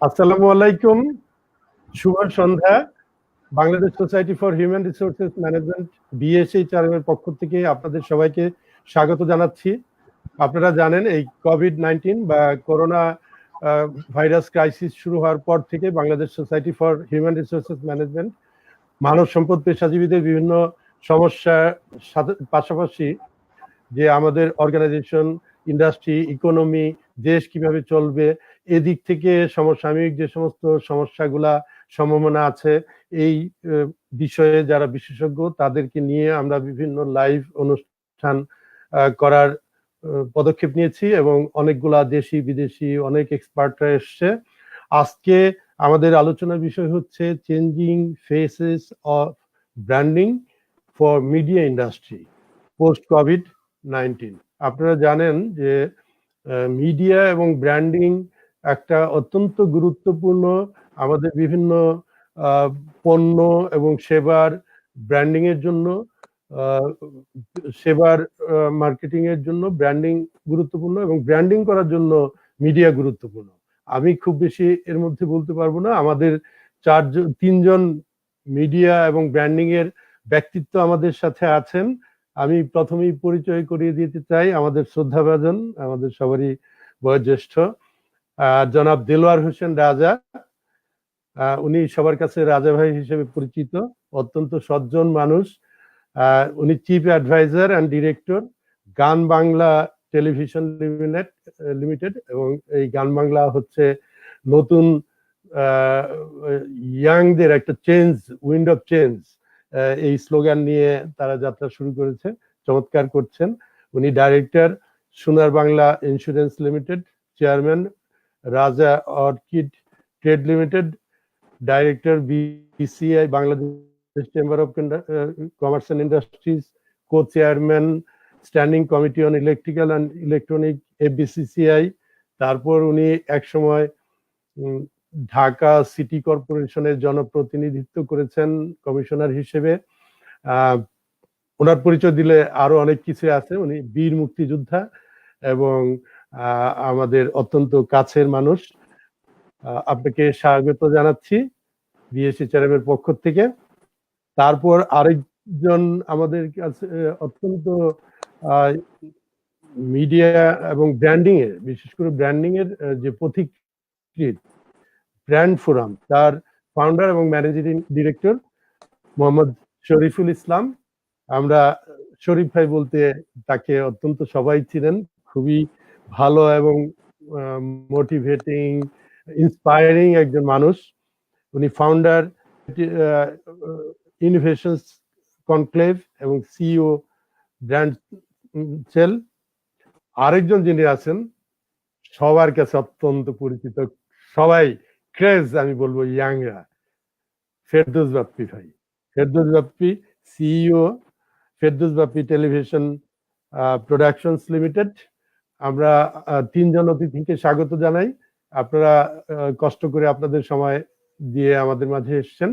আসসালামু আলাইকুম, শুভ সন্ধ্যা। Bangladesh society for human resources management BSHRM এর পক্ষ থেকে আপনাদের সবাইকে স্বাগত জানাচ্ছি। আপনারা জানেন এই কোভিড-19 বা করোনা ভাইরাস ক্রাইসিস শুরু হওয়ার পর থেকে Bangladesh society for human resources management মানব সম্পদ পেশাজীবীদের বিভিন্ন সমস্যার সাথে পাশাপাশি যে আমাদের অর্গানাইজেশন, ইন্ডাস্ট্রি, ইকোনমি, দেশ কিভাবে চলবে এদিক থেকে সমসাময়িক যে সমস্ত সমস্যাগুলা সম্ভাবনা আছে এই বিষয়ে যারা বিশেষজ্ঞ তাদেরকে নিয়ে আমরা বিভিন্ন লাইভ অনুষ্ঠান করার পদক্ষেপ নিয়েছি এবং অনেকগুলা দেশি বিদেশি অনেক এক্সপার্টরা এসছে। আজকে আমাদের আলোচনার বিষয় হচ্ছে changing faces of branding for media industry post COVID-19. আপনারা জানেন যে মিডিয়া এবং ব্র্যান্ডিং একটা অত্যন্ত গুরুত্বপূর্ণ আমাদের বিভিন্ন পণ্য এবং সেবার ব্র্যান্ডিং এর জন্য, সেবার মার্কেটিং এর জন্য ব্র্যান্ডিং গুরুত্বপূর্ণ এবং ব্র্যান্ডিং করার জন্য মিডিয়া গুরুত্বপূর্ণ। আমি খুব বেশি এর মধ্যে বলতে পারবো না। আমাদের তিনজন মিডিয়া এবং ব্র্যান্ডিং এর ব্যক্তিত্ব আমাদের সাথে আছেন। আমি প্রথমেই পরিচয় করিয়ে দিতে চাই আমাদের শ্রদ্ধাভাজন, আমাদের সবারই বয়োজ্যেষ্ঠ জনাব দেলোয়ার হোসেন রাজা। উনি সবার কাছে রাজা ভাই হিসেবে পরিচিত, অত্যন্ত সজ্জন মানুষ। উনি চিফ অ্যাডভাইজার অ্যান্ড ডিরেক্টর গান বাংলা টেলিভিশন লিমিটেড এবং এই গান বাংলা হচ্ছে নতুন ইয়াংদের একটা চেঞ্জ, উইন্ড অফ চেঞ্জ, এই স্লোগান নিয়ে তারা যাত্রা শুরু করেছে, চমৎকার করছেন। উনি ডাইরেক্টর সোনার বাংলা ইন্স্যুরেন্স লিমিটেড, চেয়ারম্যান রাজা orchid trade limited, director BCI Bangladesh chamber of commerce and industries, co chairman standing committee on electrical and electronic FBCCI। তারপর উনি একসময় ঢাকা সিটি কর্পোরেশনের জনপ্রতিনিধিত্ব করেছেন কমিশনার হিসেবে। ওনার পরিচয় দিলে আরো অনেক কিছু আছে। উনি বীর মুক্তিযোদ্ধা এবং আমাদের অত্যন্ত কাছের মানুষ। আপনাকে স্বাগত জানাচ্ছি BSHRM এর পক্ষ থেকে। তারপর আরেকজন আমাদের কাছে অত্যন্ত মিডিয়া এবং ব্র্যান্ডিং এর, বিশেষ করে ব্র্যান্ডিং এর যে পথিকৃৎ ব্র্যান্ড ফোরাম, তার ফাউন্ডার এবং managing director Mohammad Shariful Islam. আমরা শরীফ ভাই বলতে তাকে অত্যন্ত সবাই ছিলেন, খুবই ভালো এবং মোটিভেটিং, ইন্সপায়ারিং একজন মানুষ। উনি ফাউন্ডার ইনোভেশনস কনক্লেভ এবং CEO ব্র্যান্ড সেল। আরেকজন যিনি আছেন সবার কাছে অত্যন্ত পরিচিত, সবাই ক্রেজ, আমি বলবো ইয়াংরা, ফেরদৌস বাপ্পি ভাই। Ferdous Bappi CEO Ferdous Bappi television productions limited. আমরা তিনজন অতিথিকে স্বাগত জানাই। আপনারা কষ্ট করে আপনাদের সময় দিয়ে আমাদের মাঝে এসেছেন।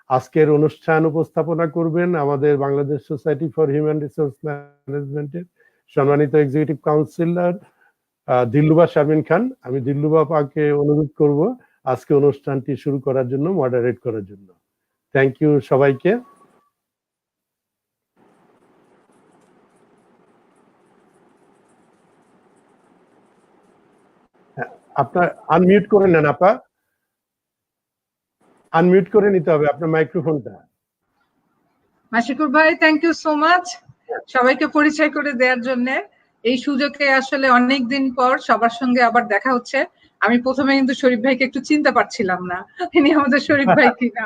আজকের অনুষ্ঠান উপস্থাপনা করবেন আমাদের Bangladesh society for human resource ম্যানেজমেন্টের সম্মানিত এক্সিকিউটিভ কাউন্সিলর দিলরুবা শারমিন খান। আমি দিলরুবা পাকে অনুরোধ করব আজকে অনুষ্ঠানটি শুরু করার জন্য, মডারেট করার জন্য। থ্যাংক ইউ সবাইকে। আপনার আনমিউট করে নেন আপা, আনমিউট করে নিতে হবে আপনার মাইক্রোফোনটা। মাশিকুর ভাই, থ্যাংক ইউ সো মাচ সবাইকে পরিচয় করে দেওয়ার জন্য। এই সুযোগে আসলে অনেকদিন পর সবার সঙ্গে আবার দেখা হচ্ছে। আমি প্রথমে কিন্তু শরীফ ভাইকে একটু চিনতে পারছিলাম না, তিনি আমাদের শরীফ ভাই কিনা।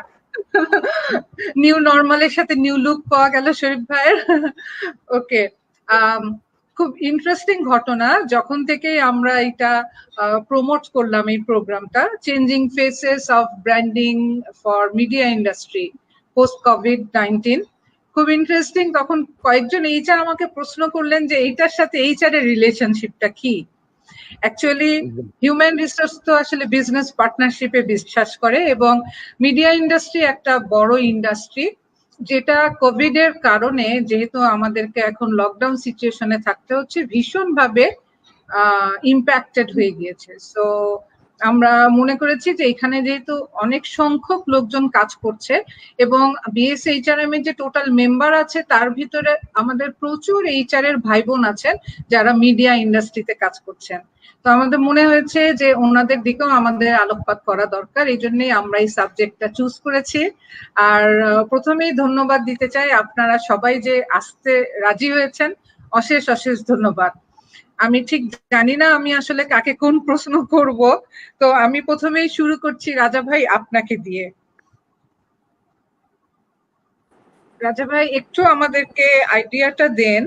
নিউ নর্মালের সাথে নিউ লুক পাওয়া গেল শরীফ ভাইয়ের। ওকে, খুব ইন্টারেস্টিং ঘটনা। যখন থেকে আমরা এটা প্রমোট করলাম এই প্রোগ্রামটা, changing faces of branding for media industry post COVID-19, খুব ইন্টারেস্টিং। তখন কয়েকজন HR আমাকে প্রশ্ন করলেন যে এইটার সাথে HR এর রিলেশনশিপটা কি। অ্যাকচুয়ালি হিউম্যান রিসোর্স তো আসলে বিজনেস পার্টনারশিপে বিশ্বাস করে এবং মিডিয়া ইন্ডাস্ট্রি একটা বড় ইন্ডাস্ট্রি, যেটা কোভিড এর কারণে, যেহেতু আমাদেরকে এখন লকডাউন সিচুয়েশনে থাকতে হচ্ছে, ভীষণভাবে ইম্প্যাক্টেড হয়ে গিয়েছে। সো আমরা মনে করেছি যে এখানে যেহেতু অনেক সংখ্যক লোকজন কাজ করছে এবং বিএসএইচআরএম এর যে টোটাল মেম্বার আছে তার ভিতরে আমাদের প্রচুর এইচআর এর ভাই বোন আছেন যারা মিডিয়া ইন্ডাস্ট্রিতে কাজ করছেন। তো আমাদের মনে হয়েছে যে ওনাদের দিকেও আমাদের আলোকপাত করা দরকার, এই জন্যই আমরা এই সাবজেক্টটা চুজ করেছি। আর প্রথমেই ধন্যবাদ দিতে চাই, আপনারা সবাই যে আসতে রাজি হয়েছেন, অশেষ অশেষ ধন্যবাদ। আমি ঠিক জানি না আমি আসলে কাকে কোন প্রশ্ন করব, তো আমি প্রথমেই শুরু করছি রাজা ভাই আপনাকে দিয়ে। রাজা ভাই একটু আমাদেরকে আইডিয়াটা দেন,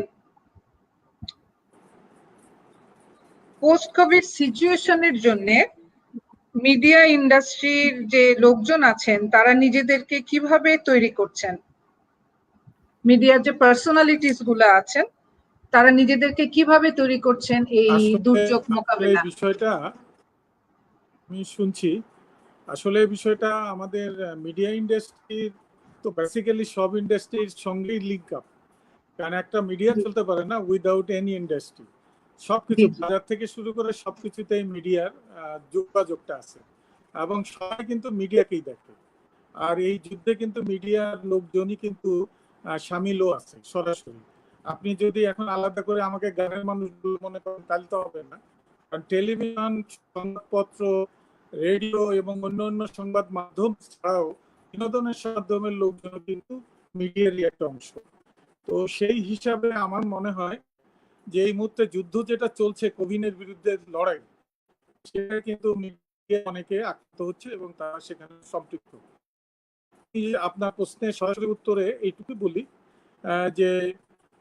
পোস্ট কোভিড সিচুয়েশনের জন্য মিডিয়া ইন্ডাস্ট্রির যে লোকজন আছেন তারা নিজেদেরকে কিভাবে তৈরি করছেন, মিডিয়ার যে পার্সোনালিটিস গুলো আছেন তারা নিজেদেরকে কিভাবে তৈরি করছেন এই দুর্যোগ মোকাবেলা। বিষয়টা আমি শুনছি, আসলে বিষয়টা আমাদের মিডিয়া ইন্ডাস্ট্রির তো বেসিক্যালি সব ইন্ডাস্ট্রির সঙ্গেই লিঙ্ক আপ, কারণ একটা মিডিয়া চলতে পারে না উইদাউট এনি ইন্ডাস্ট্রি। সবকিছু বাজার থেকে শুরু করে সবকিছুতেই মিডিয়ার যোগাযোগটা আছে এবং সবাই কিন্তু মিডিয়াকেই দেখে। আর এই যুদ্ধে কিন্তু মিডিয়ার লোকজনই কিন্তু সামিলও আছে সরাসরি। আপনি যদি এখন আলাদা করে আমাকে গানের মানুষগুলো মনে করেন তাহলে তো হবে না, কারণ টেলিভিশন, সংবাদপত্র, রেডিও এবং অন্যান্য সংবাদ মাধ্যম ছাড়াও বিনোদনের মাধ্যমের লোকজন কিন্তু মিডিয়ারই একটা অংশ। তো সেই হিসাবে আমার মনে হয় যে এই মুহূর্তে যুদ্ধ যেটা চলছে কোভিডের বিরুদ্ধে লড়াই, সেটা কিন্তু মিডিয়া অনেকে আক্রান্ত হচ্ছে এবং তারা সেখানে সম্পৃক্ত। আপনার প্রশ্নের সরাসরি উত্তরে এইটুকু বলি যে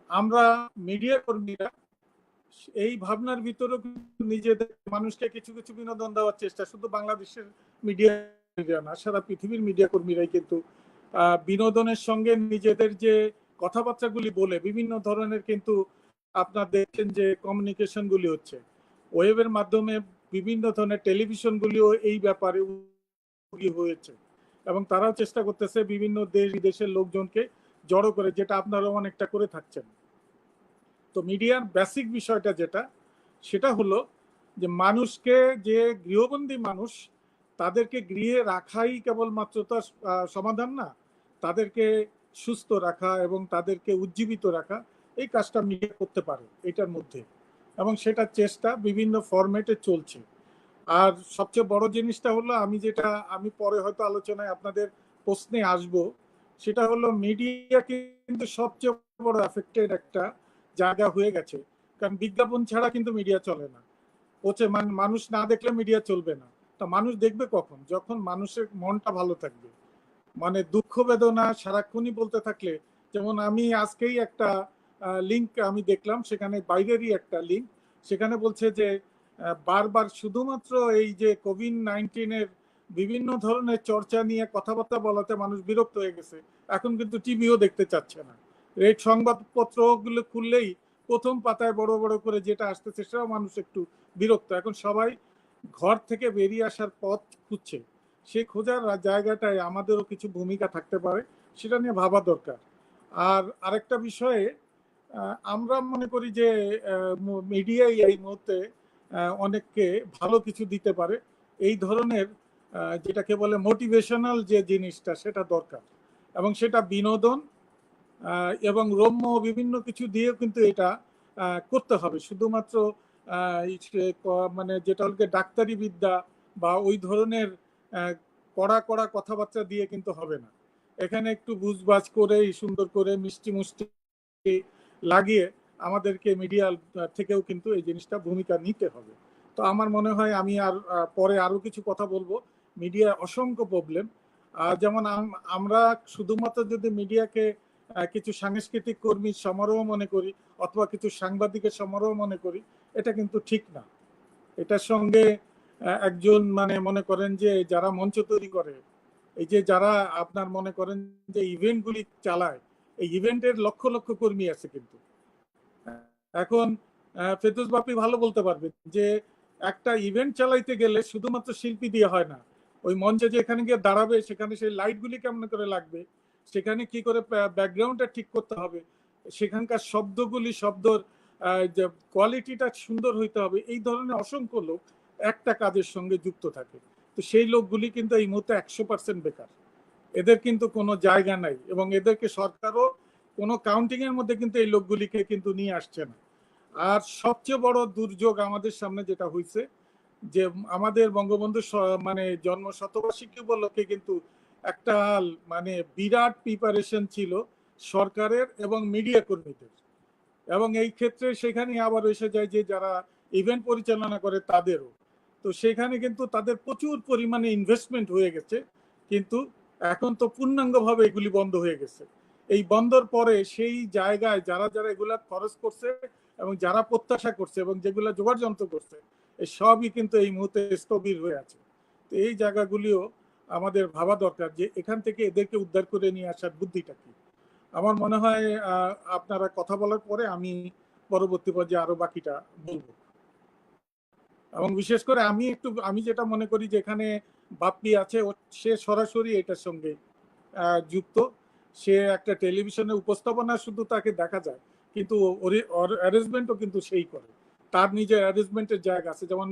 আমরা মিডিয়া কর্মীরা এই ভাবনার ভিতরে নিজেদের মানুষকে কিছু কিছু বিনোদন দেওয়ার চেষ্টা, শুধু বাংলাদেশের মিডিয়া না সারা পৃথিবীর মিডিয়া কর্মীরাই কিন্তু বিনোদনের সঙ্গে নিজেদের যে কথাবার্তাগুলি বলে বিভিন্ন ধরনের কিন্তু আপনার দেখছেন যে কমিউনিকেশন গুলি হচ্ছে ওয়েবের মাধ্যমে, বিভিন্ন ধরনের টেলিভিশন গুলিও এই ব্যাপারে হয়েছে এবং তারাও চেষ্টা করতেছে বিভিন্ন দেশ বিদেশের লোকজনকে জড়ো করে, যেটা আপনারাও অনেকটা করে থাকছেন। তো মিডিয়ার বেসিক বিষয়টা যেটা, সেটা হলো যে মানুষকে, যে গৃহবন্দী মানুষ তাদেরকে গৃহে রাখাই কেবলমাত্র তো সমাধান না, তাদেরকে সুস্থ রাখা এবং তাদেরকে উজ্জীবিত রাখা, এই কাজটা মিডিয়া করতে পারে এটার মধ্যে, এবং সেটার চেষ্টা বিভিন্ন ফরম্যাটে চলছে। আর সবচেয়ে বড় জিনিসটা হলো আমি পরে হয়তো আলোচনায় আপনাদের প্রশ্নে আসব, সেটা হলো মিডিয়া কিন্তু সবচেয়ে বড় এফেক্টেড একটা জায়গা হয়ে গেছে, কারণ বিজ্ঞাপন ছাড়া কিন্তু মিডিয়া চলে না। মানুষ না দেখলে মিডিয়া চলবে না। তা মানুষ দেখবে কখন? যখন মানুষের মনটা ভালো থাকবে। মানে দুঃখ বেদনা সারাক্ষণই বলতে থাকলে, যেমন আমি আজকেই একটা লিঙ্ক আমি দেখলাম, সেখানে বাইরেরই একটা লিঙ্ক, সেখানে বলছে যে বারবার শুধুমাত্র এই যে কোভিড-19 বিভিন্ন ধরনের চর্চা নিয়ে কথাবার্তা বলাতে মানুষ বিরক্ত হয়ে গেছে, এখন কিন্তু টিভিও দেখতে চাচ্ছে না। এই সংবাদপত্রগুলো খুললেই প্রথম পাতায় বড় বড় করে যেটা আসতেছে সেটাও মানুষ একটু বিরক্ত। এখন সবাই ঘর থেকে বেরিয়ে আসার পথ খুঁজছে, সে খোঁজার জায়গাটায় আমাদেরও কিছু ভূমিকা থাকতে পারে, সেটা নিয়ে ভাবা দরকার। আর আরেকটা বিষয়ে আমরা মনে করি যে মিডিয়াই এই মুহূর্তে অনেককে ভালো কিছু দিতে পারে, এই ধরনের যেটাকে বলে মোটিভেশনাল যে জিনিসটা সেটা দরকার, এবং সেটা বিনোদন এবং রম্য বিভিন্ন কিছু দিয়েও কিন্তু এটা করতে হবে। শুধুমাত্র মানে যেটা হল ডাক্তারি বিদ্যা বা ওই ধরনের কড়া কড়া কথাবার্তা দিয়ে কিন্তু হবে না। এখানে একটু বুঝবাজ করে সুন্দর করে মিষ্টি মুষ্টি লাগিয়ে আমাদেরকে মিডিয়া থেকেও কিন্তু এই জিনিসটা ভূমিকা নিতে হবে। তো আমার মনে হয় আমি আর পরে আরো কিছু কথা বলবো। মিডিয়া অসংখ্য প্রবলেম, যেমন আমরা শুধুমাত্র যদি মিডিয়াকে কিছু সাংস্কৃতিক কর্মীর সমারোহ মনে করি অথবা কিছু সাংবাদিকের সমারোহ মনে করি, এটা কিন্তু ঠিক না। এটার সঙ্গে একজন মানে মনে করেন যে যারা মঞ্চ তৈরি করে, এই যে যারা আপনার মনে করেন যে ইভেন্টগুলি চালায়, এই ইভেন্টের লক্ষ লক্ষ কর্মী আছে কিন্তু। এখন ফেরদৌস বাপি ভালো বলতে পারবে যে একটা ইভেন্ট চালাইতে গেলে শুধুমাত্র শিল্পী দিয়ে হয় না, ওই মঞ্চে যেখানে গিয়ে দাঁড়াবে সেখানে সেই লাইটগুলি কেমন করে লাগবে, সেখানে কি করে ব্যাকগ্রাউন্ডটা ঠিক করতে হবে, সেখানকার শব্দগুলি শব্দর কোয়ালিটিটা সুন্দর হইতে হবে, এই ধরনের অসংখ্য লোক একটা কাজের সঙ্গে যুক্ত থাকে। তো সেই লোকগুলি কিন্তু এই মুহূর্তে 100% বেকার, এদের কিন্তু কোনো জায়গা নাই, এবং এদেরকে সরকারও কোনো কাউন্টিং এর মধ্যে কিন্তু এই লোকগুলিকে কিন্তু নিয়ে আসছে না। আর সবচেয়ে বড় দুর্যোগ আমাদের সামনে যেটা হয়েছে, যে আমাদের বঙ্গবন্ধু মানে জন্ম শতবার্ষিকী উপলক্ষে কিন্তু একটা মানে বিরাট প্রিপারেশন ছিল সরকারের এবং মিডিয়া কর্মীদের, এবং এই ক্ষেত্রে সেখানে আবার এসে যায় যে যারা ইভেন্ট পরিচালনা করে তাদেরও। তো সেখানে কিন্তু তাদের প্রচুর পরিমাণে ইনভেস্টমেন্ট হয়ে গেছে, কিন্তু এখন তো পূর্ণাঙ্গভাবে এগুলি বন্ধ হয়ে গেছে। এই বন্ধর পরে সেই জায়গায় যারা যারা এগুলা খরচ করছে এবং যারা প্রত্যাশা করছে এবং যেগুলা জোগাড় যন্ত্র করছে, এই সবই কিন্তু এই মুহূর্তে স্থবির হয়ে আছে। তো এই জায়গাগুলিও আমাদের ভাবা দরকার যে এখান থেকে এদেরকে উদ্ধার করে নিয়ে আসার বুদ্ধিটা কি। আমার মনে হয় আপনারা কথা বলার পরে আমি পরবর্তী পর্যায়ে আরো বাকিটা বলবো। এবং বিশেষ করে আমি যেটা মনে করি যে এখানে বাপ্পি আছে, সে সরাসরি এটার সঙ্গে যুক্ত। সে একটা টেলিভিশনে উপস্থাপনা শুধু তাকে দেখা যায়, কিন্তু অ্যারেঞ্জমেন্টও কিন্তু সেই করে, তার নিজের অ্যারেঞ্জমেন্টের জায়গা আছে। যেমন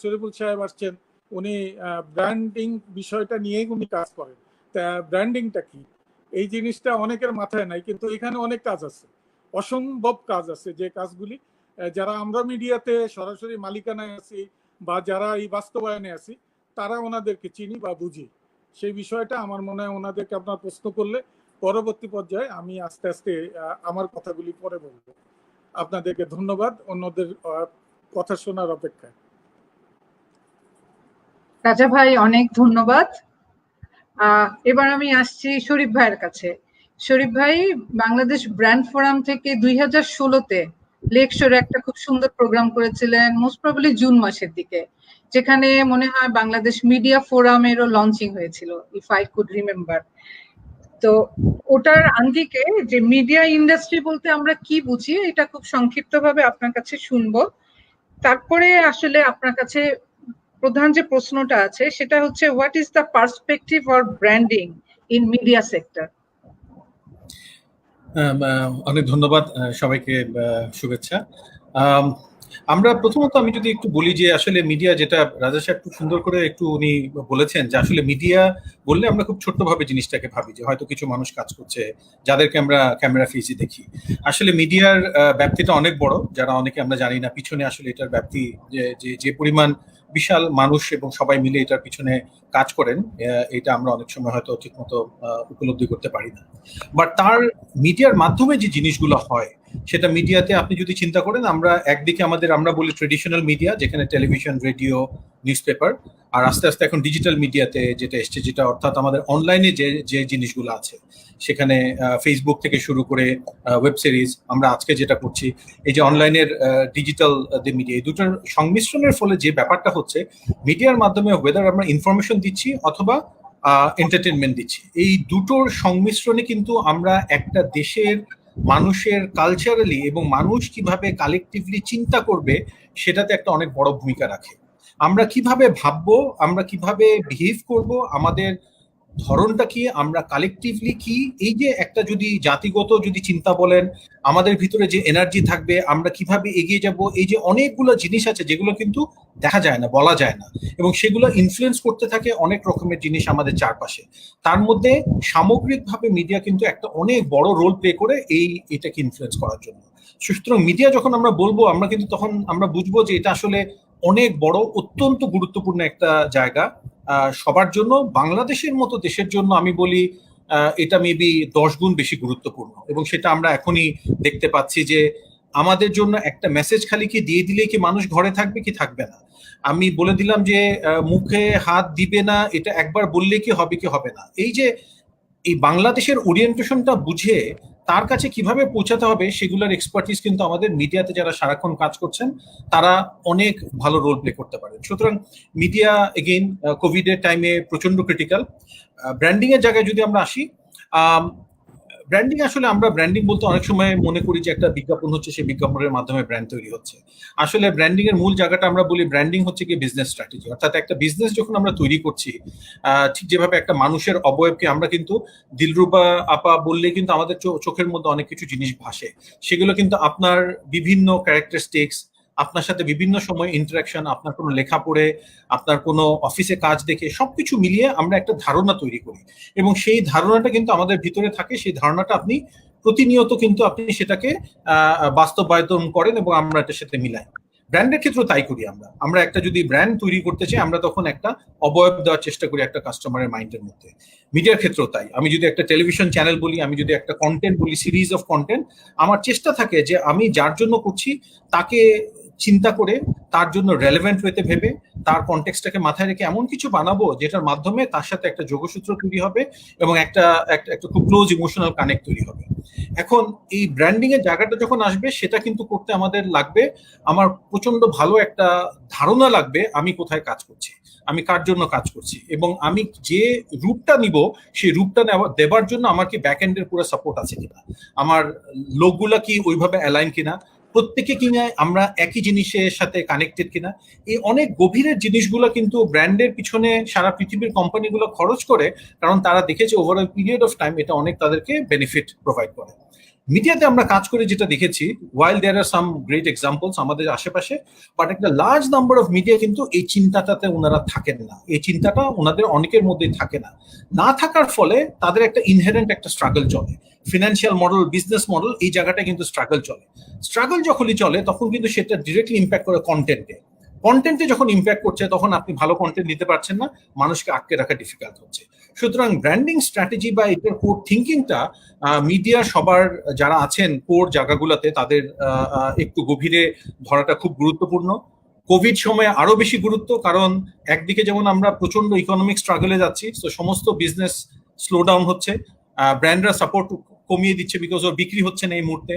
শরীফুল সাহেব আসছেন, উনি ব্র্যান্ডিং বিষয়টা নিয়েই উনি কাজ করেন। তা ব্র্যান্ডিংটা কি, এই জিনিসটা অনেকের মাথায় নাই, কিন্তু এখানে অনেক কাজ আছে, অসম্ভব কাজ আছে, যে কাজগুলি যারা আমরা মিডিয়াতে সরাসরি মালিকানায় আছি বা যারা এই বাস্তবায়নে আছি তারা ওনাদেরকে চিনি বা বুঝি। সেই বিষয়টা আমার মনে হয় ওনাদেরকে আপনার প্রশ্ন করলে পরবর্তী পর্যায়ে আমি আস্তে আস্তে আমার কথাগুলি পরে বলবো। আপনাদেরকে ধন্যবাদ অন্যদের কথা শোনার অপেক্ষায়। রাজা ভাই অনেক ধন্যবাদ। এবার আমি আসছি শরীফ ভাইয়ের কাছে। শরীফ ভাই বাংলাদেশ ব্র্যান্ড ফোরাম থেকে 2016-তে লেক শোরে একটা খুব সুন্দর প্রোগ্রাম করেছিলেন, মোস্ট প্রবাবলি জুন মাসের দিকে, যেখানে মনে হয় বাংলাদেশ মিডিয়া ফোরামেরও লঞ্চিং হয়েছিল, ইফ আই কুড রিমেম্বার। তো ওটার আঙ্গিকে যে মিডিয়া ইন্ডাস্ট্রি বলতে আমরা কি বুঝি এটা খুব সংক্ষিপ্তভাবে আপনার কাছে শুনবো। তারপরে আসলে আপনার কাছে প্রধান যে প্রশ্নটা আছে সেটা হচ্ছে, what is the perspective or branding in media sector? অনেক ধন্যবাদ সবাইকে, শুভেচ্ছা। আমরা প্রথমত আমি যদি একটু বলি যে আসলে মিডিয়া, যেটা রাজা সাহেব খুব সুন্দর করে একটু উনি বলেছেন যে আসলে মিডিয়া বললে আমরা খুব ছোট্টভাবে জিনিসটাকে ভাবি যে হয়তো কিছু মানুষ কাজ করছে যাদেরকে আমরা ক্যামেরা ফেসে দেখি। আসলে মিডিয়ার ব্যাপ্তিটা অনেক বড়, যারা অনেকে আমরা জানি না পিছনে আসলে এটার ব্যাপ্তি যে পরিমাণ বিশাল মানুষ এবং সবাই মিলে এটার পিছনে কাজ করেন, এটা আমরা অনেক সময় হয়তো ঠিকমতো উপলব্ধি করতে পারি না। বাট তার মিডিয়ার মাধ্যমে যে জিনিসগুলো হয় সেটা মিডিয়াতে আপনি যদি চিন্তা করেন, আমরা একদিকে আমরা বলি ট্রেডিশনাল মিডিয়া, যেখানে টেলিভিশন, রেডিও, নিউজ পেপার, আর আস্তে আস্তে এখন ডিজিটাল মিডিয়াতে যেটা এসছে, যেটা অর্থাৎ আমাদের অনলাইনে যে জিনিসগুলো আছে, সেখানে ফেসবুক থেকে শুরু করে ওয়েব সিরিজ, আমরা আজকে যেটা করছি, এই যে অনলাইনের ডিজিটাল মিডিয়া, এই দুটোর সংমিশ্রণের ফলে যে ব্যাপারটা হচ্ছে, মিডিয়ার মাধ্যমে ওয়েদার আমরা ইনফরমেশন দিচ্ছি অথবা এন্টারটেনমেন্ট দিচ্ছি, এই দুটোর সংমিশ্রণে কিন্তু আমরা একটা দেশের মানুষের কালচারালি এবং মানুষ কিভাবে কালেকটিভলি চিন্তা করবে সেটাতে একটা অনেক বড় ভূমিকা রাখে। আমরা কিভাবে ভাববো, আমরা কিভাবে বিহেভ করব, আমাদের ধরনটা কি, আমরা কালেকটিভলি কি, এই যে একটা যদি জাতিগত যদি চিন্তা বলেন, আমাদের ভিতরে যে এনার্জি থাকবে, আমরা কিভাবে এগিয়ে যাব, এই যে অনেকগুলো জিনিস আছে যেগুলো কিন্তু দেখা যায় না, বলা যায় না, এবং সেগুলো ইনফ্লুয়েন্স করতে থাকে অনেক রকমের জিনিস আমাদের চারপাশে। তার মধ্যে সামগ্রিকভাবে মিডিয়া কিন্তু একটা অনেক বড় রোল প্লে করে এটাকে ইনফ্লুয়েন্স করার জন্য। সুতরাং মিডিয়া যখন আমরা বলবো, আমরা কিন্তু তখন আমরা বুঝবো যে এটা আসলে অনেক বড়, অত্যন্ত গুরুত্বপূর্ণ একটা জায়গা সবার জন্য। বাংলাদেশের মতো দেশের জন্য আমি বলি এটা মেবি 10 গুণ বেশি গুরুত্বপূর্ণ, এবং সেটা আমরা এখনই দেখতে পাচ্ছি যে আমাদের জন্য একটা মেসেজ খালি কি দিয়ে দিলেই কি মানুষ ঘরে থাকবে কি থাকবে না। আমি বলে দিলাম যে মুখে হাত দিবে না, এটা একবার বললে কি হবে না। এই বাংলাদেশের ওরিয়েন্টেশনটা বুঝে তার কাছে কিভাবে পৌঁছাতে হবে সেগুলোর এক্সপার্টিস কিন্তু আমাদের মিডিয়াতে যারা সারাক্ষণ কাজ করছেন তারা অনেক ভালো রোল প্লে করতে পারেন। সুতরাং মিডিয়া এগেইন কোভিড এর টাইমে প্রচন্ড ক্রিটিক্যাল। ব্র্যান্ডিং এর জায়গায় যদি আমরা আসি, ব্র্যান্ডিং আসলে আমরা ব্র্যান্ডিং বলতে অনেক সময় মনে করি যে একটা বিজ্ঞাপন হচ্ছে, সেই বিজ্ঞাপনের মাধ্যমে ব্র্যান্ড তৈরি হচ্ছে। আসলে ব্র্যান্ডিং এর মূল জায়গাটা আমরা বলি ব্র্যান্ডিং হচ্ছে কি বিজনেস স্ট্র্যাটেজি, অর্থাৎ একটা বিজনেস যখন আমরা তৈরি করছি, ঠিক যেভাবে একটা মানুষের অবয়বকে আমরা কিন্তু দিলরুবা আপা বললে কিন্তু আমাদের চোখের মধ্যে অনেক কিছু জিনিস ভাসে, সেগুলো কিন্তু আপনার বিভিন্ন ক্যারেক্টারিস্টিক্স, আপনার সাথে বিভিন্ন সময় ইন্টারাকশন, আপনার কোনো লেখা পড়ে, আপনার কোনো অফিসে কাজ দেখে সবকিছু মিলিয়ে আমরা একটা ধারণা তৈরি করি, এবং সেই ধারণাটা কিন্তু আমাদের ভিতরে থাকে। সেই ধারণাটা আপনি প্রতিনিয়ত কিন্তু আপনি সেটাকে বাস্তবায়ন করেন এবং আমরা এটার সাথে মিলাই। ব্র্যান্ডের ক্ষেত্রে তাই করি আমরা। আমরা একটা যদি ব্র্যান্ড তৈরি করতে চাই, আমরা তখন একটা অবয়ব দেওয়ার চেষ্টা করি একটা কাস্টমারের মাইন্ডের মধ্যে। মিডিয়ার ক্ষেত্রেও তাই। আমি যদি একটা টেলিভিশন চ্যানেল বলি, আমি যদি একটা কন্টেন্ট বলি, সিরিজ অফ কন্টেন্ট, আমার চেষ্টা থাকে যে আমি যার জন্য করছি তাকে চিন্তা করে, তার জন্য রেলেভেন্ট ওয়েতে ভেবে, তার কনটেক্সটটাকে মাথায় রেখে এমন কিছু বানাবো যেটার মাধ্যমে তার সাথে একটা যোগসূত্র তৈরি হবে এবং একটা খুব ক্লোজ ইমোশনাল কানেক্ট তৈরি হবে। এখন এই ব্র্যান্ডিং এর জায়গাটা যখন আসবে, সেটা কিন্তু করতে আমাদের লাগবে, আমার প্রচন্ড ভালো একটা ধারণা লাগবে আমি কোথায় কাজ করছি, আমি কার জন্য কাজ করছি, এবং আমি যে রূপটা নিব সেই রূপটা দেবার জন্য আমার কি ব্যাক এন্ডের পুরো সাপোর্ট আছে কিনা, আমার লোকগুলা কি ওইভাবে অ্যালাইন কিনা, প্রত্যেকে কিনা আমরা একই জিনিসের সাথে কানেক্টেড কিনা। এই অনেক গভীরের জিনিসগুলো কিন্তু ব্র্যান্ডের পিছনে সারা পৃথিবীর কোম্পানিগুলো খরচ করে, কারণ তারা দেখেছে ওভারঅল পিরিয়ড অফ টাইম এটা অনেক তাদেরকে বেনিফিট প্রোভাইড করে। মিডিয়াতে আমরা কাজ করে যেটা দেখেছি, ওয়াইল দেয়ার আর সাম গ্রেট এক্সাম্পলস আমাদের আশেপাশে, বাট একটা লার্জ নাম্বার অফ মিডিয়া কিন্তু এই চিন্তাটাতে ওনারা থাকেন না, এই চিন্তাটা ওনাদের অনেকের মধ্যেই থাকে না। না থাকার ফলে তাদের একটা ইনহেরেন্ট একটা স্ট্রাগল চলে, ফিনান্সিয়াল মডেল, বিজনেস মডেল, এই জায়গাটা কিন্তু স্ট্রাগল চলে। স্ট্রাগল যখনই চলে তখন কিন্তু সেটা ডিরেক্টলি ইম্প্যাক্ট করে কন্টেন্টে যখন ইম্প্যাক্ট করছে তখন আপনি ভালো কন্টেন্ট দিতে পারছেন না, মানুষকে আটকে রাখা ডিফিকাল্ট হচ্ছে। সুতরাং ব্র্যান্ডিং স্ট্র্যাটেজি বা এটার কোর থিঙ্কিংটা মিডিয়া সবার যারা আছেন কোর জায়গাগুলোতে তাদের একটু গভীরে ধরাটা খুব গুরুত্বপূর্ণ। কোভিড সময়ে আরো বেশি গুরুত্ব, কারণ একদিকে যেমন আমরা প্রচন্ড ইকোনমিক স্ট্রাগলে যাচ্ছি, তো সমস্ত বিজনেস স্লো ডাউন হচ্ছে, ব্র্যান্ডরা সাপোর্ট কমিয়ে দিচ্ছে বিকজ ওর বিক্রি হচ্ছে না এই মুহূর্তে।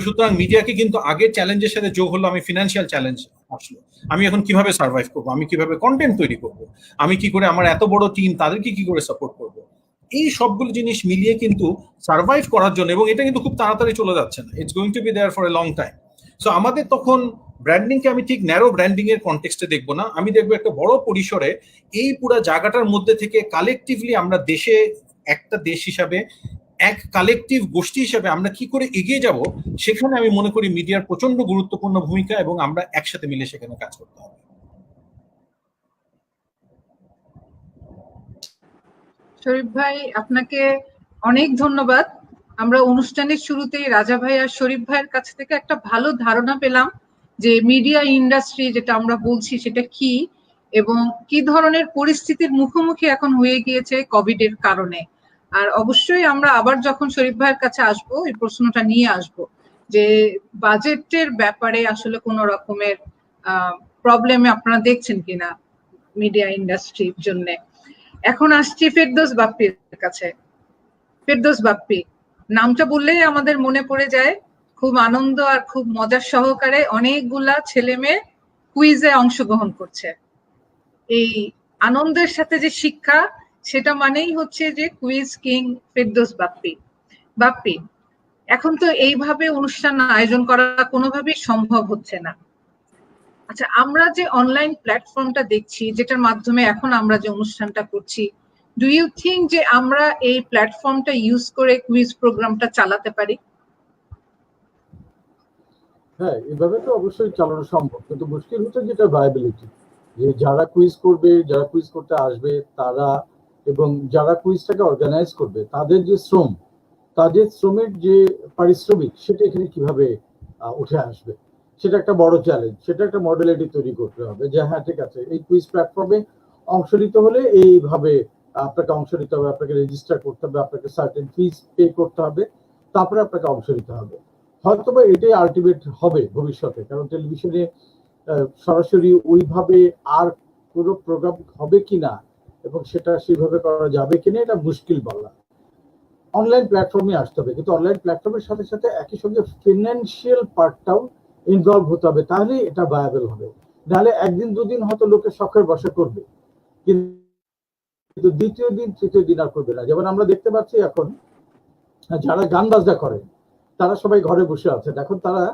সুতরাং মিডিয়াকে কিন্তু আগের চ্যালেঞ্জের সাথে যোগ হলো আমি ফিনান্সিয়াল চ্যালেঞ্জ আসলো, আমি এখন কিভাবে সার্ভাইভ করবো, আমি কিভাবে কন্টেন্ট তৈরি করবো, আমি কি করে আমার এত বড় টিম তাদেরকে কি করে সাপোর্ট করবো, এই সবগুলো জিনিস মিলিয়ে কিন্তু সার্ভাইভ করার জন্য, এবং এটা কিন্তু খুব তাড়াতাড়ি চলে যাচ্ছে না, it's going to be there for a long time. So আমাদের তখন ব্র্যান্ডিংকে আমি ঠিক ন্যারো ব্র্যান্ডিং এর কনটেক্সটে দেখবো না, আমি দেখবো একটা বড় পরিসরে এই পুরো জায়গাটার মধ্যে থেকে কালেকটিভলি আমরা দেশে একটা দেশ হিসাবে, এক কালেকটিভ গোষ্ঠী হিসাবে আমরা কি করে এগিয়ে যাব, সেখানে আমি মনে করি মিডিয়ার প্রচন্ড গুরুত্বপূর্ণ ভূমিকা, এবং আমরা একসাথে মিলে সেখানে কাজ করতে হবে। শরীফ ভাই, আপনাকে অনেক ধন্যবাদ। আমরা অনুষ্ঠানের শুরুতেই রাজা ভাই আর শরীফ ভাইয়ের কাছ থেকে একটা ভালো ধারণা পেলাম যে মিডিয়া ইন্ডাস্ট্রি যেটা আমরা বলছি সেটা কি এবং কি ধরনের পরিস্থিতির মুখোমুখি এখন হয়ে গিয়েছে কোভিড এর কারণে। আর অবশ্যই আমরা আবার যখন শরীফ ভাইয়ের কাছে আসবো এই প্রশ্নটা নিয়ে আসবো যে বাজেটের ব্যাপারে আসলে কোন রকমের প্রবলেমে আপনারা দেখছেন কিনা মিডিয়া ইন্ডাস্ট্রির জন্য। এখন আসছি ফেরদৌস বাপ্পির কাছে। ফেরদৌস বাপ্পি নামটা বললেই আমাদের মনে পড়ে যায় খুব আনন্দ আর খুব মজার সহকারে অনেকগুলা ছেলে মেয়ে কুইজে অংশগ্রহণ করছে। এই আনন্দের সাথে যে শিক্ষা, সেটা মানেই হচ্ছে যে কুইজ কিং ফেরদৌস বাপ্পি। বাপ্পি, এখন তো এইভাবে অনুষ্ঠান আয়োজন করা কোনোভাবেই সম্ভব হচ্ছে না। আচ্ছা, আমরা যে অনলাইন প্ল্যাটফর্মটা দেখছি, যেটার মাধ্যমে এখন আমরা যে অনুষ্ঠানটা করছি, ডু ইউ থিঙ্ক যে আমরা এই প্ল্যাটফর্মটা ইউজ করে কুইজ প্রোগ্রামটা চালাতে পারি? হ্যাঁ, এভাবে তো অবশ্যই চালানো সম্ভব, কিন্তু মুশকিল হচ্ছে যেটা ভায়াবিলিটি, যে যারা কুইজ করবে, যারা কুইজ করতে আসবে তারা, এবং যারা কুইজটাকে অর্গানাইজ করবে তাদের যে শ্রম, তাদের শ্রমের যে পারিশ্রমিক, সেটা এখানে কিভাবে উঠে আসবে, সেটা একটা বড় চ্যালেঞ্জ। সেটা একটা মডেলিটি তৈরি করতে হবে যে হ্যাঁ ঠিক আছে, এই কুইজ প্ল্যাটফর্মে অংশ নিতে হলে এইভাবে আপনাকে অংশ নিতে হবে, আপনাকে রেজিস্টার করতে হবে, আপনাকে সার্টেন ফিস পে করতে হবে, তারপরে আপনাকে অংশ নিতে হবে। হয়তোবা এটাই আলটিমেট হবে ভবিষ্যতে, কারণ টেলিভিশনে সরাসরি ওইভাবে আর কোনো প্রোগ্রাম হবে কিনা এবং সেটা সেইভাবে করা যাবে কিনা এটা মুশকিল বলা। অনলাইন প্ল্যাটফর্মে আসতে হবে, কিন্তু অনলাইন প্ল্যাটফর্মের সাথে সাথে একই সঙ্গে ফিনান্সিয়াল পার্টটাও ইনভলভ হতে হবে, তাহলে এটা ভায়াবল হবে। নাহলে একদিন দুদিন হয়তো লোকে শখের বসে করবে, কিন্তু দ্বিতীয় দিন তৃতীয় দিন আর করবে না। যেমন আমরা দেখতে পাচ্ছি এখন যারা গান বাজনা করে তারা সবাই ঘরে বসে আছেন, এখন তারা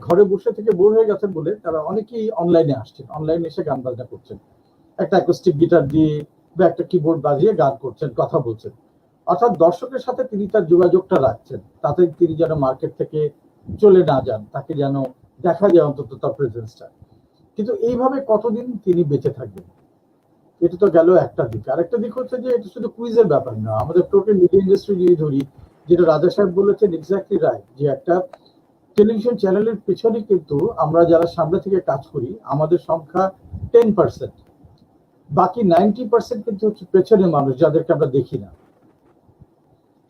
ঘরে বসে থেকে বোর হয়ে গেছেন বলে তারা অনেকেই অনলাইনে আসছেন, অনলাইনে এসে গান বাজনা করছেন, একটা অ্যাকোস্টিক গিটার দিয়ে বা একটা কিবোর্ড বাজিয়ে গান করছেন, কথা বলছেন। অর্থাৎ দর্শকের সাথে তিনি তার যোগাযোগটা রাখছেন, তাতে তিনি যেন মার্কেট থেকে চলে না যান, তাকে যেন দেখা যায় অন্তত তার প্রেজেন্সটা। কিন্তু এইভাবে কতদিন তিনি বেঁচে থাকবেন, এটা তো গেল একটা দিক। আরেকটা দিক হচ্ছে যে এটা শুধু কুইজের ব্যাপার না, আমাদের টোটাল মিডিয়া ইন্ডাস্ট্রি যদি ধরি, যেটা রাজা সাহেব বলেছেন এক্স্যাক্টলি রাইট, যে একটা টেলিভিশন চ্যানেলের পেছনে কিন্তু আমরা যারা সামনে থেকে কাজ করি আমাদের সংখ্যা 10%, বাকি 90% কিন্তু হচ্ছে পেছনে মানুষ যাদেরকে আমরা দেখি না।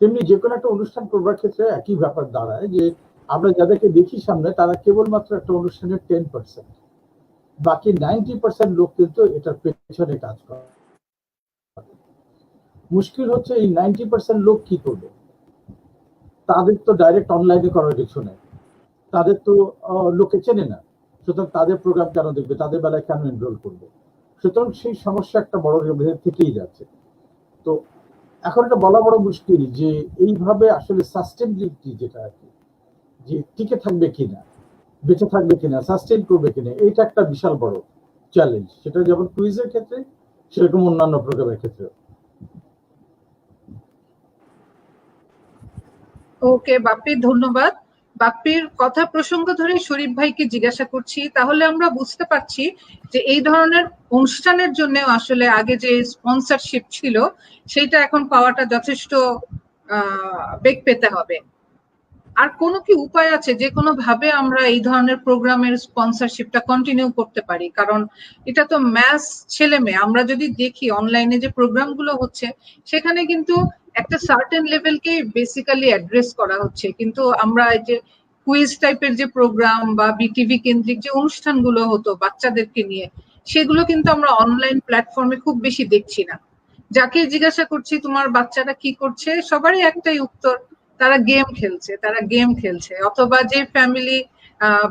তেমনি যে কোনো একটা অনুষ্ঠান করবার ক্ষেত্রে একই ব্যাপার দাঁড়ায়, যে আমরা যাদেরকে দেখি সামনে তারা কেবলমাত্র একটা অনুষ্ঠানের 10%, বাকি 90% লোক কিন্তু এটার পেছনে কাজ করে। মুশকিল হচ্ছে এই 90% লোক কি করবে, তাদের তো ডাইরেক্ট অনলাইনে করার কিছু নেই, তাদের তো লোকে চেনে না, সুতরাং তাদের প্রোগ্রাম কেন দেখবে, তাদের বেলায় কেন এনরোল করবে। সুতরাং সেই সমস্যা একটা বড় থেকেই যাচ্ছে। তো এখন এটা বলা বড় মুশকিল যে এইভাবে আসলে সাস্টেইনেবিলিটি যেটা আর কি, যে টিকে থাকবে কিনা, বেঁচে থাকবে কিনা, সাস্টেইন করবে কিনা, এইটা একটা বিশাল বড় চ্যালেঞ্জ। সেটা যেমন কুইজের ক্ষেত্রে সেরকম অন্যান্য প্রোগ্রামের ক্ষেত্রে। ওকে বাপ্পি, ধন্যবাদ। বাপ্পির কথা প্রসঙ্গ ধরে শরীফ ভাইকে জিজ্ঞাসা করছি, তাহলে আমরা বুঝতে পারছি যে এই ধরনের অনুষ্ঠানের জন্য আসলে আগে যে স্পন্সরশিপ ছিল সেটা এখন পাওয়াটা যথেষ্ট বেগ পেতে হবে। আর কোনো কি উপায় আছে যে কোনো ভাবে আমরা এই ধরনের প্রোগ্রামের স্পন্সরশিপটা কন্টিনিউ করতে পারি? কারণ এটা তো ম্যাস ছেলে মেয়ে, আমরা যদি দেখি অনলাইনে যে প্রোগ্রামগুলো হচ্ছে সেখানে কিন্তু একটা সার্টেন লেভেলকে বেসিক্যালি অ্যাড্রেস করা হচ্ছে, কিন্তু আমরা এই যে কুইজ টাইপের যে প্রোগ্রাম বা বিটিভি কেন্দ্রিক যে অনুষ্ঠানগুলো হতো বাচ্চাদেরকে নিয়ে, সেগুলো কিন্তু আমরা অনলাইন প্ল্যাটফর্মে খুব বেশি দেখছি না। যাকে জিজ্ঞাসা করছি তোমার বাচ্চারা কি করছে, সবারই একটাই উত্তর, তারা গেম খেলছে, তারা গেম খেলছে। অথবা যে ফ্যামিলি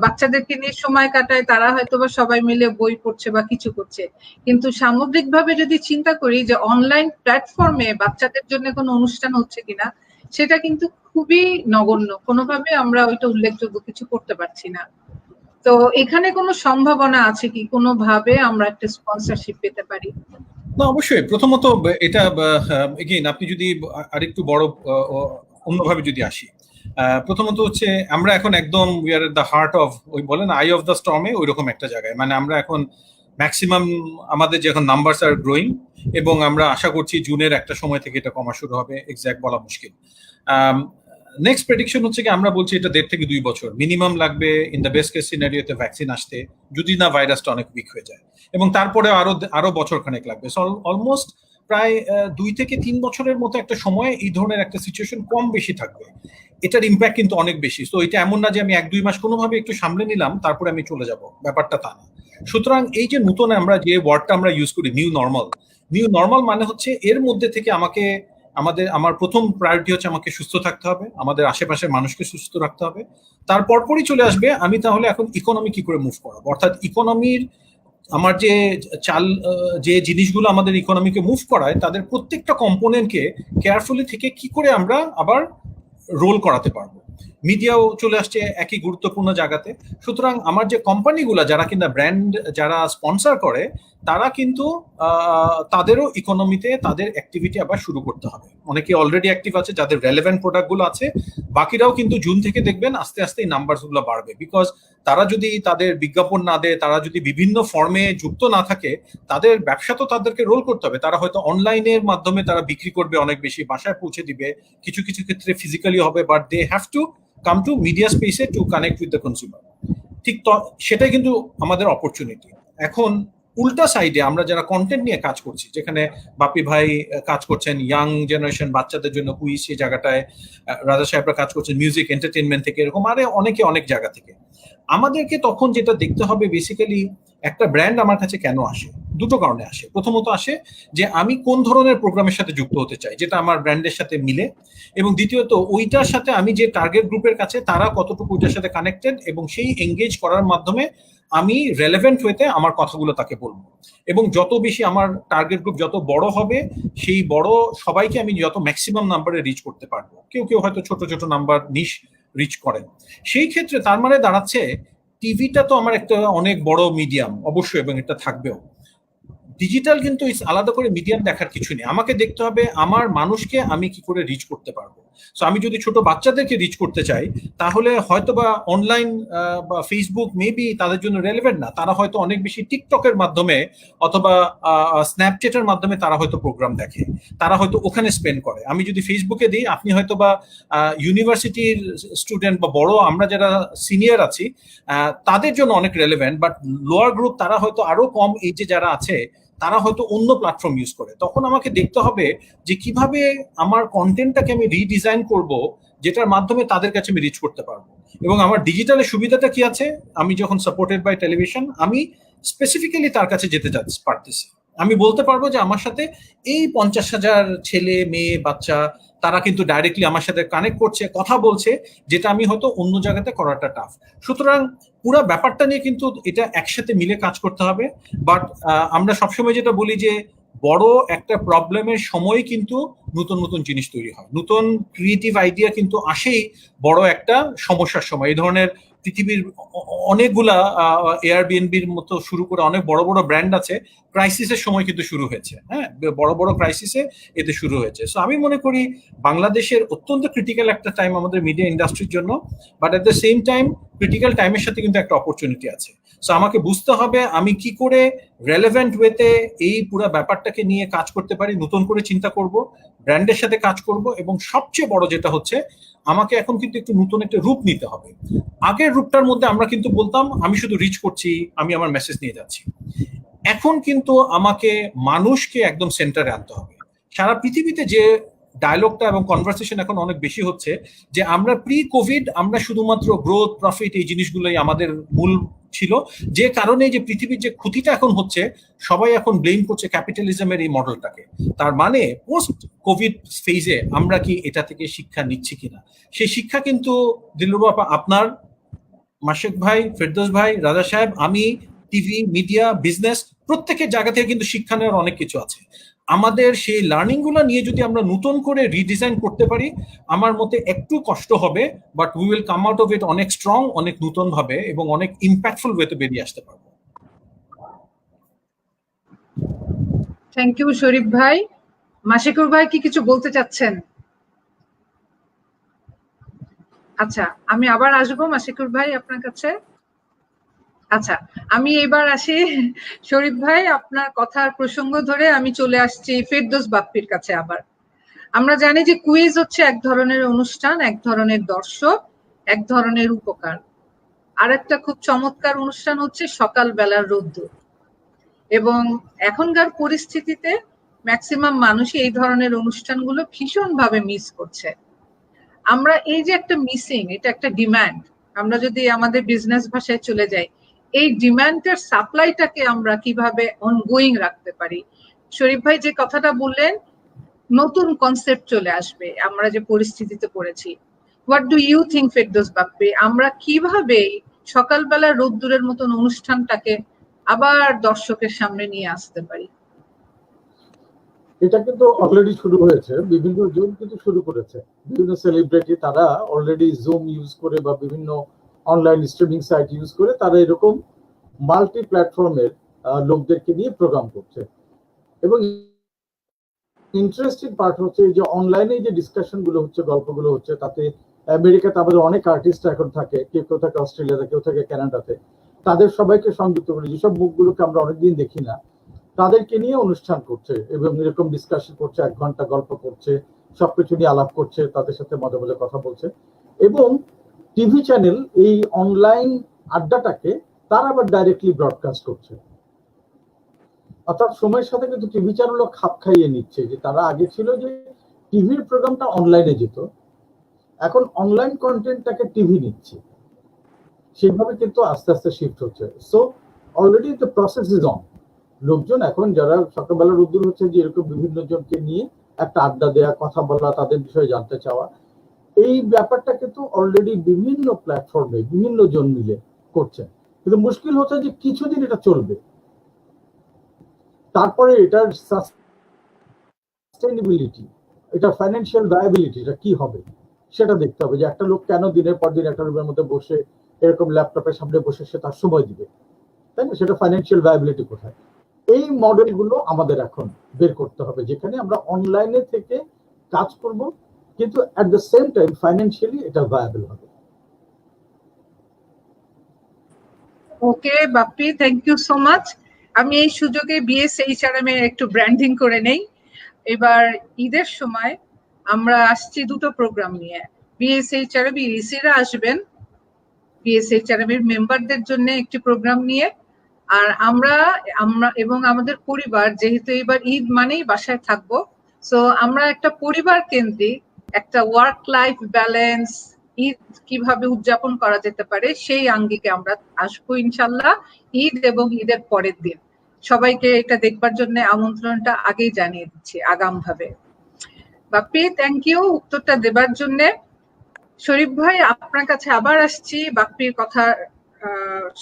বাচ্চাদেরকে নিয়ে সময় কাটায় তারা হয়তোবা সবাই মিলে বই পড়ছে বা কিছু করছে। কিন্তু সামগ্রিকভাবে যদি চিন্তা করি যে অনলাইন প্ল্যাটফর্মে বাচ্চাদের জন্য কোনো অনুষ্ঠান হচ্ছে কিনা, সেটা কিন্তু খুবই নগণ্য, কোনোভাবে আমরা ওইটা উল্লেখযোগ্য কিছু করতে পারছি না। তো এখানে কোনো সম্ভাবনা আছে কি কোনোভাবে আমরা একটা স্পন্সরশিপ পেতে পারি? না, অবশ্যই। প্রথমত এটা এগেইন আপনি যদি আরেকটু বড় অন্যভাবে যদি আসি, প্রথমত হচ্ছে আমরা এখন একদম we are at the heart of, ওই বলেন আই অফ দ্য স্টর্মে, ওই রকম একটা জায়গায়। মানে আমরা এখন ম্যাক্সিমাম আমাদের যে এখন নাম্বারস আর গ্রোয়িং, এবং আমরা আশা করছি জুনের একটা সময় থেকে এটা কমা শুরু হবে, এক্স্যাক্ট বলা মুশকিল। নেক্সট প্রেডিকশন হচ্ছে কি, আমরা বলছি এটা 1.5 থেকে 2 বছর মিনিমাম লাগবে ইন দ্য বেস্ট কেস সিনারিওতে ভ্যাকসিন আসতে, যদি না ভাইরাসটা অনেক উইক হয়ে যায়, এবং তারপরে আরো বছর খানেক লাগবে। সো অলমোস্ট প্রায় 2 থেকে 3 বছরের মতো একটা সময় এই ধরনের একটা সিচুয়েশন কম বেশি থাকবে। এটার ইম্প্যাক্ট কিন্তু অনেক বেশি। তো এটা এমন না যে আমি 1-2 মাস কোনোভাবে একটু সামলে নিলাম তারপরে আমি চলে যাব, ব্যাপারটা তা না। সুতরাং এই যে নতুন আমরা যে ওয়ার্ডটা আমরা ইউজ করি নিউ নর্মাল মানে হচ্ছে এর মধ্যে থেকে আমার প্রথম প্রায়োরিটি হচ্ছে আমাকে সুস্থ থাকতে হবে, আমাদের আশেপাশের মানুষকে সুস্থ রাখতে হবে, তারপরই চলে আসবে আমি তাহলে এখন ইকোনমি কি করে মুভ করাবো। অর্থাৎ ইকোনমির আমার যে জিনিসগুলো আমাদের ইকোনমিকে মুভ করায় তাদের প্রত্যেকটা কম্পোনেন্টকে কেয়ারফুলি থেকে কি করে আমরা আবার রোল করাতে পারবো। মিডিয়াও চলে আসছে একই গুরুত্বপূর্ণ জায়গাতে। সুতরাং আমার যে কোম্পানিগুলো যারা কিনা ব্র্যান্ড যারা স্পন্সর করে, তারা কিন্তু তাদেরও ইকোনমিতে তাদের অ্যাক্টিভিটি আবার শুরু করতে হবে। অনেকে অলরেডি অ্যাক্টিভ আছে যাদের রেলেভেন্ট প্রোডাক্টগুলো আছে, বাকিরাও কিন্তু জুন থেকে দেখবেন আস্তে আস্তে এই নাম্বারগুলো বাড়বে। বিকজ তারা যদি তাদের বিজ্ঞাপন না দেয়, তারা যদি বিভিন্ন ফর্মে যুক্ত না থাকে, তাদের ব্যবসা তো তাদেরকে রোল করতে হবে। তারা হয়তো অনলাইনের মাধ্যমে তারা বিক্রি করবে, অনেক বেশি বাসায় পৌঁছে দিবে, কিছু কিছু ক্ষেত্রে ফিজিক্যালি হবে, but they have to come to media স্পেসে to connect with the consumer. ঠিক তো, সেটাই কিন্তু আমাদের অপরচুনিটি। এখন উল্টা সাইডে আমরা যারা কন্টেন্ট নিয়ে কাজ করছি, যেখানে বাপি ভাই কাজ করছেন ইয়াং জেনারেশন বাচ্চাদের জন্য কুইজ, সেই জায়গাটায় রাজা সাহেবরা কাজ করছেন মিউজিক এন্টারটেনমেন্ট থেকে, এরকম আরে অনেকে অনেক জায়গা থেকে। আমাদেরকে তখন যেটা দেখতে হবে বেসিক্যালি, একটা ব্র্যান্ড আমার কাছে কেন আসে? দুটো কারণে আসে। প্রথমত আসে যে আমি কোন ধরনের প্রোগ্রামের সাথে যুক্ত হতে চাই যেটা আমার ব্র্যান্ডের সাথে মিলে, এবং দ্বিতীয়ত ওইটার সাথে আমি যে টার্গেট গ্রুপের কাছে তারা কতটুকু ওইটার সাথে কানেক্টেড, এবং সেই এঙ্গেজ করার মাধ্যমে আমি রেলেভেন্ট হইতে আমার কথাগুলো তাকে বলবো। এবং যত বেশি আমার টার্গেট গ্রুপ যত বড় হবে, সেই বড় সবাইকে আমি যত ম্যাক্সিমাম নাম্বারে রিচ করতে পারবো। কেউ কেউ হয়তো ছোট ছোট নাম্বার নিশ রিচ করেন। সেই ক্ষেত্রে তার মানে দাঁড়াচ্ছে টিভিটা তো আমার একটা অনেক বড় মিডিয়াম অবশ্যই, এবং এটা থাকবেও। ডিজিটাল কিন্তু আলাদা করে মিডিয়াম দেখার কিছু নেই, আমাকে দেখতে হবে আমার মানুষকে আমি কি করে রিচ করতে পারবো। সো আমি যদি ছোট বাচ্চাদেরকে রিচ করতে চাই তাহলে হয়তো বা অনলাইন বা ফেসবুক মেবি তাদের জন্য রেলেভেন্ট না, তারা হয়তো অনেক বেশি টিকটকের মাধ্যমে অথবা স্ন্যাপচ্যাটের মাধ্যমে তারা হয়তো প্রোগ্রাম দেখে, তারা হয়তো ওখানে স্পেন্ড করে। আমি যদি ফেসবুকে দিই, আপনি হয়তো বা ইউনিভার্সিটির স্টুডেন্ট বা বড় আমরা যারা সিনিয়র আছি তাদের জন্য অনেক রেলেভেন্ট, বাট লোয়ার গ্রুপ তারা হয়তো আরো কম এজে যারা আছে তারা হয়তো অন্য প্ল্যাটফর্ম ইউজ করে। তখন আমাকে দেখতে হবে যে কিভাবে আমার কন্টেন্টটাকে আমি রিডিজাইন করব যেটার মাধ্যমে তাদের কাছে আমি রিচ করতে পারবো। এবং আমার ডিজিটালের সুবিধাটা কি আছে, আমি যখন সাপোর্টেড বাই টেলিভিশন আমি স্পেসিফিক্যালি তার কাছে যেতে পারতেছি। আমি বলতে পারবো যে আমার সাথে এই 50,000 ছেলে মেয়ে বাচ্চা তারা কিন্তু ডাইরেক্টলি আমার সাথে কানেক্ট করছে, কথা বলছে, যেটা আমি হয়তো অন্য জায়গাতে করাটা টাফ। সুতরাং পুরো ব্যাপারটা নিয়ে কিন্তু এটা একসাথে মিলে কাজ করতে হবে। বাট আমরা সবসময় যেটা বলি যে বড় একটা প্রবলেমের সময় কিন্তু নতুন নতুন জিনিস তৈরি হয়, নতুন ক্রিয়েটিভ আইডিয়া কিন্তু আসেই বড় একটা সমস্যার সময়। এই ধরনের পৃথিবীর অনেকগুলা এয়ারবিএনবির মতো শুরু করে অনেক বড় বড় ব্র্যান্ড আছে, ক্রাইসিসের সময় কিন্তু শুরু হয়েছে, হ্যাঁ, বড় বড় ক্রাইসিসে এতে শুরু হয়েছে। সো আমি মনে করি বাংলাদেশের অত্যন্ত ক্রিটিক্যাল একটা টাইম আমাদের মিডিয়া ইন্ডাস্ট্রির জন্য, but at the same time critical টাইমের সাথে কিন্তু একটা অপরচুনিটি আছে। সো আমাকে বুঝতে হবে আমি কি করে রেলেভেন্ট ওয়েতে এই পুরো ব্যাপারটাকে নিয়ে কাজ করতে পারি, নতুন করে চিন্তা করব, ব্র্যান্ডের সাথে কাজ করব, এবং সবচেয়ে বড় যেটা হচ্ছে আমাকে এখন কিন্তু একটু নতুন একটা রূপ নিতে হবে। আগের রূপটার মধ্যে আমরা কিন্তু বলতাম আমি শুধু রিচ করছি, আমি আমার মেসেজ নিয়ে যাচ্ছি। এখন কিন্তু আমাকে মানুষকে একদম সেন্টারে আনতে হবে। সারা পৃথিবীতে যে ডায়লগটা এবং কনভারসেশন এখন অনেক বেশি হচ্ছে যে আমরা প্রি কোভিড আমরা শুধুমাত্র গ্রোথ প্রফিট এই জিনিসগুলোই আমাদের মূল ছিল, যে কারণে যে পৃথিবীর যে ক্ষতিটা এখন হচ্ছে সবাই এখন ব্লেম করছে ক্যাপিটালিজমের এই মডেলটাকে। তার মানে পোস্ট কোভিড ফেজে আমরা কি এটা থেকে শিক্ষা নিচ্ছি কিনা, সেই শিক্ষা কিন্তু দিলরুবা আপা, আপনার, মাসেক ভাই, ফেরদৌস ভাই, রাজা সাহেব, আমি, টিভি মিডিয়া বিজনেস প্রত্যেকের জায়গা থেকে কিন্তু শিক্ষা নেওয়ার অনেক কিছু আছে। আমাদের সেই লার্নিং গুলো নিয়ে যদি আমরা নতুন করে রিডিজাইন করতে পারি, আমার মতে একটু কষ্ট হবে, but we will come out of it অনেক স্ট্রং, অনেক নতুন ভাবে এবং অনেক ইম্প্যাক্টফুল ওয়েতে বেরিয়ে আসতে পারবো। থ্যাংক ইউ শরীফ ভাই। মাশিকুর ভাই কি কিছু বলতে চাচ্ছেন? আচ্ছা, আমি আবার আসবো মাশিকুর ভাই আপনার কাছে। আচ্ছা, আমি এবার আসি শরীফ ভাই, আপনার কথার প্রসঙ্গ ধরে আমি চলে আসছি ফেরদৌস বাপ্পির কাছে। আবার আমরা জানি যে কুইজ হচ্ছে এক ধরনের অনুষ্ঠান, এক ধরনের দর্শক, এক ধরনের উপকার। আর একটা খুব চমৎকার অনুষ্ঠান হচ্ছে সকালবেলার রোদ্দুর। এবং এখনকার পরিস্থিতিতে ম্যাক্সিমাম মানুষই এই ধরনের অনুষ্ঠানগুলো ভীষণভাবে মিস করছে। আমরা এই যে একটা মিসিং, এটা একটা ডিমান্ড, আমরা যদি আমাদের বিজনেস ভাষায় চলে যাই, এই ডিমান্ডের সাপ্লাইটাকে আমরা কিভাবে অনগোয়িং রাখতে পারি। শরীফ ভাই যে কথাটা বললেন, নতুন কনসেপ্ট চলে আসবে আমরা যে পরিস্থিতিতে পড়েছি। What do you think Ferdous Bappi, আমরা কিভাবে সকালবেলা রোদ্দুরের মতন অনুষ্ঠানটাকে আবার দর্শকের সামনে নিয়ে আসতে পারি? এটা কিন্তু অলরেডি শুরু হয়েছে, বিভিন্ন জন কিন্তু শুরু করেছে, বিভিন্ন সেলিব্রিটি তারা অলরেডি জুম ইউজ করে বা বিভিন্ন অনলাইন স্ট্রিমিং সাইট ইউজ করে তারা এরকম মাল্টি প্ল্যাটফর্মের লোকদেরকে নিয়ে প্রোগ্রাম করছে। এবং ইন্টারেস্টিং পার্ট হচ্ছে যে অনলাইনে যে ডিসকাশন গুলো হচ্ছে, গল্পগুলো হচ্ছে, তাতে আমেরিকাতে আমাদের অনেক আর্টিস্ট এখন থাকে, কেউ থাকে অস্ট্রেলিয়াতে, কেউ থাকে কানাডাতে, তাদের সবাইকে সংযুক্ত করে যেসব মুখগুলোকে আমরা অনেকদিন দেখি না তাদেরকে নিয়ে অনুষ্ঠান করছে এবং এরকম ডিসকাশন করছে, 1 ঘন্টা গল্প করছে, সবকিছু নিয়ে আলাপ করছে, তাদের সাথে মজা মজা কথা বলছে। এবং টিভি চ্যানেল এই অনলাইন আড্ডাটাকে তারা আবার ডাইরেক্টলি ব্রডকাস্ট করছে। অর্থাৎ সময়ের সাথে কিন্তু টিভি চ্যানেলও খাপ খাইয়ে নিচ্ছে, যে তারা আগে ছিল যে টিভির প্রোগ্রামটা অনলাইনে যেত, এখন অনলাইন কন্টেন্টটাকে টিভি নিচ্ছে, সেভাবে কিন্তু আস্তে আস্তে শিফট হচ্ছে। So already the process is on. লোকজন এখন যারা সকালবেলা রোদ্দুর হচ্ছে যে এরকম বিভিন্ন জনকে নিয়ে একটা আড্ডা দেয়া, কথা বলা, তাদের বিষয়ে জানতে চাওয়া, এই ব্যাপারটা কিন্তু অলরেডি বিভিন্ন প্ল্যাটফর্মে বিভিন্ন জন মিলে করছে। কিন্তু মুশকিল হচ্ছে যে কিছুদিন এটা চলবে, তারপরে এটার সাস্টেইনেবিলিটি, এটা ফাইন্যান্সিয়াল ভায়াবিলিটি এটা কি হবে সেটা দেখতে হবে, যে একটা লোক কেন দিনের পর দিন একটা রুমের মধ্যে বসে এরকম ল্যাপটপের সামনে বসে সে তার সময় দিবে, তাই না? সেটা ফাইন্যান্সিয়াল ভায়াবিলিটি কোথায়? এই মডেলগুলো আমাদের এখন বের করতে হবে, যেখানে আমরা অনলাইনে থেকে কাজ করব কিন্তু at the same time financially এটা ভায়াবল হবে। Okay Bappi, thank you so much. আমি এই সুযোগে BSHRM এর একটু ব্র্যান্ডিং করে নেই। এবার ঈদের সময় আমরা আসছি দুটো প্রোগ্রাম নিয়ে। BSHRM ইসিরা আসবেন BSHRM এর মেম্বারদের জন্য একটি প্রোগ্রাম নিয়ে, আর আমরা এবং আমাদের পরিবার, যেহেতু এবার ঈদ মানেই বাসায় থাকবো, সো আমরা একটা পরিবার কেন্দ্রিক একটা ওয়ার্ক লাইফ ব্যালেন্স, ঈদ কিভাবে উদযাপন করা যেতে পারে সেই আঙ্গিকে আমরা আসবো ইনশাল্লাহ ঈদ এবং ঈদের পরের দিন। সবাইকে এটা দেখবার জন্য আমন্ত্রণটা আগেই জানিয়ে দিচ্ছি আগাম ভাবে। বাপ্পি, থ্যাংক ইউ উত্তরটা দেবার জন্য। শরীফ ভাই, আপনার কাছে আবার আসছি বাপ্পির কথার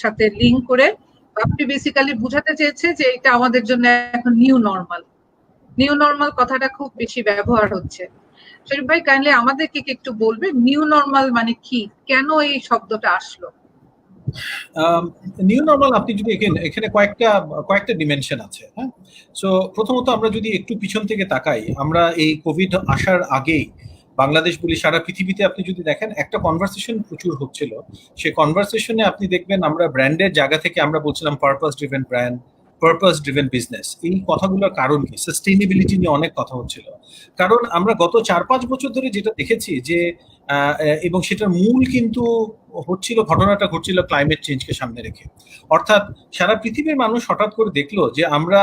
সাথে লিঙ্ক করে। বাপ্পি বেসিক্যালি বুঝাতে চেয়েছে যে এটা আমাদের জন্য এখন নিউ নর্মাল কথাটা খুব বেশি ব্যবহার হচ্ছে। শরীফ ভাই কাইন্ডলি আমাদেরকে একটু বলবে নিউ নর্মাল মানে কি, কেন এই শব্দটা আসলো? নিউ নর্মাল আপনি যদি এখানে কয়েকটা ডিমেনশন আছে। হ্যাঁ, সো প্রথমত আমরা যদি একটু পিছন থেকে তাকাই, আমরা এই কোভিড আসার আগেই বাংলাদেশ বলি সারা পৃথিবীতে আপনি যদি দেখেন একটা কনভারসেশন প্রচুর হচ্ছিল। সেই কনভারসেশনে আপনি দেখবেন আমরা ব্র্যান্ডের জায়গা থেকে আমরা বলছিলাম purpose driven brand, purpose driven business. এই কথাগুলোর কারণ কি? সাস্টেইনেবিলিটি নিয়ে অনেক কথা হচ্ছিল। কারণ আমরা গত 4-5 বছর ধরে যেটা দেখেছি যে এবং সেটার মূল কিন্তু ঘটনাটা ঘটছিল ক্লাইমেট চেঞ্জকে সামনে রেখে। অর্থাৎ সারা পৃথিবীর মানুষ হঠাৎ করে দেখলো যে আমরা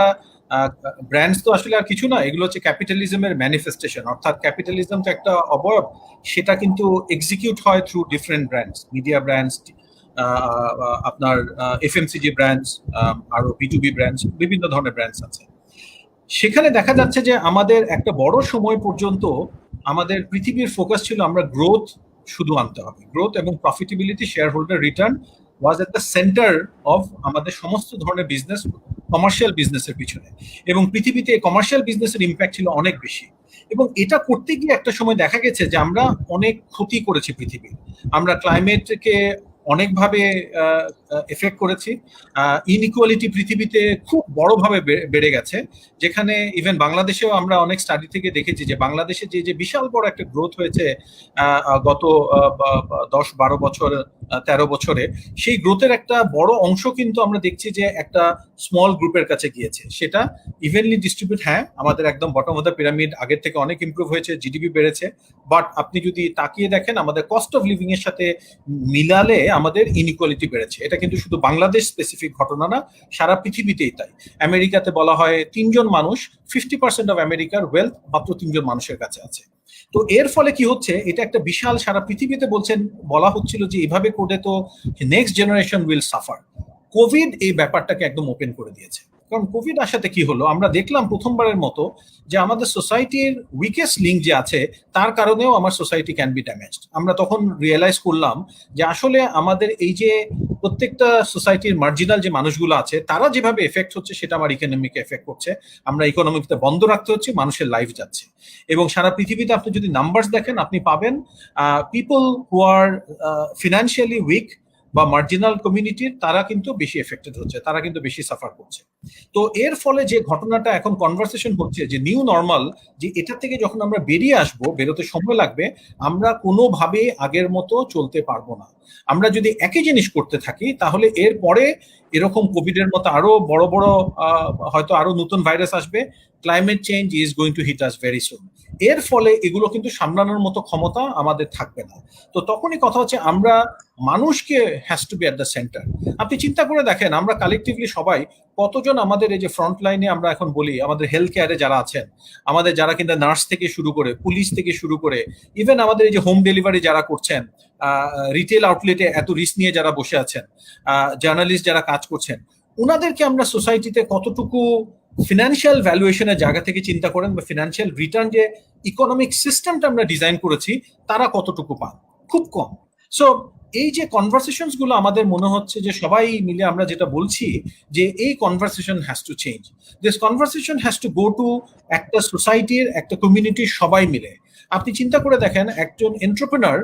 ব্র্যান্ডস তো আসলে আর কিছু না, এগুলো হচ্ছে ক্যাপিটালিজমের ম্যানিফেস্টেশন। অর্থাৎ ক্যাপিটালিজম তো একটা অবয়ব, সেটা কিন্তু এক্সিকিউট হয় through different brands, media brands, আপনার FMCG ব্র্যান্ডস, আরো B2B ব্র্যান্ডস, বিভিন্ন ধরনের ব্র্যান্ডস আছে। সেখানে দেখা যাচ্ছে যে আমাদের একটা বড় সময় পর্যন্ত আমাদের পৃথিবীর ফোকাস ছিল আমরা গ্রোথ শুধু আনতে হবে, গ্রোথ এবং profitability, share holder return was at the centre of আমাদের সমস্ত ধরনের বিজনেস, কমার্শিয়াল বিজনেসের পিছনে। এবং পৃথিবীতে কমার্শিয়াল বিজনেসের ইম্প্যাক্ট ছিল অনেক বেশি। এবং এটা করতে গিয়ে একটা সময় দেখা গেছে যে আমরা অনেক ক্ষতি করেছি পৃথিবীর। আমরা ক্লাইমেটকে অনেকভাবে এফেক্ট করেছি। ইনইকুয়ালিটি পৃথিবীতে খুব বড়ভাবে বেড়ে গেছে, যেখানে ইভেন বাংলাদেশেও আমরা অনেক স্টাডি থেকে দেখেছি যে বাংলাদেশে যে বিশাল বড় একটা গ্রোথ হয়েছে গত 10-12 বছর, 13 বছরে, সেই গ্রোথের একটা বড় অংশ কিন্তু আমরা দেখছি যে একটা স্মল গ্রুপের কাছে গিয়েছে। সেটা ইভেনলি ডিস্ট্রিবিউট। হ্যাঁ, আমাদের একদম বটম অফ দ্য পিরামিড আগের থেকে অনেক ইমপ্রুভ হয়েছে, জিডিপি বেড়েছে, বাট আপনি যদি তাকিয়ে দেখেন আমাদের কস্ট অফ লিভিং এর সাথে মিলালে আমাদের ইনইকুয়ালিটি বেড়েছে। এটা কিন্তু শুধু বাংলাদেশ স্পেসিফিক ঘটনা না, সারা পৃথিবীতেই তাই। আমেরিকাতে বলা হয় 3 জন মানুষ, 50% অফ আমেরিকার ওয়েলথ মাত্র 3 জন মানুষের কাছে আছে। তো এর ফলে কি হচ্ছে, এটা একটা বিশাল, সারা পৃথিবীতে বলা হচ্ছিল যে এইভাবে করে তো next generation will suffer. Covid এই ব্যাপারটাকে একদম ওপেন করে দিয়েছে। কারণ কোভিড আসাতে কি হলো, আমরা দেখলাম প্রথমবারের মতো যে আমাদের সোসাইটির উইকেস্ট লিঙ্ক যে আছে তার কারণেও আমার সোসাইটি ক্যান বি ড্যামেজড। আমরা তখন রিয়েলাইজ করলাম যে আসলে আমাদের এই যে প্রত্যেকটা সোসাইটির মার্জিনাল যে মানুষগুলো আছে তারা যেভাবে এফেক্ট হচ্ছে সেটা আমার ইকোনমিকে এফেক্ট করছে। আমরা ইকোনমিতে বন্ধ রাখতে হচ্ছে, মানুষের লাইফ যাচ্ছে। এবং সারা পৃথিবীতে আপনি যদি নাম্বারস দেখেন আপনি পাবেন people who are financially weak বা মার্জিনাল কমিউনিটির তারা কিন্তু বেশি এফেক্টেড হচ্ছে, তারা কিন্তু বেশি সাফার করছে। তো এর ফলে যে ঘটনাটা এখন কনভারসেশন হচ্ছে যে নিউ নর্মাল, যে এটা থেকে যখন আমরা বেরিয়ে আসবো, বেরোতে সময় লাগবে, আমরা কোনোভাবে আগের মতো চলতে পারবো না। আমরা যদি একই জিনিস করতে থাকি তাহলে এর পরে এরকম কোভিডের মতো আরো বড় বড় হয়তো আরো নতুন ভাইরাস আসবে। Climate change is going to hit us very soon. এর ফলে এগুলো কিন্তু সামলানোর মতো ক্ষমতা আমাদের থাকবে না। তো তখনই কথা হচ্ছে আমরা মানুষকে has to be at the centre. আপনি চিন্তা করে দেখেন আমরা কালেকটিভলি সবাই কতজন আমাদের এই যে ফ্রন্ট লাইনে আমরা এখন বলি আমাদের হেলথ কেয়ারে যারা আছেন, আমাদের যারা কিন্তু নার্স থেকে শুরু করে, পুলিশ থেকে শুরু করে, ইভেন আমাদের এই যে হোম ডেলিভারি যারা করছেন, রিটেল আউটলেটে এত রিস্ক নিয়ে যারা বসে আছেন, জার্নালিস্ট যারা কাজ করছেন, ওনাদেরকে আমরা সোসাইটিতে কতটুকু ফিনান্সিয়াল ভ্যালুয়েশনের জায়গা থেকে চিন্তা করেন বা ফিনান্সিয়াল রিটার্ন যে ইকোনমিক সিস্টেমটা আমরা ডিজাইন করেছি তারা কতটুকু পান? খুব কম। সো এই যে কনভারসেশনস গুলো আমাদের মনে হচ্ছে যে সবাই মিলে আমরা যেটা বলছি যে এই conversation has to change, this conversation has to go to একটা সোসাইটির, একটা কমিউনিটির সবাই মিলে। আপনি চিন্তা করে দেখেন একজন এন্টারপ্রেনার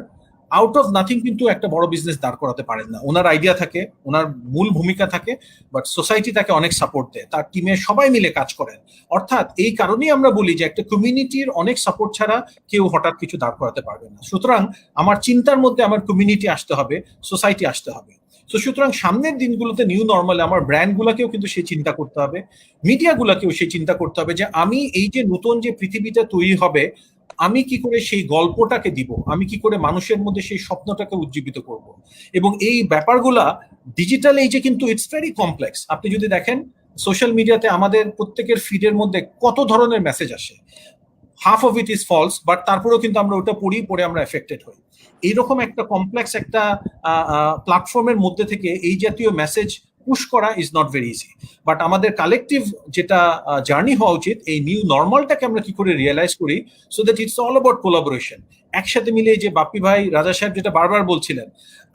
আউট অফ নাথিং কিন্তু একটা বড় বিজনেস দাঁড় করাতে পারেন না। ওনার আইডিয়া থাকে, ওনার মূল ভূমিকা থাকে, বাট সোসাইটি তাকে অনেক সাপোর্ট দেয়, তার টিমে সবাই মিলে কাজ করেন। অর্থাৎ এই কারণেই আমরা বলি যে একটা কমিউনিটির অনেক সাপোর্ট ছাড়া কেউ হঠাৎ কিছু দাঁড় করাতে পারবে না। সুতরাং আমার চিন্তার মধ্যে আমার কমিউনিটি আসতে হবে, সোসাইটি আসতে হবে। তো সুতরাং সামনের দিনগুলোতে নিউ নর্মালে আমার ব্র্যান্ড গুলাকেও কিন্তু সেই চিন্তা করতে হবে, মিডিয়া গুলাকেও সেই চিন্তা করতে হবে যে আমি এই যে নতুন যে পৃথিবীটা তৈরি হবে, আমি কি করে সেই গল্পটাকে দিব, আমি কি করে মানুষের মধ্যে সেই স্বপ্নটাকে উজ্জীবিত করব। এবং এই ব্যাপারগুলা ডিজিটাল এই যে কিন্তু ইটস ভেরি কমপ্লেক্স। আপনি যদি দেখেন সোশ্যাল মিডিয়াতে আমাদের প্রত্যেকের ফিডের মধ্যে কত ধরনের মেসেজ আসে, half of it is false, but তারপরেও কিন্তু আমরা ওটা পড়ে আমরা এফেক্টেড হই। এইরকম একটা কমপ্লেক্স একটা প্ল্যাটফর্মের মধ্যে থেকে এই জাতীয় মেসেজ পুশ করা is not very easy. But আমাদের কালেকটিভ যেটা জার্নি হওয়া উচিত, এই নিউ নর্মালটাকে আমরা কি করে রিয়েলাইজ করি, so that it's all about collaboration. একসাথে মিলে যে বাপ্পি ভাই, রাজা সাহেব যেটা বারবার বলছিলেন,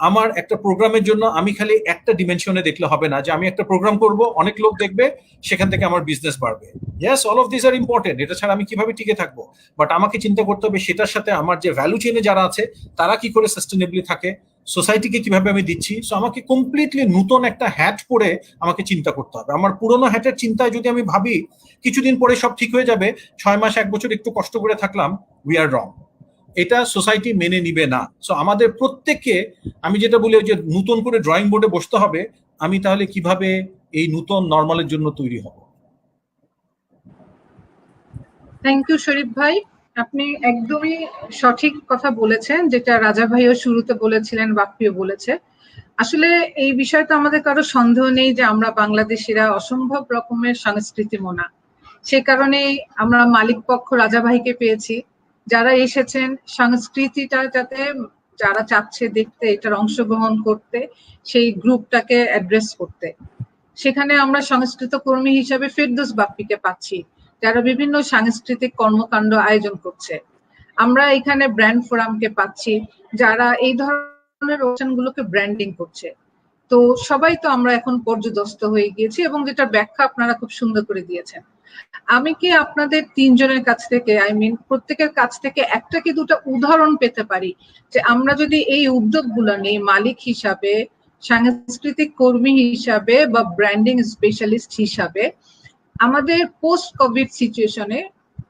আমার একটা প্রোগ্রামের জন্য আমি খালি একটা ডিমেনশনে দেখলে হবে না, যে আমি একটা প্রোগ্রাম করব, অনেক লোক দেখবে, সেখান থেকে আমার বিজনেস বাড়বে। Yes, all of this are important, এটা ছাড়া আমি কিভাবে টিকে থাকবো। বাট আমাকে চিন্তা করতে হবে সেটার সাথে আমার যে ভ্যালু চেইনে যারা আছে তারা কি করে সাস্টেনেবলি থাকে, সোসাইটিকে কিভাবে আমি দিচ্ছি। সো আমাকে কমপ্লিটলি নতুন একটা হ্যাট পরে আমাকে চিন্তা করতে হবে। আমার পুরোনো হ্যাটের চিন্তায় যদি আমি ভাবি কিছুদিন পরে সব ঠিক হয়ে যাবে, 6 মাস 1 বছর একটু কষ্ট করে থাকলাম, উই আর রং। এটা সোসাইটি মেনে নিবে না। সো আমাদের প্রত্যেককে, আমি যেটা বলি যে নতুন করে ড্রয়িং বোর্ডে বসতে হবে, আমি তাহলে কিভাবে এই নতুন নরমালের জন্য তৈরি হব। থ্যাংক ইউ শরীফ ভাই, আপনি একদমই সঠিক কথা বলেছেন, যেটা রাজা ভাইও শুরুতে বলেছিলেন, বাপ্পিও বলেছে। আসলে এই বিষয়টা আমাদের কারো সন্দেহ নেই যে আমরা বাংলাদেশিরা অসম্ভব রকমের সংস্কৃতি মোনা। সে কারণে আমরা মালিক পক্ষ রাজা ভাইকে পেয়েছি, যারা এসেছেন সংস্কৃতিটা যাতে যারা চাচ্ছে দেখতে, এটার অংশগ্রহণ করতে, সেই গ্রুপটাকে অ্যাড্রেস করতে। সেখানে আমরা সংস্কৃত কর্মী হিসাবে ফেরদৌস বাপ্পিকে পাচ্ছি, যারা বিভিন্ন সাংস্কৃতিক কর্মকাণ্ড আয়োজন করছে। আমরা এখানে ব্র্যান্ড ফোরামকে পাচ্ছি, যারা এই ধরনের অনুষ্ঠানগুলোকে ব্র্যান্ডিং করছে। তো সবাই তো আমরা এখন পর্যদস্ত হয়ে গিয়েছি, এবং যেটা ব্যাখ্যা আপনারা খুব সুন্দর করে দিয়েছেন। আমি কি আপনাদের তিনজনের কাছ থেকে, প্রত্যেকের কাছ থেকে একটা কি দুটা উদাহরণ পেতে পারি, যে আমরা যদি এই উদ্যোগগুলো নিই মালিক হিসাবে, সাংস্কৃতিক কর্মী হিসাবে বা ব্র্যান্ডিং স্পেশালিস্ট হিসাবে, আমাদের পোস্ট কোভিড সিচুয়েশনে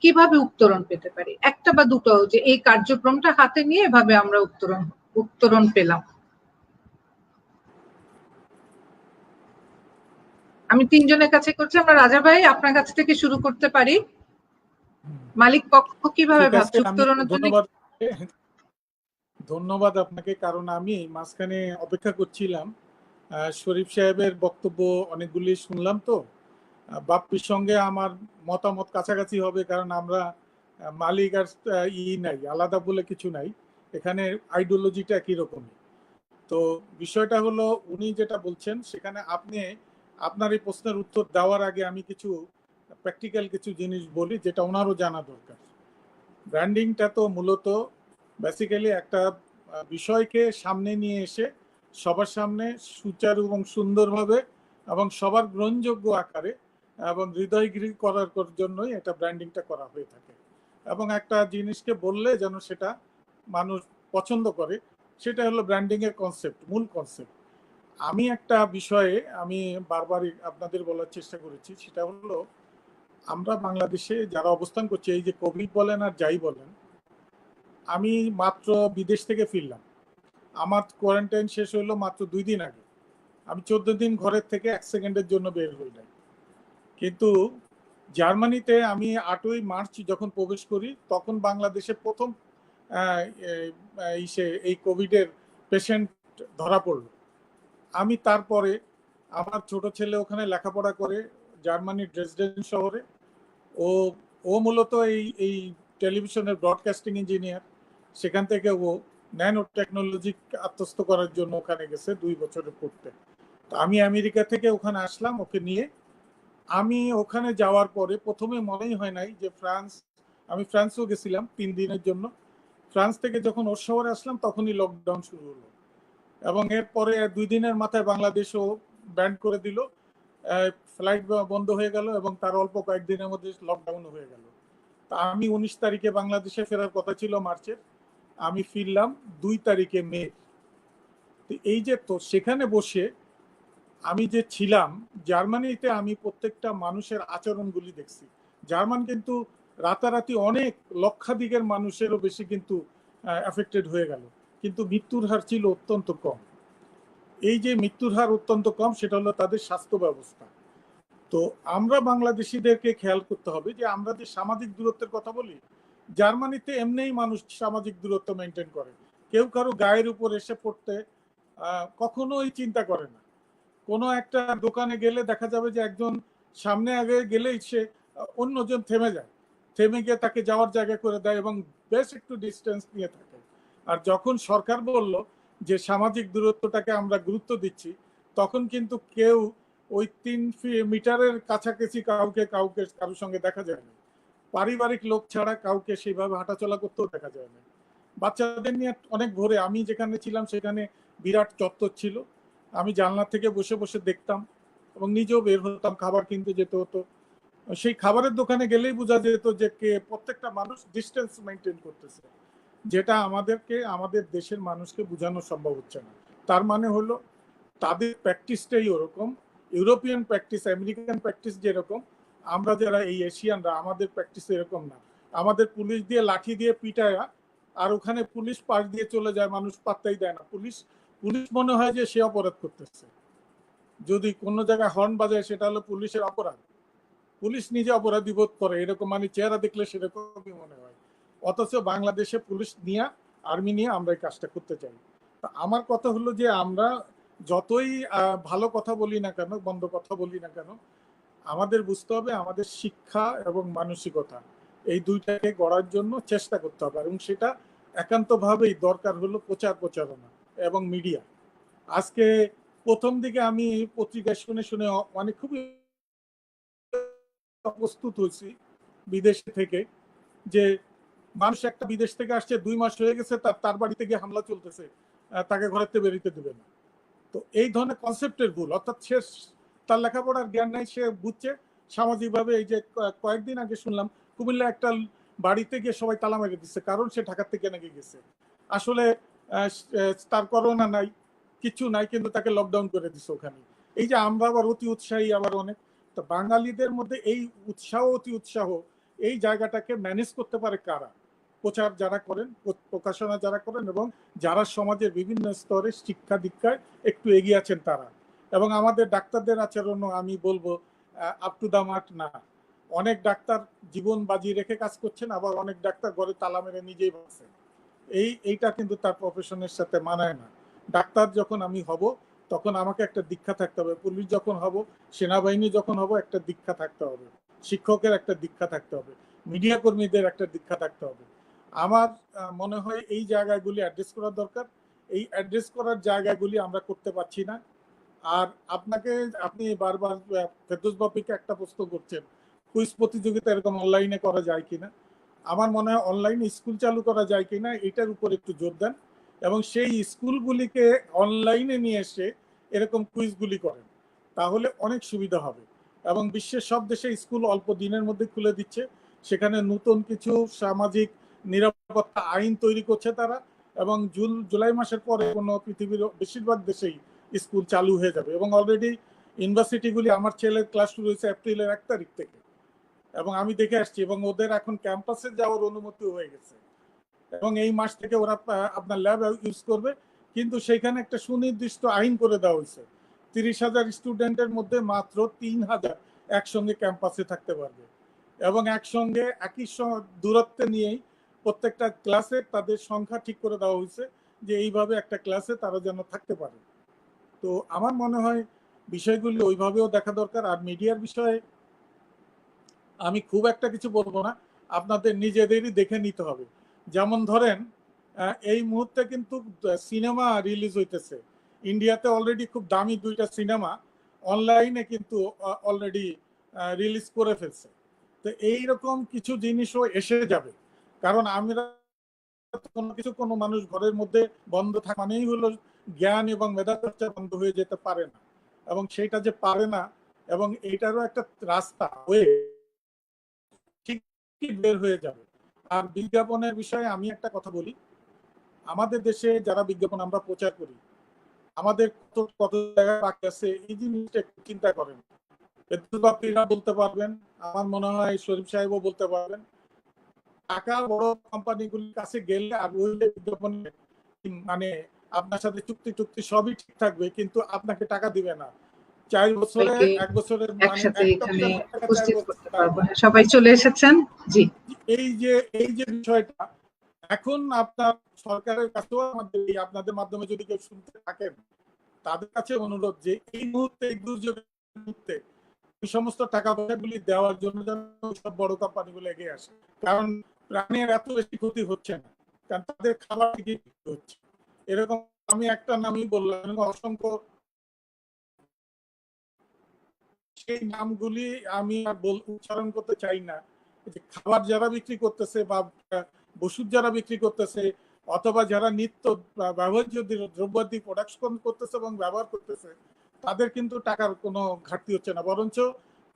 কিভাবে উত্তরণ পেতে পারি? একটা বা দুটো, যে এই কার্যক্রমটা হাতে নিয়ে এভাবে আমরা উত্তরণ পেলাম। আমি তিনজনের কাছে করছি, আমরা রাজা ভাই আপনার কাছ থেকে শুরু করতে পারি। মালিক পক্ষ কিভাবে ভাবছে উত্তরণের জন্য? ধন্যবাদ আপনাকে, কারণ আমি মাঝখানে অপেক্ষা করছিলাম। শরীফ সাহেবের বক্তব্য অনেকগুলি শুনলাম, তো বাপ্পির সঙ্গে আমার মতামত কাছাকাছি হবে, কারণ আমরা মালিক আর নাই, আলাদা বলে কিছু নাই, এখানে আইডিওলজিটা একই রকমই। তো বিষয়টা হলো উনি যেটা বলছেন, সেখানে আপনি আপনার এই প্রশ্নের উত্তর দেওয়ার আগে আমি কিছু প্র্যাকটিক্যাল কিছু জিনিস বলি, যেটা ওনারও জানা দরকার। ব্র্যান্ডিংটা তো মূলত বেসিক্যালি একটা বিষয়কে সামনে নিয়ে এসে সবার সামনে সুচারু এবং সুন্দরভাবে এবং সবার গ্রহণযোগ্য আকারে এবং হৃদয়গৃহী করার জন্যই এটা ব্র্যান্ডিংটা করা হয়ে থাকে। এবং একটা জিনিসকে বললে যেন সেটা মানুষ পছন্দ করে, সেটা হলো ব্র্যান্ডিং এর কনসেপ্ট, মূল কনসেপ্ট। আমি একটা বিষয়ে আমি বারবারই আপনাদের বলার চেষ্টা করেছি, সেটা হলো আমরা বাংলাদেশে যারা অবস্থান করছি, এই যে কোভিড বলেন আর যাই বলেন, আমি মাত্র বিদেশ থেকে ফিরলাম, আমার কোয়ারেন্টাইন শেষ হলো মাত্র 2 দিন আগে। আমি 14 দিন ঘরের থেকে 1 সেকেন্ডের জন্য বের হই নাই। কিন্তু জার্মানিতে আমি 8ই মার্চ যখন প্রবেশ করি, তখন বাংলাদেশে প্রথম এই কোভিডের পেশেন্ট ধরা পড়লো। আমি তারপরে, আমার ছোট ছেলে ওখানে লেখাপড়া করে জার্মানির ড্রেসডেন শহরে, ও মূলত এই টেলিভিশনের ব্রডকাস্টিং ইঞ্জিনিয়ার। সেখান থেকে ও ন্যানো টেকনোলজি আত্মস্থ করার জন্য ওখানে গেছে 2 বছরে পড়তে। তো আমি আমেরিকা থেকে ওখানে আসলাম ওকে নিয়ে। আমি ওখানে যাওয়ার পরে প্রথমে মনেই হয় নাই যে আমি ফ্রান্সও গেছিলাম 3 দিনের জন্য। ফ্রান্স থেকে যখন ওর শহরে আসলাম তখনই লকডাউন শুরু হলো, এবং এরপরে 2 দিনের মাথায় বাংলাদেশও ব্যান্ড করে দিল, ফ্লাইট বন্ধ হয়ে গেল, এবং তার অল্প কয়েকদিনের মধ্যে লকডাউন হয়ে গেল। তা আমি 19 তারিখে বাংলাদেশে ফেরার কথা ছিল মার্চের, আমি ফিরলাম 2 তারিখে মে। তো এই যে তো সেখানে বসে আমি যে ছিলাম জার্মানিতে, আমি প্রত্যেকটা মানুষের আচরণগুলি দেখছি। জার্মান কিন্তু রাতারাতি অনেক লক্ষাধিকের মানুষেরও বেশি কিন্তু অ্যাফেক্টেড হয়ে গেল, কিন্তু মৃত্যুর হার ছিল অত্যন্ত কম। এই যে মৃত্যুর হার অত্যন্ত কম, সেটা হলো তাদের স্বাস্থ্য ব্যবস্থা। তো আমরা বাংলাদেশিদেরকে খেয়াল করতে হবে যে আমরা যে সামাজিক দূরত্বের কথা বলি, জার্মানিতে এমনিই মানুষ সামাজিক দূরত্ব মেনটেন করে, কেউ কারো গায়ের উপর এসে পড়তে কখনোই চিন্তা করে না। কোনো একটা দোকানে গেলে দেখা যাবে যে একজন সামনে আগে গেলেই সে অন্যজন থেমে যায়, থেমে গিয়ে তাকে যাওয়ার জায়গা করে দেয় এবং বেশ একটু ডিস্টেন্স নিয়ে থাকে। আর যখন সরকার বলল যে সামাজিক দূরত্বটাকে আমরা গুরুত্ব দিচ্ছি, তখন কিন্তু কেউ ওই 3 মিটারের কাছাকাছি কাউকে কারোর সঙ্গে দেখা যায় না। পারিবারিক লোক ছাড়া কাউকে সেইভাবে হাঁটাচলা করতেও দেখা যায় না। বাচ্চাদের নিয়ে অনেক ভোরে, আমি যেখানে ছিলাম সেখানে বিরাট চত্বর ছিল, আমি জানলা থেকে বসে বসে দেখতাম এবং নিজেও বের হতাম, খাবার কিনতে যেতে হতো। সেই খাবারের দোকানে গেলেই বোঝা যেত যে কে প্রত্যেকটা মানুষ ডিস্টেন্স মেনটেন করতেছে, যেটা আমাদেরকে, আমাদের দেশের মানুষকে বোঝানো সম্ভব হচ্ছে না। তার মানে হলো তাদের প্র্যাকটিসটাই ওরকম, ইউরোপিয়ান প্র্যাকটিস, আমেরিকান প্র্যাকটিস যেরকম, আমরা যারা এই এশিয়ানরা আমাদের প্র্যাকটিস এরকম না। আমাদের পুলিশ দিয়ে লাঠি দিয়ে পিটায়া, আর ওখানে পুলিশ পাশ দিয়ে চলে যায়, মানুষ পাত্তাই দেয় না। পুলিশ পুলিশ মনে হয় যে সে অপরাধ করতেছে, যদি কোনো জায়গায় হর্ন বাজায় সেটা হলো পুলিশের অপরাধ, পুলিশ নিজে অপরাধী বোধ করে, এরকম মানে চেহারা দেখলে সেরকমই মনে হয়। অথচ বাংলাদেশে পুলিশ নিয়ে, আর্মি নিয়ে আমরা এই কাজটা করতে চাই। তা আমার কথা হলো যে আমরা যতই ভালো কথা বলি না কেন, বন্ধ কথা বলি না কেন, আমাদের বুঝতে হবে আমাদের শিক্ষা এবং মানসিকতা, এই দুইটাকে গড়ার জন্য চেষ্টা করতে হবে। এবং সেটা একান্তভাবেই দরকার হলো প্রচারণা এবং মিডিয়া। আজকে প্রথম দিকে আমি পত্রিকায় শুনে শুনে অনেক খুবই প্রস্তুত হয়েছি বিদেশে থেকে, যে মানুষ একটা বিদেশ থেকে আসছে 2 মাস হয়ে গেছে, তার বাড়িতে গিয়ে হামলা চলতেছে, তাকে ঘরেতে বেরোতে দেবে না। তো এই ধরনের কনসেপ্টের ভুল, অর্থাৎ সে তার লেখাপড়ার জ্ঞান নাই, সে বুঝছে সামাজিকভাবে। এই যে কয়েকদিন আগে শুনলাম কুমিল্লা একটা বাড়িতে গিয়ে সবাই তালা মেরে দিচ্ছে, কারণ সে ঢাকার থেকে নাকি গেছে। আসলে তার করোনা নাই, কিছু নাই, কিন্তু তাকে লকডাউন করে দিচ্ছে ওখানে। এই যে আমরা আবার অতি উৎসাহী, আবার অনেক, তো বাঙালিদের মধ্যে এই উৎসাহ, অতি উৎসাহ, এই জায়গাটাকে ম্যানেজ করতে পারে কারা? প্রচার যারা করেন, প্রকাশনা যারা করেন, এবং যারা সমাজের বিভিন্ন স্তরে শিক্ষা দীক্ষায় একটু এগিয়ে আছেন তারা। এবং আমাদের ডাক্তারদের আচরণও আমি বলবো আপ টু দা মার্ক না। অনেক ডাক্তার জীবন বাজি রেখে কাজ করছেন, আবার অনেক ডাক্তার ঘরে তালা মেরে নিজেই বাঁচছেন। এইটা কিন্তু তার প্রফেশনের সাথে মানায় না। ডাক্তার যখন আমি হব তখন আমাকে একটা দীক্ষা থাকতে হবে, পুলিশ যখন হব, সেনাবাহিনী যখন হব, একটা দীক্ষা থাকতে হবে, শিক্ষকের একটা দীক্ষা থাকতে হবে, মিডিয়া কর্মীদের একটা দীক্ষা থাকতে হবে। আমার মনে হয় এই জায়গাগুলি অ্যাড্রেস করা দরকার। এই অ্যাড্রেস করার জায়গাগুলি আমরা করতে পারছি না। আর আপনি বারবার ফেরদৌস বাপিকে একটা প্রশ্ন করছেন, কুইজ প্রতিযোগিতা এরকম অনলাইনে করা যায় কিনা। আমার মনে হয় অনলাইনে স্কুল চালু করা যায় কিনা, এটার উপর একটু জোর দেন, এবং সেই স্কুলগুলিকে অনলাইনে নিয়ে এসে এরকম কুইজগুলি করেন, তাহলে অনেক সুবিধা হবে। এবং বিশ্বের সব দেশে স্কুল অল্প দিনের মধ্যে খুলে দিচ্ছে, সেখানে নতুন কিছু সামাজিক নিরাপত্তা আইন তৈরি করছে তারা, এবং জুলাই মাসের পরে কোনো পৃথিবীর বেশিরভাগ দেশেই স্কুল চালু হয়ে যাবে। এবং অলরেডি ইউনিভার্সিটিগুলি, আমার ছেলের ক্লাস শুরু হয়েছে এপ্রিলের 1 তারিখ থেকে, এবং আমি দেখে আসছি, এবং ওদের এখন ক্যাম্পাসে যাওয়ার অনুমতি হয়ে গেছে, এবং এই মাস থেকে ওরা আপনার ল্যাব ইউজ করবে। কিন্তু সেখানে একটা সুনির্দিষ্ট আইন করে দেওয়া হয়েছে, 30,000 স্টুডেন্টের মধ্যে মাত্র 3,000 একসঙ্গে ক্যাম্পাসে থাকতে পারবে, এবং একসঙ্গে একই দূরত্বে নিয়েই প্রত্যেকটা ক্লাসে তাদের সংখ্যা ঠিক করে দেওয়া হয়েছে, যে এইভাবে একটা ক্লাসে তারা যেন থাকতে পারে। তো আমার মনে হয় বিষয়গুলি ওইভাবেও দেখা দরকার। আর মিডিয়ার বিষয়ে আমি খুব একটা কিছু বলবো না, আপনাদের নিজেদেরই দেখে নিতে হবে। যেমন ধরেন এই মুহূর্তে কিন্তু সিনেমা রিলিজ হইতেছে ইন্ডিয়াতে, অলরেডি খুব দামি 2টা সিনেমা অনলাইনে কিন্তু অলরেডি রিলিজ করে ফেলছে। তো এইরকম কিছু জিনিসও এসে যাবে, কারণ আমরা কোনো মানুষ ঘরের মধ্যে বন্ধ থাকা মানেই হলো জ্ঞান এবং মেধা চর্চা বন্ধ হয়ে যেতে পারে না, এবং সেইটা যে পারে না, এবং এইটারও একটা রাস্তা হয়ে ঠিক বের হয়ে যাবে। আর বিজ্ঞাপনের বিষয়ে আমি একটা কথা বলি, আমাদের দেশে যারা বিজ্ঞাপন আমরা প্রচার করি, আমাদের কত কত জায়গায় বাকি আছে, এই জিনিসটা একটু চিন্তা করেন। বিদ্যুৎবাপীরা বলতে পারবেন, আমার মনে হয় শরীফ সাহেবও বলতে পারবেন, টাকা বড় কোম্পানিগুলির কাছে গেলে আর ওই বিজ্ঞাপনে মানে আপনার সাথে চুক্তি সবই ঠিক থাকবে, কিন্তু আপনাকে টাকা দিবে না 4 বছরে, 1 বছরের মানে একসাথে এখানে টাকা 4 উপস্থিত বছর করতে পারবো না। সবাই চলে এসেছেন। জি, এই যে বিষয়টা এখন আপনার সরকারের কাছেও আমাদের আপনাদের মাধ্যমে যদি কেউ শুনতে থাকেন, তাদের কাছে অনুরোধ যে এই মুহূর্তে, এই দুর্যোগের মুহূর্তে এই সমস্ত টাকা পয়সাগুলি দেওয়ার জন্য যেন সব বড় কোম্পানিগুলো এগিয়ে আসে। কারণ প্রাণের এত বেশি ক্ষতি হচ্ছে না, কারণ তাদের খাবার থেকে হচ্ছে। এরকম আমি একটা নামই বললাম, অসংখ্য সেই নামগুলি আমি আর উচ্চারণ করতে চাই না। খাবার যারা বিক্রি করতেছে বা ওষুধ যারা বিক্রি করতেছে অথবা যারা নিত্য ব্যবহার্য দ্রব্যাদি প্রোডাকশন করতেছে এবং ব্যবহার করতেছে, তাদের কিন্তু টাকার কোনো ঘাটতি হচ্ছে না, বরঞ্চ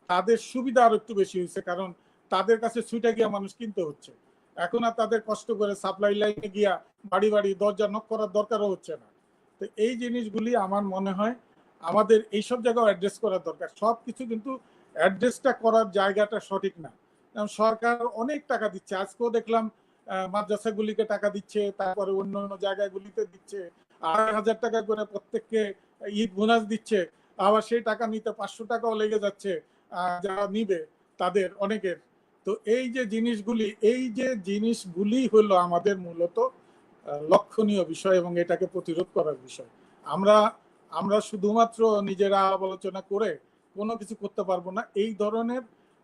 তাদের সুবিধা আরো একটু বেশি হয়েছে, কারণ তাদের কাছে ছুটে গিয়া মানুষ কিনতে হচ্ছে। এখন আর তাদের কষ্ট করে সাপ্লাই লাইনে গিয়া বাড়ি বাড়ি দরজা নক করার দরকারও হচ্ছে না। তো এই জিনিসগুলি আমার মনে হয় আমাদের এইসব জায়গাও অ্যাড্রেস করার দরকার। সবকিছু কিন্তু অ্যাড্রেসটা করার জায়গাটা সঠিক না। সরকার অনেক টাকা দিচ্ছে, আজকেও দেখলাম মাদ্রাসাগুলিকে টাকা দিচ্ছে, তারপরে অন্য অন্য জায়গাগুলিতে দিচ্ছে, 2,500 টাকা করে প্রত্যেককে ঈদ বোনাস দিচ্ছে, আবার সেই টাকা নিতে 500 টাকাও লেগে যাচ্ছে যারা নিবে তাদের অনেকের। তো এই যে জিনিসগুলি হলো আমাদের মূলত লক্ষণীয় বিষয় এবং এটাকে প্রতিরোধ করার বিষয়। আমরা শুধুমাত্র নিজেরা আলোচনা করে কোনো কিছু করতে পারবো না। এই ধরনের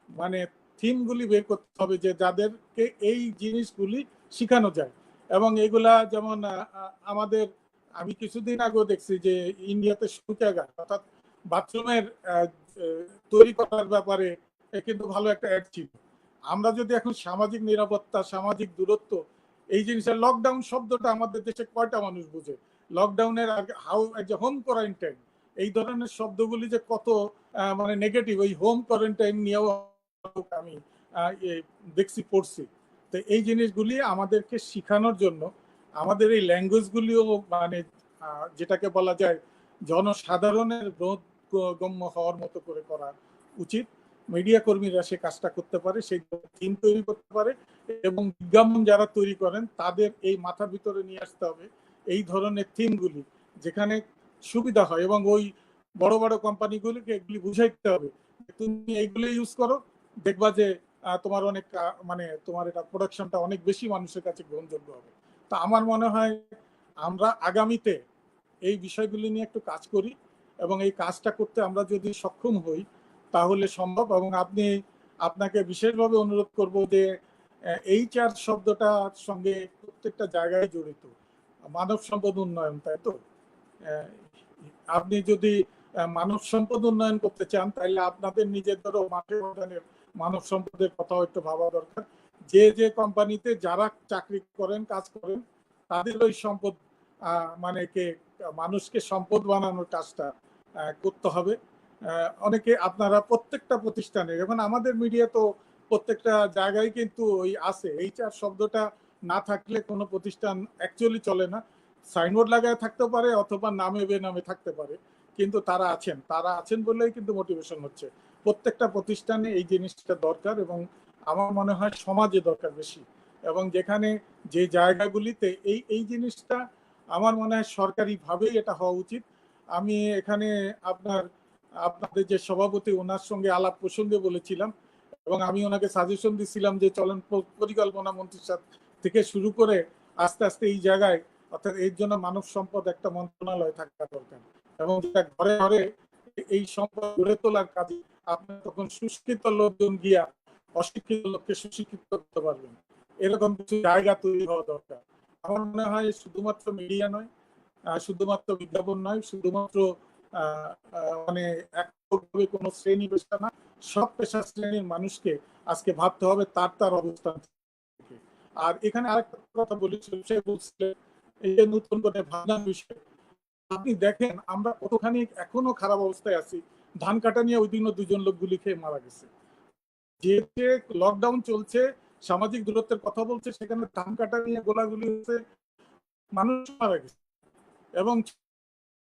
মানে থিমগুলি বের করতে হবে যে যাদেরকে এই জিনিসগুলি শেখানো যায়। এবং এগুলা যেমন আমাদের, আমি কিছুদিন আগেও দেখছি যে ইন্ডিয়াতে শৌচাগার অর্থাৎ বাথরুমের তৈরি করার ব্যাপারে কিন্তু ভালো একটা অ্যাড ছিল। আমরা যদি এখন সামাজিক নিরাপত্তা, সামাজিক দূরত্ব, এই জিনিসটা, লকডাউন শব্দটা আমাদের দেশে কয়টা মানুষ বুঝে? লকডাউনের আগে হোম কোয়ারেন্টাইন, এই ধরনের শব্দগুলি যে কত মানে নেগেটিভ, ওই হোম কোয়ারেন্টাইন নিয়েও আমি দেখছি, পড়ছি। তো এই জিনিসগুলি আমাদেরকে শেখানোর জন্য আমাদের এই ল্যাঙ্গুয়েজগুলিও মানে যেটাকে বলা যায় জনসাধারণের বোধগম্য হওয়ার মতো করে করা উচিত। মিডিয়া কর্মীরা সে কাজটা করতে পারে, সেই থিম তৈরি করতে পারে, এবং বিজ্ঞাপন যারা তৈরি করেন তাদের এই মাথার ভিতরে নিয়ে আসতে হবে এই ধরনের থিমগুলি, যেখানে সুবিধা হয়, এবং ওই বড় বড় কোম্পানিগুলিকে এগুলি বুঝাইতে হবে তুমি এইগুলো ইউজ করো, দেখবা যে তোমার অনেক মানে তোমার এটা প্রোডাকশনটা অনেক বেশি মানুষের কাছে গ্রহণযোগ্য হবে। তা আমার মনে হয় আমরা আগামীতে এই বিষয়গুলি নিয়ে একটু কাজ করি, এবং এই কাজটা করতে আমরা যদি সক্ষম হই তাহলে সম্ভব। এবং আপনাকে বিশেষভাবে অনুরোধ করব যে HR শব্দটার সঙ্গে প্রত্যেকটা জায়গায় জড়িত মানব সম্পদ উন্নয়ন, তাই তো? আপনি যদি মানব সম্পদ উন্নয়ন করতে চান তাহলে আপনাদের নিজেদেরও মাঠে ময়দানের মানব সম্পদের কথাও একটু ভাবা দরকার। যে কোম্পানিতে যারা চাকরি করেন, কাজ করেন, তাদের ওই সম্পদ মানে মানুষকে সম্পদ বানানোর কাজটা করতে হবে। অনেকে আপনারা প্রত্যেকটা প্রতিষ্ঠানে, যেমন আমাদের মিডিয়া তো প্রত্যেকটা জায়গায় কিন্তু ওই আছে, HR শব্দটা না থাকলে কোনো প্রতিষ্ঠান অ্যাকচুয়ালি চলে না। সাইনবোর্ড লাগায় থাকতে পারে অথবা নামে বেনামে থাকতে পারে, কিন্তু তারা আছেন বলেই কিন্তু মোটিভেশন হচ্ছে। প্রত্যেকটা প্রতিষ্ঠানে এই জিনিসটা দরকার, এবং আমার মনে হয় সমাজে দরকার বেশি, এবং যেখানে যে জায়গাগুলিতে এই জিনিসটা আমার মনে হয় সরকারিভাবেই এটা হওয়া উচিত। আমি এখানে আপনাদের যে সভাপতি, ওনার সঙ্গে আলাপ প্রসঙ্গে বলেছিলাম, এবং আমি ওনাকে সাজেশন দিছিলাম যে চলেন পরিকল্পনা মন্ত্রীর সাথে থেকে শুরু করে আস্তে আস্তে এই জায়গায়, অর্থাৎ এর জন্য মানব সম্পদ একটা মন্ত্রণালয় থাকা দরকার, এবং যেটা ঘরে ঘরে এই সম্পদ গড়ে তোলার কাজে আপনার তখন সুশিক্ষিত লোকজন গিয়া অশিক্ষিত লোককে সুশিক্ষিত করতে পারবেন, এরকম কিছু জায়গা তৈরি হওয়া দরকার। আমার মনে হয় শুধুমাত্র মিডিয়া নয়, শুধুমাত্র বিজ্ঞাপন নয়, শুধুমাত্র মানে একভাবে কোনো শ্রেণী পেশা না, সব পেশা শ্রেণীর মানুষকে আজকে ভাবতে হবে তার অবস্থান থেকে। আর এখানে আরেকটা কথা বলি, বলছিলেন এই যে নতুন করে ভাবনার বিষয়, আপনি দেখেন আমরা কতখানি এখনো খারাপ অবস্থায় আছি। ধান কাটা নিয়ে ওই দিনও 2 জন লোক গুলি খেয়ে মারা গেছে। যে লকডাউন চলছে, সামাজিক দূরত্বের কথা বলছে, সেখানে ধান কাটা নিয়ে গোলাগুলি হচ্ছে, মানুষ মারা গেছে, এবং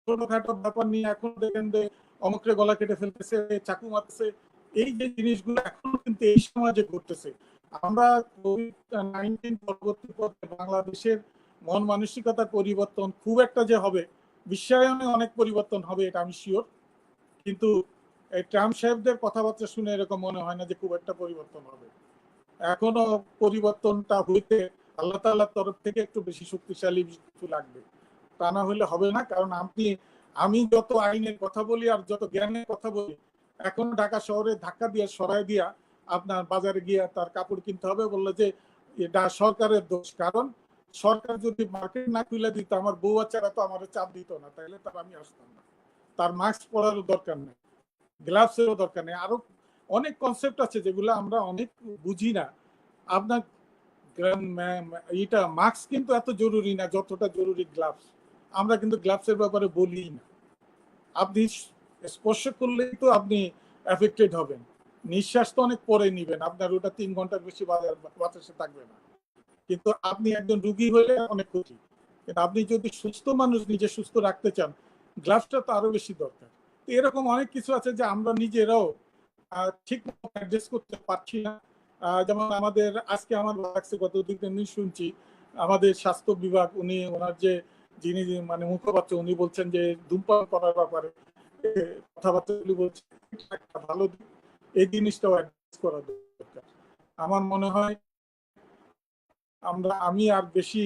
ছোটখাটো ব্যাপার নিয়ে এখন দেখেন যে অমুকরে গলা কেটে ফেলতেছে, চাকু মারতেছে। এই যে জিনিসগুলো এখন কিন্তু এই সমাজে ঘটতেছে। আমরা কোভিড-19 পরবর্তী পথে বাংলাদেশের মন মানসিকতা পরিবর্তন খুব একটা যে হবে, বিশ্বায়নে অনেক পরিবর্তন হবে এটা আমি শিওর, কিন্তু এই ট্রাম্প সাহেবদের কথাবার্তা শুনে এরকম মনে হয় না যে খুব একটা পরিবর্তন হবে। এখনো পরিবর্তনটা হইতে আল্লাহ তাআলার তরফ থেকে একটু বেশি শক্তিশালী কিছু লাগবে, তা না হলে হবে না। কারণ আমি যত আইনের কথা বলি আর যত জ্ঞানের কথা বলি, এখন ঢাকা শহরে ধাক্কা দিয়ে সরাই দিয়া আপনার বাজারে গিয়ে তার কাপড় কিনতে হবে, বললো যে এটা সরকারের দোষ। কারণ সরকার যদি মার্কেট না খুলে দিত, আমার বউ বাচ্চারা তো আমার চাপ দিত না, তাহলে তার আমি আসতাম না। তার মাস্ক পরারও দরকার নেই, গ্লাভসেরও দরকার নেই। আরো অনেক কনসেপ্ট আছে যেগুলো আমরা অনেক বুঝি না। আপনার এটা মাস্ক কিন্তু এত জরুরি না যতটা জরুরি গ্লাভস। আমরা কিন্তু গ্লাভসের ব্যাপারে বলি না। আপনি স্পর্শ করলেই তো আপনি এফেক্টেড হবেন। নিঃশ্বাস তো অনেক পরে নিবেন, আপনার ওটা 3 ঘন্টার বেশি বাতাসে থাকবে না। কিন্তু আপনি একজন রুগী হলে অনেক ক্ষতি। কিন্তু আপনি যদি সুস্থ মানুষ নিজে সুস্থ রাখতে চান, গ্লাভসটা তো আরো বেশি দরকার। তো এরকম অনেক কিছু আছে যে আমরা নিজেরাও ঠিক মতো অ্যাডজাস্ট করতে পারছি না। যেমন আমাদের আজকে আমার লাগছে, গত 2 দিন শুনছি আমাদের স্বাস্থ্য বিভাগ ওনার যে যিনি মানে মুখপাত্র, উনি বলছেন যে ধূমপান করার ব্যাপারে কথাবার্তাগুলি বলছেন, ভালো এই জিনিসটাও অ্যাডজাস্ট করা দরকার। আমার মনে হয় আমি আর বেশি,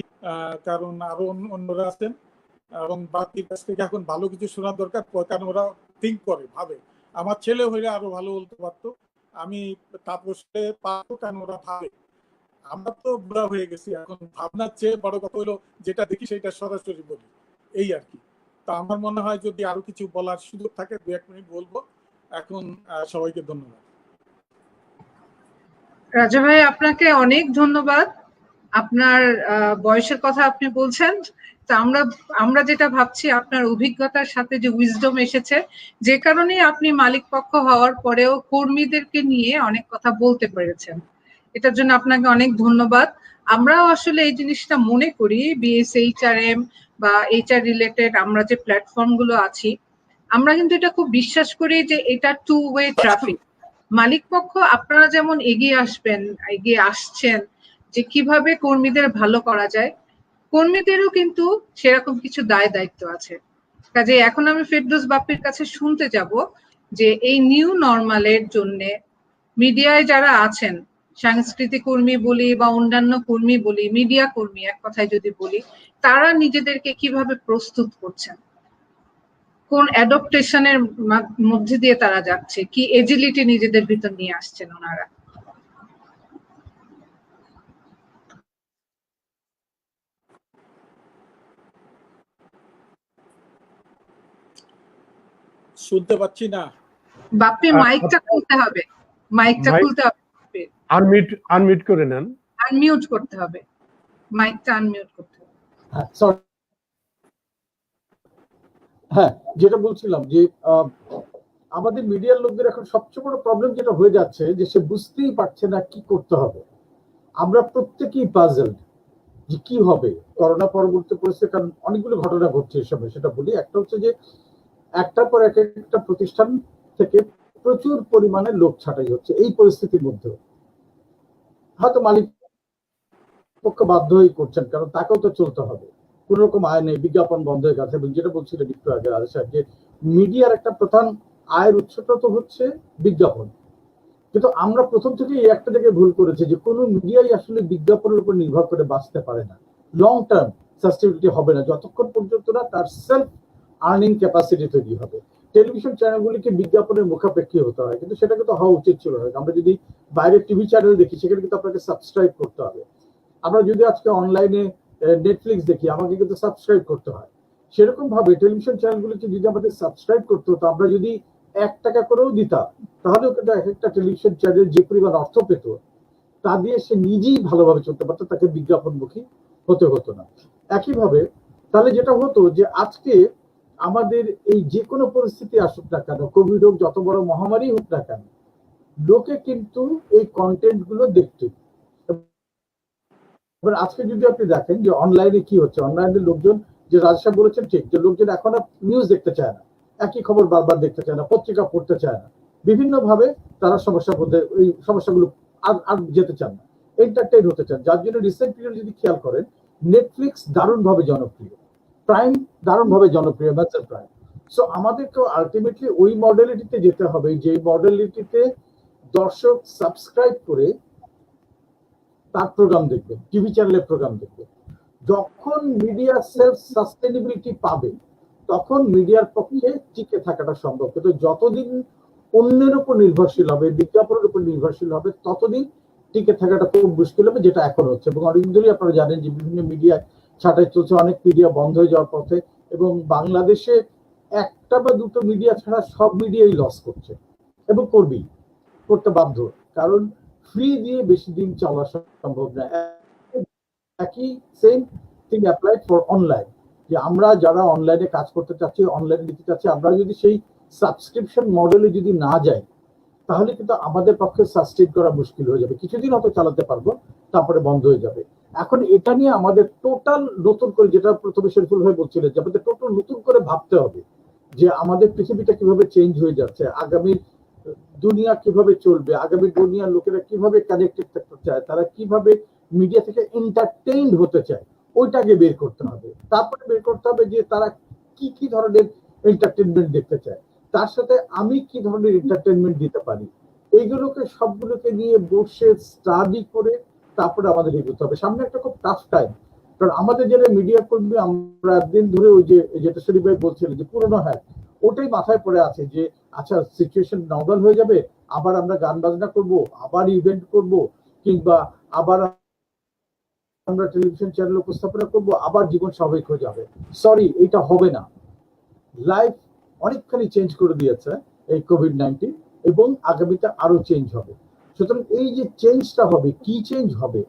কারণ আরো অন্যরা আছেন এবং বাকির কাছ থেকে এখন ভালো কিছু শোনার দরকার, কারণ ওরা থিঙ্ক করে, ভাবে। আমার ছেলে হইলে আরো ভালো বলতে পারতো, আমি তাপসে পারতো, কারণ ওরা ভাবে। আমরা তো বুড়া হয়ে গেছি, এখন ভাবনার চেয়ে বড় কথা হলো যেটা দেখি সেটা সরাসরি বলি, এই আর কি। তো আমার মনে হয় যদি আরো কিছু বলার সুযোগ থাকে 2-1 মিনিট বলবো। এখন সবাইকে ধন্যবাদ। রাজা ভাই, আপনাকে অনেক ধন্যবাদ। আপনার বয়সের কথা আপনি বলছেন, তা আমরা যেটা ভাবছি, আপনার অভিজ্ঞতার সাথে যে উইজডম এসেছে, যে কারণে আপনি মালিক পক্ষ হওয়ার পরেও কর্মীদেরকে নিয়ে অনেক কথা বলতে পেরেছেন। এটার জন্য আপনাকে অনেক ধন্যবাদ। আমরাও আসলে এই জিনিসটা মনে করি, BSHRM বা HR রিলেটেড আমরা যে প্ল্যাটফর্ম গুলো আছি, আমরা কিন্তু এটা খুব বিশ্বাস করি যে এটা 2-ওয়ে ট্রাফিক। মালিক পক্ষ আপনারা যেমন এগিয়ে আসছেন যে কিভাবে কর্মীদের ভালো করা যায়, কর্মীদেরও কিন্তু সেরকম কিছু দায়িত্ব আছে। কাজে এখন আমি ফেরদৌস বাপ্পির কাছে শুনতে যাব যে এই নিউ নরমালের জন্য মিডিয়ায় যারা আছেন, সাংস্কৃতিক কর্মী বলি বা অন্যান্য কর্মী বলি, মিডিয়া কর্মী এক কথায় যদি বলি, তারা নিজেদেরকে কিভাবে প্রস্তুত করছেন, কোন অ্যাডপ্টেশনের মধ্যে দিয়ে তারা যাচ্ছে, কি এজিলিটি নিজেদের ভিতর নিয়ে আসছেন ওনারা। শুনতে পাচ্ছি না। বাপ্পি, মাইকটা খুলতে হবে, মাইকটা খুলতে হবে, আনমিউট করে নেন, আনমিউট করতে হবে, মাইকটা আনমিউট করতে হবে। হ্যাঁ, যেটা বলছিলাম যে আমাদের মিডিয়ার লোকদের এখন সবচেয়ে বড় প্রবলেম যেটা হয়ে যাচ্ছে যে সে বুঝতেই পারছে না কি করতে হবে। আমরা প্রত্যেকেই পাজলড যে কি হবে করোনা পরবর্তী পরিস্থিতি, কারণ অনেকগুলো ঘটনা ঘটছে এই সময়। সেটা বলি, একটা হচ্ছে যে একটার পর একটা প্রতিষ্ঠান থেকে প্রচুর পরিমাণে লোক ছাঁটাই হচ্ছে। এই পরিস্থিতির মধ্যে হয়তো মালিক পক্ষ বাধ্য হয়ে করছেন, কারণ তাকেও তো চলতে হবে, কোন রকম আয় নেই, বিজ্ঞাপন বন্ধ হয়ে গেছে। এবং যেটা বলছিলেন একটু আগে যে মিডিয়ার একটা প্রধান আয়ের উৎসটা তো হচ্ছে বিজ্ঞাপন, কিন্তু আমরা প্রথম থেকে এই একটা জায়গায় ভুল করেছি যে কোনো মিডিয়াই আসলে বিজ্ঞাপনের উপর নির্ভর করে বাঁচতে পারে না, লং টার্ম সাস্টেইনেবিলিটি হবে না যতক্ষণ পর্যন্ত না তার সেলফ আর্নিং ক্যাপাসিটি তৈরি হবে। টেলিভিশন চ্যানেলগুলিকে বিজ্ঞাপনের মুখাপেক্ষী হতে হয়, কিন্তু সেটা কিন্তু হওয়া উচিত ছিল না। আমরা যদি বাইরের টিভি চ্যানেল দেখি সেখানে কিন্তু আপনাকে সাবস্ক্রাইব করতে হবে। আমরা যদি আজকে অনলাইনে নেটফ্লিক্স দেখি আমাকে কিন্তু সাবস্ক্রাইব করতে হয়। সেরকম ভাবে টেলিভিশন চ্যানেলগুলিকে যদি আমাদের সাবস্ক্রাইব করতে হতো, আমরা যদি 1 টাকা করেও দিতাম, তাহলেও কিন্তু এক একটা টেলিভিশন চ্যানেল যে পরিমাণ অর্থ পেত তা দিয়ে সে নিজেই ভালোভাবে চলতে পারতো, তাকে বিজ্ঞাপনমুখী হতে হতো না। একইভাবে তাহলে যেটা হতো যে আজকে আমাদের এই যে কোনো পরিস্থিতি আসুক না কেন, কোভিড হোক, যত বড় মহামারী হোক না কেন, লোকে কিন্তু এই কন্টেন্ট গুলো দেখতো এবার আজকে যদি আপনি দেখেন যে অনলাইনে কি হচ্ছে, অনলাইনে লোকজন, যে রাজসাহেব বলেছেন ঠিক, যে লোকজন এখন আর নিউজ দেখতে চায় না, একই খবর বারবার দেখতে চায় না, পত্রিকা পড়তে চায় না, বিভিন্ন ভাবে তারা সমস্যার মধ্যে, এই সমস্যাগুলো আর আর যেতে চান না, এন্টারটেইন হতে চান। যার জন্য রিসেন্ট পিরিয়ড যদি খেয়াল করেন, নেটফ্লিক্স দারুণভাবে জনপ্রিয়, প্রাইম দারুণভাবে জনপ্রিয়, অ্যামাজন প্রাইম। সো আমাদেরকে আলটিমেটলি ওই মডেলিটিতে যেতে হবে, যে মডেলিটিতে দর্শক সাবস্ক্রাইব করে তার প্রোগ্রাম দেখবে, টিভি চ্যানেলের প্রোগ্রাম দেখবে। যখন মিডিয়া সেলফ সাস্টেনেবিলিটি পাবে, তখন মিডিয়ার পক্ষে টিকে থাকাটা সম্ভব। কিন্তু যতদিন অন্যের উপর নির্ভরশীল হবে, বিজ্ঞাপনের উপর নির্ভরশীল হবে, ততদিন টিকে থাকাটা খুব মুশকিল হবে, যেটা এখন হচ্ছে। এবং অনেকদিন ধরেই আপনারা জানেন যে বিভিন্ন মিডিয়া ছাঁটাই চলছে, অনেক মিডিয়া বন্ধ হয়ে যাওয়ার পথে, এবং বাংলাদেশে একটা বা দুটো মিডিয়া ছাড়া সব মিডিয়াই লস করছে, এবং করবেই, করতে বাধ্য। কারণ ফ্রি দিয়ে বেশি দিন চলা সম্ভব না। একই same thing applied for online, যে আমরা যারা অনলাইনে কাজ করতে চাচ্ছি, অনলাইনে দিতে চাচ্ছি, আমরা যদি সেই সাবস্ক্রিপশন মডেলে যদি না যাই, তাহলে কিন্তু আমাদের পক্ষে সাস্টেইন করা মুশকিল হয়ে যাবে। কিছুদিন হয়তো চালাতে পারবো, তারপরে বন্ধ হয়ে যাবে। এখন এটা নিয়ে আমাদের টোটাল নতুন করে, যেটা প্রথমে শরীফুল ভাই বলছিলেন, যে আমাদের টোটাল নতুন করে ভাবতে হবে যে আমাদের পৃথিবীটা কিভাবে চেঞ্জ হয়ে যাচ্ছে, আগামী দুনিয়া কিভাবে চলবে, আগামী দুনিয়ার লোকেরা কিভাবে কানেক্টেড থাকতে চায়, তারা কিভাবে মিডিয়া থেকে এন্টারটেইনড হতে চায়, ওইটাকে বের করতে হবে। তারপরে বের করতে হবে যে তারা কি কি ধরনের এন্টারটেনমেন্ট দেখতে চায়, তার সাথে আমি কি ধরনের এন্টারটেনমেন্ট দিতে পারি, এইগুলোকে সবগুলোকে নিয়ে বসে স্টাডি করে তারপরে আমাদের এগোতে হবে। সামনে একটা খুব টাফ টাইম, কারণ আমাদের যারা মিডিয়া কর্মী, আমরা একদিন ধরে ওই যে যেটা শরীফ ভাই বলছিলেন যে পুরোনো, হ্যাঁ ওটাই মাথায় পড়ে আছে যে আচ্ছা সিচুয়েশন নর্মাল হয়ে যাবে, আবার আমরা গান বাজনা করব, আবার ইভেন্ট করব, কিংবা আবার আমরা টেলিভিশন চ্যানেল উপস্থাপনা করব, আবার জীবন স্বাভাবিক হয়ে যাবে। সরি, এটা হবে না। লাইফ অনেকখানি চেঞ্জ করে দিয়েছে এই কোভিড-19, এবং আগামীতে আরো চেঞ্জ হবে। সুতরাং এই যে চেঞ্জটা হবে, কি চেঞ্জ হবে,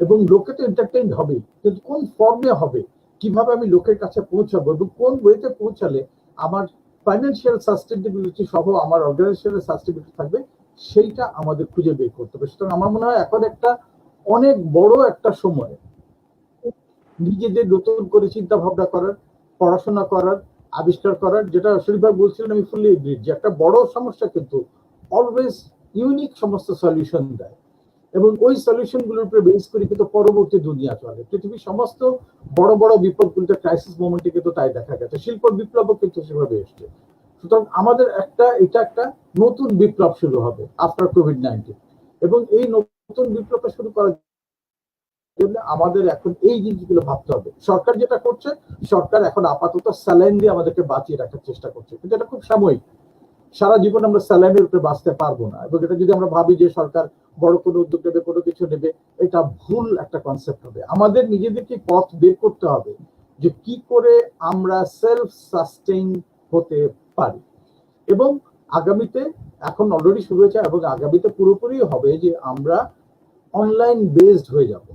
এবং লোকে তো এন্টারটেইন হবে, কিন্তু কোন ফর্মে হবে, কিভাবে আমি লোকের কাছে পৌঁছাবো, এবং কোন ওয়েতে পৌঁছালে আমার ফাইন্যান্সিয়াল সাস্টেনেবিলিটি সহ আমার অর্গানাইজেশনের সাস্টেনেবিলিটি থাকবে, সেইটা আমাদের খুঁজে বের করতে হবে। সুতরাং আমার মনে হয় এখন একটা অনেক বড় একটা সময় নিজেদের নতুন করে চিন্তা ভাবনা করার, পড়াশোনা করার, আবিষ্কার করার। যেটা শরীফ ভাই বলছিলেন, আমি ফুললি এগ্রিড, যে একটা বড় সমস্যা কিন্তু অলওয়েজ ইউনিক সমস্ত সলিউশন দেয়, এবং ওই সলিউশন গুলোর উপরে বেস করে কিন্তু পরবর্তী দুনিয়া চলে। পৃথিবীর সমস্ত বড় বড় বিপদগুলোতে, ক্রাইসিস মোমেন্টে কিন্তু তাই দেখা গেছে। শিল্প বিপ্লবও কিন্তু সেভাবে এসছে। সুতরাং আমাদের এটা একটা নতুন বিপ্লব শুরু হবে আফটার কোভিড-19, এবং এই নতুন বিপ্লবটা শুরু করার জন্য আমাদের এখন এই জিনিসগুলো ভাবতে হবে। সরকার যেটা করছে, সরকার এখন আপাতত স্যালাইন দিয়ে আমাদেরকে বাঁচিয়ে রাখার চেষ্টা করছে, কিন্তু এটা খুব সাময়িক। সারা জীবন আমরা স্যালাইনের উপরে বাঁচতে পারবো না, এবং এটা যদি আমরা ভাবি যে সরকার বড় কোনো উদ্যোগ নেবে, কোনো কিছু নেবে, এটা ভুল একটা কনসেপ্ট হবে। আমাদের নিজেদেরকে পথ বের করতে হবে যে কি করে আমরা সেলফ সাস্টেইন হতে পারি। এবং আগামীতে, এখন অলরেডি শুরু হয়েছে, এবং আগামীতে পুরোপুরি হবে যে আমরা অনলাইন বেসড হয়ে যাব,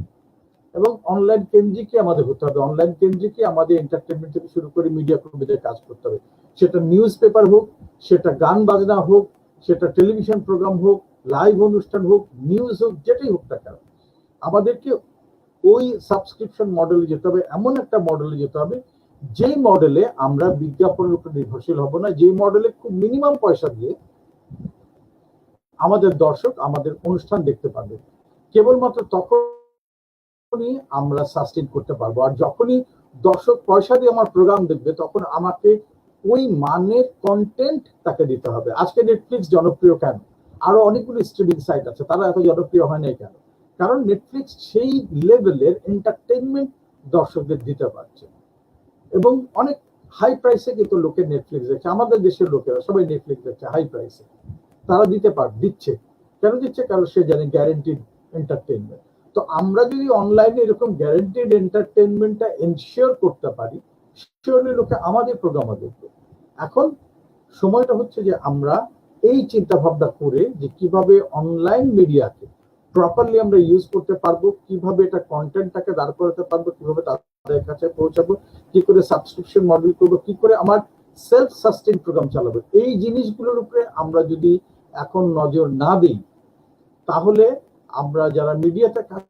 এবং অনলাইন কেন্দ্রিকই আমাদের হতে হবে। অনলাইন কেন্দ্রিকই আমাদের এন্টারটেনমেন্ট থেকে শুরু করে মিডিয়া কর্মীদের কাজ করতে হবে। সেটা নিউজ পেপার হোক, সেটা গান বাজনা হোক, সেটা টেলিভিশন প্রোগ্রাম হোক, লাইভ অনুষ্ঠান হোক, নিউজ হোক, যেটাই হোক না কেন, আমাদেরকে ওই সাবস্ক্রিপশন মডেলে যেতে হবে, এমন একটা মডেলে যেতে হবে যে মডেলে আমরা বিজ্ঞাপনের উপর নির্ভরশীল হব না, যে মডেলে খুব মিনিমাম পয়সা দিয়ে আমাদের দর্শক আমাদের অনুষ্ঠান দেখতে পাবে। কেবলমাত্র তখনই আমরা সাস্টেইন করতে পারবো। আর যখনই দর্শক পয়সা দিয়ে আমার প্রোগ্রাম দেখবে, তখন আমাকে ওই মানের কন্টেন্ট তাকে দিতে হবে। আজকে নেটফ্লিক্স জনপ্রিয় কেন? আরো অনেকগুলো স্ট্রিমিং সাইট আছে, তারা এত জনপ্রিয় হয় নাই কেন? কারণ নেটফ্লিক্স সেই লেভেলের এন্টারটেইনমেন্ট দর্শকদের দিতে পারছে, এবং অনেক হাই প্রাইসে কিন্তু লোকে নেটফ্লিক্স দেখছে। আমাদের দেশের লোকেরা সবাই নেটফ্লিক্স দেখছে হাই প্রাইসে, তারা দিচ্ছে। কেন দিচ্ছে? কারণ সে জানে গ্যারেন্টিড এন্টারটেইনমেন্ট। তো আমরা যদি অনলাইনে এরকম গ্যারেন্টিড এন্টারটেইনমেন্টটা এনশিওর করতে পারি, শিওরলি লোকে আমাদের প্রোগ্রামও দেখবে। এখন সময়টা হচ্ছে যে আমরা এই চিন্তা ভাবনা করে যে কিভাবে অনলাইন মিডিয়াকে প্রপারলি আমরা ইউজ করতে পারবো, কিভাবে এটা কন্টেন্টটাকে দাঁড় করাতে পারবো, কিভাবে তাদের কাছে পৌঁছাবো, কি করে সাবস্ক্রিপশন মডেল করবো, কি করে আমার সেলফ সাস্টেইন প্রোগ্রাম চালাবো, এই জিনিসগুলোর উপরে আমরা যদি এখন নজর না দিই, তাহলে আমরা যারা মিডিয়াতে কাজ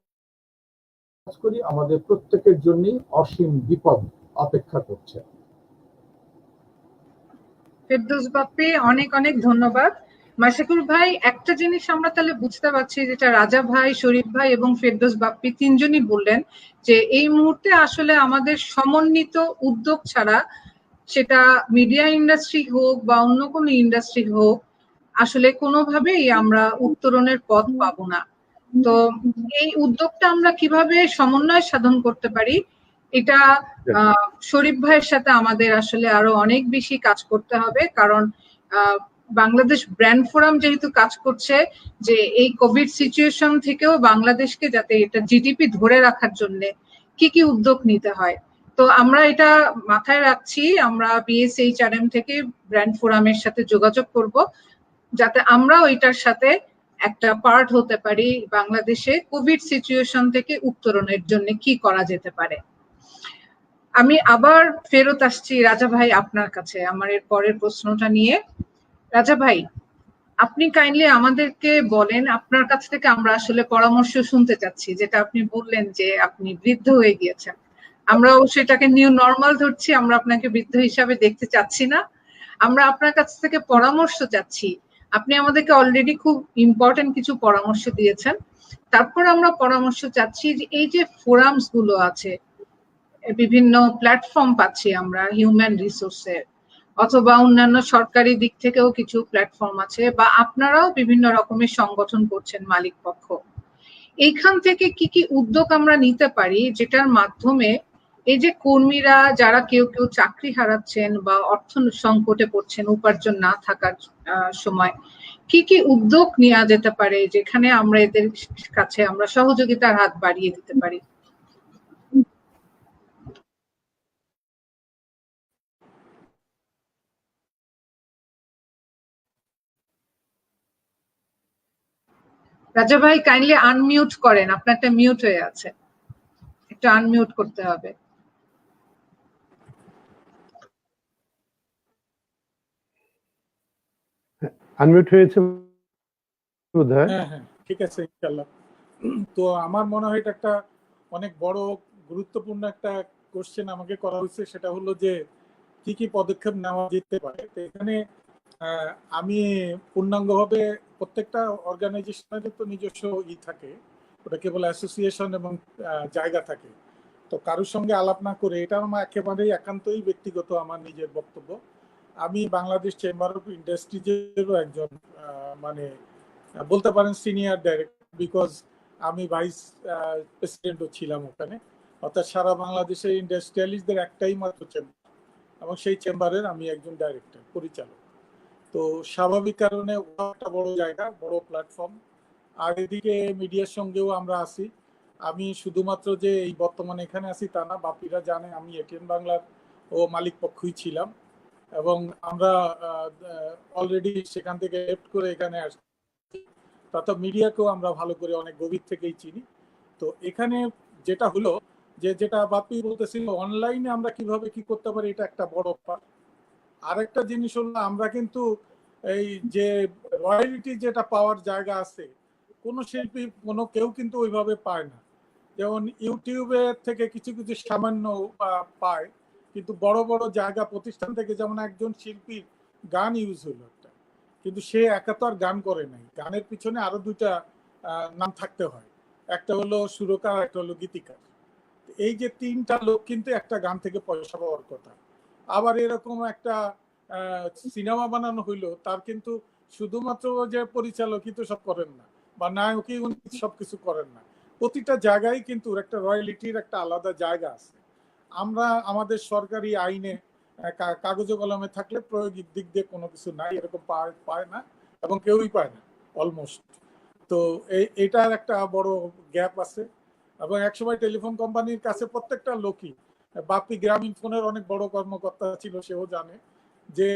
করি আমাদের প্রত্যেকের জন্যই অসীম বিপদ অপেক্ষা করছে। ফেরদৌস বাপ্পি, অনেক অনেক ধন্যবাদ। মাশিকুর ভাই, একটা জিনিস আমরা তাহলে বুঝতে পারছি, যেটা রাজা ভাই, শরীফ ভাই এবং ফেরদৌস বাপ্পি তিনজনই বললেন, যে এই মুহূর্তে আসলে আমাদের সমন্বিত উদ্যোগ ছাড়া, সেটা মিডিয়া ইন্ডাস্ট্রি হোক বা অন্য কোনো ইন্ডাস্ট্রি হোক, আসলে কোনোভাবেই আমরা উত্তরণের পথ পাবো না। তো এই উদ্যোগটা আমরা কিভাবে সমন্বয় সাধন করতে পারি, এটা শরীফ ভাইয়ের সাথে আমাদের আসলে আরো অনেক বেশি কাজ করতে হবে। কারণ বাংলাদেশ ব্র্যান্ড ফোরাম যেহেতু কাজ করছে যে এই কোভিড সিচুয়েশন থেকেও বাংলাদেশকে যাতে এটা জিডিপি ধরে রাখার জন্য কি কি উদ্যোগ নিতে হয়, তো আমরা এটা মাথায় রাখছি। আমরা BSHRM থেকে ব্র্যান্ড ফোরামের সাথে যোগাযোগ করব, যাতে আমরাও এটার সাথে একটা পার্ট হতে পারি বাংলাদেশে কোভিড সিচুয়েশন থেকে উত্তরণের জন্য কি করা যেতে পারে। আমি আবার ফেরত আসছি রাজা ভাই আপনার কাছে আমার এর পরের প্রশ্নটা নিয়ে। রাজা ভাই, আপনি কাইন্ডলি আমাদেরকে বলেন, আপনার কাছ থেকে আমরা আসলে পরামর্শ শুনতে চাচ্ছি। যেটা আপনি বললেন যে আপনি বৃদ্ধ হয়ে গিয়েছেন, আমরা অবশ্যই এটাকে নিউ নর্মাল ধরছি, আমরা আপনাকে বৃদ্ধ হিসাবে দেখতে চাচ্ছি না। আমরা আপনার কাছ থেকে পরামর্শ চাচ্ছি। আপনি আমাদেরকে অলরেডি খুব ইম্পর্টেন্ট কিছু পরামর্শ দিয়েছেন। তারপর আমরা পরামর্শ চাচ্ছি যে এই যে ফোরামস গুলো আছে, বিভিন্ন প্ল্যাটফর্ম পাচ্ছি আমরা হিউম্যান রিসোর্সের, অথবা অন্যান্য সরকারি দিক থেকেও কিছু প্ল্যাটফর্ম আছে, বা আপনারাও বিভিন্ন রকমের সংগঠন করছেন মালিক পক্ষ। এইখান থেকে কি কি উদ্যোগ আমরা নিতে পারি, যেটার মাধ্যমে এই যে কর্মীরা যারা কেউ কেউ চাকরি হারাচ্ছেন বা অর্থ সংকটে পড়ছেন উপার্জন না থাকার সময়, কি কি উদ্যোগ নেওয়া যেতে পারে যেখানে আমরা এদের কাছে আমরা সহযোগিতার হাত বাড়িয়ে দিতে পারি? রাজা ভাই, কাইন্ডলি আনমিউট করেন, আপনারটা মিউট হয়ে আছে, একটু আনমিউট করতে হবে। আনমিউট হয়েছে বোধহয়। হ্যাঁ হ্যাঁ, ঠিক আছে, ইনশাল্লাহ। তো আমার মনে হয় এটা একটা অনেক বড় গুরুত্বপূর্ণ একটা কোশ্চেন আমাকে করা হয়েছে। সেটা হলো যে কি কি পদক্ষেপ নেওয়া যেতে পারে। তো এখানে আমি পূর্ণাঙ্গভাবে প্রত্যেকটা অর্গানাইজেশনের তো নিজস্ব থাকে, ওটা কেবল অ্যাসোসিয়েশন এবং জায়গা থাকে। তো কারোর সঙ্গে আলাপ না করে, এটা আমার একেবারেই একান্তই ব্যক্তিগত আমার নিজের বক্তব্য। আমি বাংলাদেশ চেম্বার অফ ইন্ডাস্ট্রিজেরও একজন মানে বলতে পারেন সিনিয়র ডাইরেক্টর, বিকজ আমি ভাইস প্রেসিডেন্টও ছিলাম ওখানে। অর্থাৎ সারা বাংলাদেশে ইন্ডাস্ট্রিয়ালিস্টদের একটাই মাত্র চেম্বার, এবং সেই চেম্বারের আমি একজন ডাইরেক্টর, পরিচালক। তো স্বাভাবিক কারণে একটা বড় জায়গা, বড় প্ল্যাটফর্ম। আর এদিকে মিডিয়ার সঙ্গেও আমরা আছি। আমি শুধুমাত্র যে এই বর্তমানে এখানে আছি তা না, বাপিরা জানে আমি এটিএন বাংলার ও মালিক পক্ষই ছিলাম, এবং আমরা অলরেডি সেখান থেকে লেফট করে এখানে আসছি। তথা মিডিয়াকেও আমরা ভালো করে অনেক গভীর থেকেই চিনি। তো এখানে যেটা হলো যে, যেটা বাপি বলতেছিল অনলাইনে আমরা কিভাবে কি করতে পারি, এটা একটা বড় পার্ট। আরেকটা জিনিস হলো, আমরা কিন্তু এই যে রয়্যালিটি যেটা পাওয়ার জায়গা আছে, কোনো শিল্পী কোনো কেউ কিন্তু ওইভাবে পায় না। যেমন ইউটিউবের থেকে কিছু কিছু সামান্য পায়, কিন্তু বড় বড় জায়গা প্রতিষ্ঠান থেকে, যেমন একজন শিল্পীর গান ইউজ হলো একটা, কিন্তু সে একা তো আর গান করে নাই, গানের পিছনে আরো দুইটা নাম থাকতে হয়। একটা হলো সুরকার, একটা হলো গীতিকার। এই যে তিনটা লোক কিন্তু একটা গান থেকে পয়সা পাওয়ার কথা। আবার এরকম একটা সিনেমা বানানো হইলো, তার কিন্তু শুধুমাত্র যে পরিচালকই তো সব করেন না, বা নায়কই উনি সবকিছু করেন না। প্রতিটা জায়গায় কিন্তু একটা রয়্যালিটির একটা আলাদা জায়গা আছে। আমরা আমাদের সরকারি আইনে কাগজে কলমে থাকলে প্রয়োগিক দিক দিয়ে কোনো কিছু নাই, এরকম পায় না, এবং কেউই পায় না অলমোস্ট। তো এটার একটা বড় গ্যাপ আছে। এবং একসময় টেলিফোন কোম্পানির কাছে প্রত্যেকটা লোকই, বাপি গ্রামীণ ফোনের অনেক বড় কর্মকর্তা ছিল, সেও জানে যে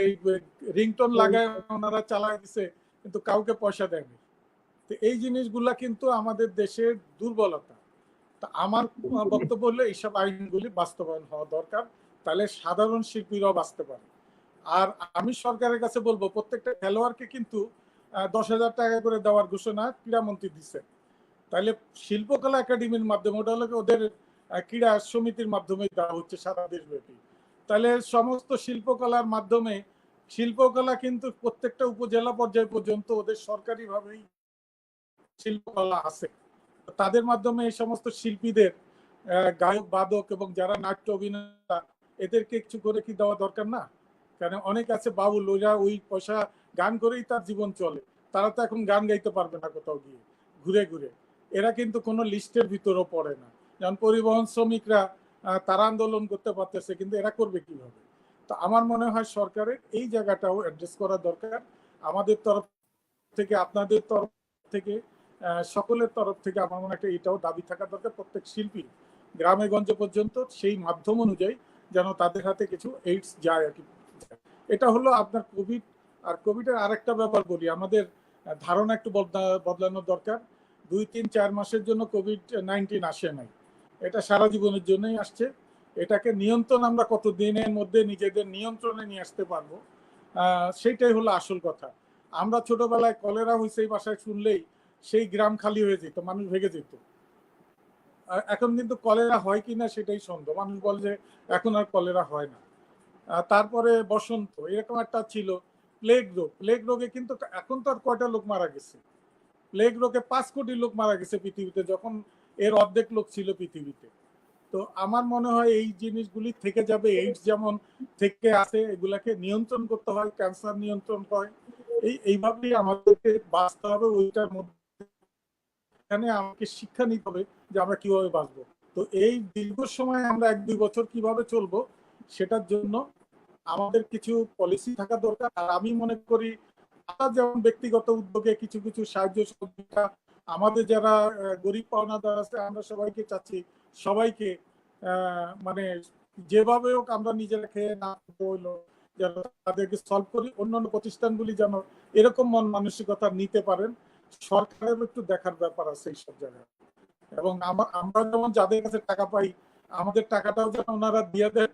রিংটোন লাগায় ওনারা চালায় দিছে, কিন্তু কাউকে পয়সা দেয়নি। তো এই জিনিসগুলা কিন্তু আমাদের দেশের দুর্বলতা। তা আমার বক্তব্য হলো এইসব আইনগুলি বাস্তবায়ন হওয়া দরকার, তাহলে সাধারণ শিল্পীরাও বাঁচতে পারে। আর আমি সরকারের কাছে বলবো, প্রত্যেকটা খেলোয়াড়কে কিন্তু 10,000 টাকা করে দেওয়ার ঘোষণা ক্রীড়ামন্ত্রী দিচ্ছে। তাহলে শিল্পকলা একাডেমির মাধ্যমে, ওটা হলো ওদের ক্রীড়া সমিতির মাধ্যমে দেওয়া হচ্ছে সারা দেশব্যাপী। তাহলে সমস্ত শিল্পকলার মাধ্যমে, শিল্পকলা কিন্তু প্রত্যেকটা উপজেলা পর্যায় পর্যন্ত ওদের সরকারিভাবেই শিল্পকলা আছে। তাদের মাধ্যমে এই সমস্ত শিল্পীদের, গায়ক বাদক এবং যারা নাট্য অভিনেতা, এদেরকে কিছু করে কি দেওয়া দরকার না? কারণ অনেক আছে বাউল, ওরা ওই পয়সা গান করেই তার জীবন চলে, তারা তো এখন গান গাইতে পারবে না কোথাও গিয়ে ঘুরে ঘুরে। এরা কিন্তু কোনো লিস্টের ভিতরও পড়ে না। যেমন পরিবহন শ্রমিকরা, তারা আন্দোলন করতে পারতেছে, কিন্তু এরা করবে কিভাবে? তো আমার মনে হয় সরকারের এই জায়গাটাও অ্যাড্রেস করা দরকার। আমাদের তরফ থেকে, আপনাদের তরফ থেকে, সকলের তরফ থেকে আমার মনে হয় এটাও দাবি থাকা দরকার, প্রত্যেক শিল্পী গ্রামে গঞ্জে পর্যন্ত সেই মাধ্যম অনুযায়ী যেন তাদের হাতে কিছু এইডস যায় আর কি। এটা হলো আপনার কোভিড। আর কোভিডের আরেকটা ব্যাপার বলি, আমাদের ধারণা একটু বদলানো দরকার। 2-3-4 মাসের জন্য কোভিড-19 আসে নাই, এটা সারা জীবনের জন্যই আসছে। এটাকে নিয়ন্ত্রণ আমরা কত দিনের মধ্যে নিজেদের নিয়ন্ত্রণে নিয়ে আসতে পারবো, সেইটাই হলো আসল কথা। আমরা ছোটবেলায় কলেরা হয়েছে এই বাসায় শুনলেই সেই গ্রাম খালি হয়ে যেত, মানুষ ভেগে যেত। এখন কিন্তু কলেরা হয় কিনা সেটাই সন্দেহ। মানুষ বলে যে এখন আর কলেরা হয় না। তারপরে বসন্ত, এরকম একটা ছিল। প্লেগ রোগ, প্লেগ রোগে কিন্তু এখন তো আর কয়টা লোক মারা গেছে? প্লেগ রোগে 5 কোটি লোক মারা গেছে পৃথিবীতে, যখন এর অর্ধেক লোক ছিল পৃথিবীতে। তো আমার মনে হয় এই জিনিসগুলি থেকে যাবে। এইডস যেমন থেকে আছে, এগুলাকে নিয়ন্ত্রণ করতে হয়, ক্যান্সার নিয়ন্ত্রণ হয়, এইভাবেই আমাদেরকে বাঁচতে হবে। ওইটার মধ্যে এখানে আমাকে শিক্ষা নিতে হবে যে আমরা কিভাবে বাঁচবো। তো এই দীর্ঘ সময় আমরা 1-2 বছর কিভাবে চলবো, সেটার জন্য আমাদের কিছু পলিসি থাকা দরকার। আর আমি মনে করি আমরা যেমন ব্যক্তিগত উদ্যোগে কিছু কিছু সাহায্য সহযোগিতা, আমাদের যারা গরিব পাওনাদার আছে, আমরা সবাইকে চাচ্ছি, সবাইকে মানে যেভাবে হোক আমরা নিজেরা খেয়ে না হইলো যেন তাদেরকে সলভ করি। অন্যান্য প্রতিষ্ঠানগুলি যেন এরকম মন মানসিকতা নিতে পারেন। সরকারের একটু দেখার ব্যাপার আছে এইসব জায়গায়। এবং আমরা যেমন যাদের কাছে টাকা পাই, আমাদের টাকাটাও যেন ওনারা দিয়ে দেন,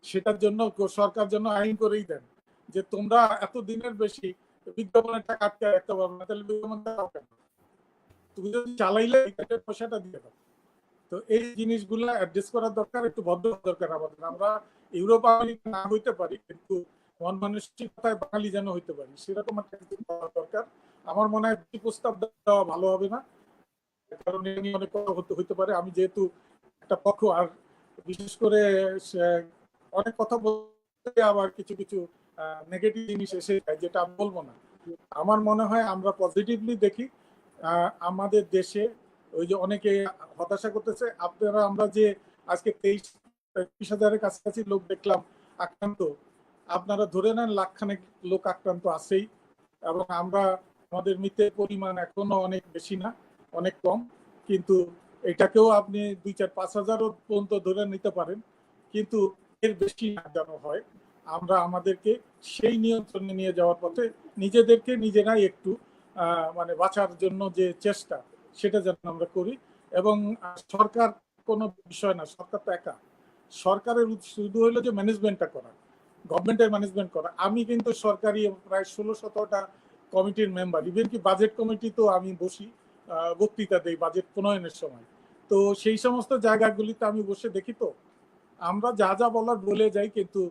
সেটার জন্য সরকার যেন আইন করেই দেন যে তোমরা এত দিনের বেশি বিজ্ঞাপনের টাকা আটকে রাখতে পারবে না। তাহলে বিজ্ঞাপনটা কেন? তুমি যদি চালাইলে পয়সাটা দিয়ে দাও। তো এই জিনিসগুলো অ্যাড্রেস করার দরকার, একটু ভদ্র দরকার আমাদের। আমরা ইউরোপ আমেরিকা না হইতে পারি, কিন্তু মন মানসিকতায় বাঙালি যেন হইতে পারি, সেরকম একটা কিছু করা দরকার। আমার মনে হয় প্রস্তাব দেওয়া ভালো হবে না, কারণ এ নিয়ে অনেক কথা হইতে পারে। আমি যেহেতু একটা পক্ষ, আর বিশেষ করে অনেক কথা বলতে আবার কিছু কিছু নেগেটিভ জিনিস এসে যায়, যেটা আমি বলবো না। আমার মনে হয় আমরা পজিটিভলি দেখি। আমাদের দেশে ওই যে অনেকে হতাশা করতেছে, আপনারা আমরা যে আজকে 23,000-এর কাছাকাছি লোক দেখলাম আক্রান্ত, আপনারা ধরে নেন লাখখানেক লোক আক্রান্ত আছেই। এবং আমরা, আমাদের মৃতের পরিমাণ এখনো অনেক বেশি না, অনেক কম, কিন্তু এটাকেও আপনি 2-4-5,000 পর্যন্ত ধরে নিতে পারেন, কিন্তু এর বেশি না যেন হয়। আমরা আমাদেরকে সেই নিয়ন্ত্রণে নিয়ে যাওয়ার পথে নিজেদেরকে নিজেরাই একটু মানে বাঁচার জন্য যে চেষ্টা, সেটা যেন আমরা করি। এবং সরকার কোনো বিষয় না, সরকার তো একা। সরকারের শুধু হলো যে ম্যানেজমেন্টটা করা, গভর্নমেন্টের ম্যানেজমেন্ট করা। আমি কিন্তু সরকারি প্রায় 16-17টা কমিটির মেম্বার, ইভেন কি বাজেট কমিটি তো আমি বসি, বক্তৃতা দেই বাজেট প্রণয়নের সময়। তো সেই সমস্ত জায়গাগুলিতে আমি বসে দেখি। তো আমরা যা যা বলার বলে যাই, কিন্তু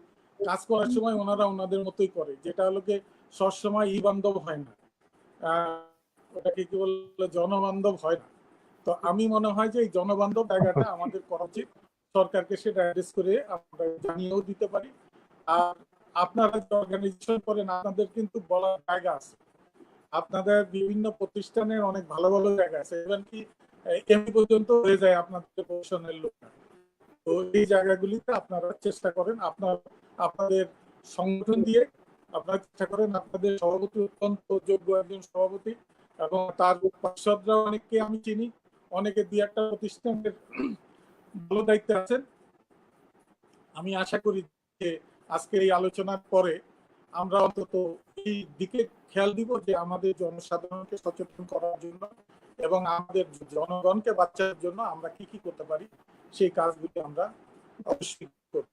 কাজ করার সময় ওনারা ওনাদের মতোই করে, যেটা হলো কি সবসময় বান্ধব হয় না, ওটাকে কি বলে জনবান্ধব হয় না। তো আমি মনে হয় যে এই জনবান্ধব জায়গাটা আমাদের করা উচিত, সরকারকে সেটা অ্যাড্রেস করে আমরা জানিয়েও দিতে পারি। আর আপনারা যে অর্গানাইজেশন করেন, আপনাদের কিন্তু বলার জায়গা আছে, আপনাদের বিভিন্ন প্রতিষ্ঠানের অনেক ভালো ভালো জায়গা আছে, ইভেন কি এমনি পর্যন্ত হয়ে যায় আপনাদের প্রফেশনের লোক। তো এই জায়গাগুলিতে আপনারা চেষ্টা করেন, আপনাদের সংগঠন দিয়ে আপনারা চেষ্টা করেন। আপনাদের সভাপতি অত্যন্ত যোগ্য একজন সভাপতি, এবং তার পার্ষদরা অনেককে আমি চিনি, অনেকে 2-1টা প্রতিষ্ঠানের ভালো দায়িত্বে আছেন। আমি আশা করি যে আজকের এই আলোচনার পরে আমরা অন্তত এই দিকে খেয়াল দিব যে আমাদের জনসাধারণকে সচেতন করার জন্য এবং আমাদের জনগণকে বাঁচার জন্য আমরা কি কি করতে পারি, সেই কাজগুলি আমরা অবশ্যই করব।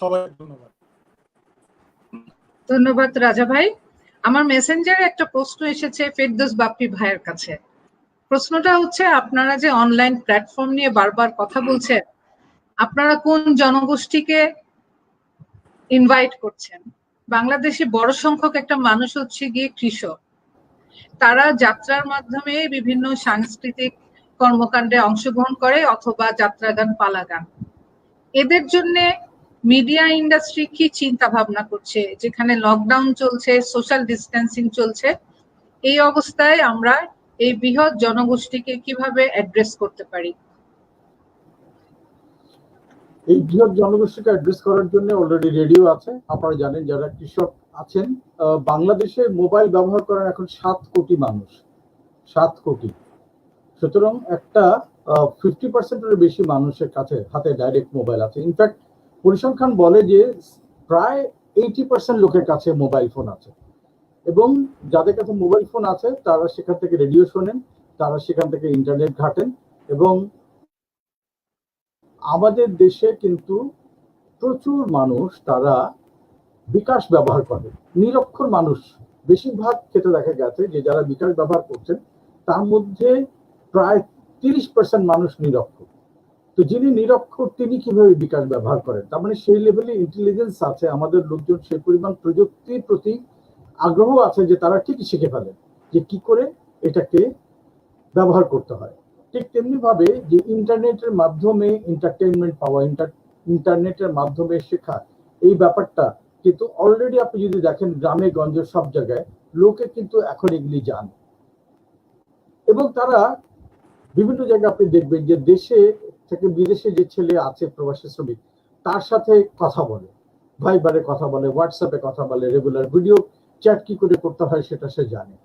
সবাই ধন্যবাদ। ধন্যবাদ রাজা ভাই। আমার মেসেঞ্জারে একটা প্রশ্ন এসেছে ফেরদৌস বাপ্পি ভাইয়ের কাছে। প্রশ্নটা হচ্ছে আপনারা যে অনলাইন প্ল্যাটফর্ম নিয়ে বারবার কথা বলছেন, আপনারা কোন জনগোষ্ঠীকে ইনভাইট করছেন? বাংলাদেশে বড় সংখ্যক একটা মানুষ হচ্ছে গিয়ে কৃষক। তারা যাত্রার মাধ্যমে বিভিন্ন সাংস্কৃতিক কর্মকাণ্ডে অংশগ্রহণ করে অথবা যাত্রা গান, পালা গান। এদের জন্য মিডিয়া ইন্ডাস্ট্রি কি চিন্তা ভাবনা করছে? যেখানে লকডাউন চলছে, সোশ্যাল ডিস্টেন্সিং চলছে, এই অবস্থায় আমরা এই বৃহৎ জনগোষ্ঠীকে কিভাবে অ্যাড্রেস করতে পারি? এই বৃহৎ জনগোষ্ঠীকে অ্যাড্রেস করার জন্য অলরেডি রেডিও আছে। আপনারা জানেন যারা কৃষক আছেন, বাংলাদেশে মোবাইল ব্যবহার করেন এখন 7 কোটি মানুষ, 7 কোটি। সুতরাং একটা 50%-এর বেশি মানুষের কাছে হাতে ডাইরেক্ট মোবাইল আছে। ইনফ্যাক্ট পরিসংখ্যান বলে যে প্রায় 80% লোকের কাছে মোবাইল ফোন আছে, এবং যাদের কাছে মোবাইল ফোন আছে তারা সেখান থেকে রেডিও শোনেন, তারা সেখান থেকে ইন্টারনেট ঘাটেন। এবং আমাদের দেশে কিন্তু প্রচুর মানুষ তারা বিকাশ ব্যবহার করে। নিরক্ষর মানুষ বেশিরভাগ ক্ষেত্রে দেখা গেছে যে যারা বিকাশ ব্যবহার করছেন তার মধ্যে প্রায় 30% মানুষ নিরক্ষর। তো যিনি নিরক্ষর তিনি কিভাবে বিকাশ ব্যবহার করেন? তার মানে সেই লেভেলে ইন্টেলিজেন্স আছে আমাদের লোকজন, সেই পরিমাণ প্রযুক্তির প্রতি আগ্রহ আছে যে তারা ঠিকই শিখে ফেলেন যে কি করে এটাকে ব্যবহার করতে হয়। ঠিক তেমনি ভাবে যে ইন্টারনেটের মাধ্যমে এন্টারটেইনমেন্ট পাওয়া, ইন্টারনেটের মাধ্যমে শেখা, এই ব্যাপারটা কিন্তু অলরেডি আপনি যদি দেখেন গ্রামে গঞ্জে সব জায়গায় লোকে কিন্তু এখন এগুলি জানে। এবং তারা বিভিন্ন জায়গায় আপনি দেখবেন যে দেশে থেকে বিদেশে যে ছেলে আছে প্রবাসী শ্রমিক, তার সাথে কথা বলে, ভাইবারে কথা বলে, হোয়াটসঅ্যাপে কথা বলে, রেগুলার ভিডিও চ্যাট কি করে করতে হয় সেটা সে জানে।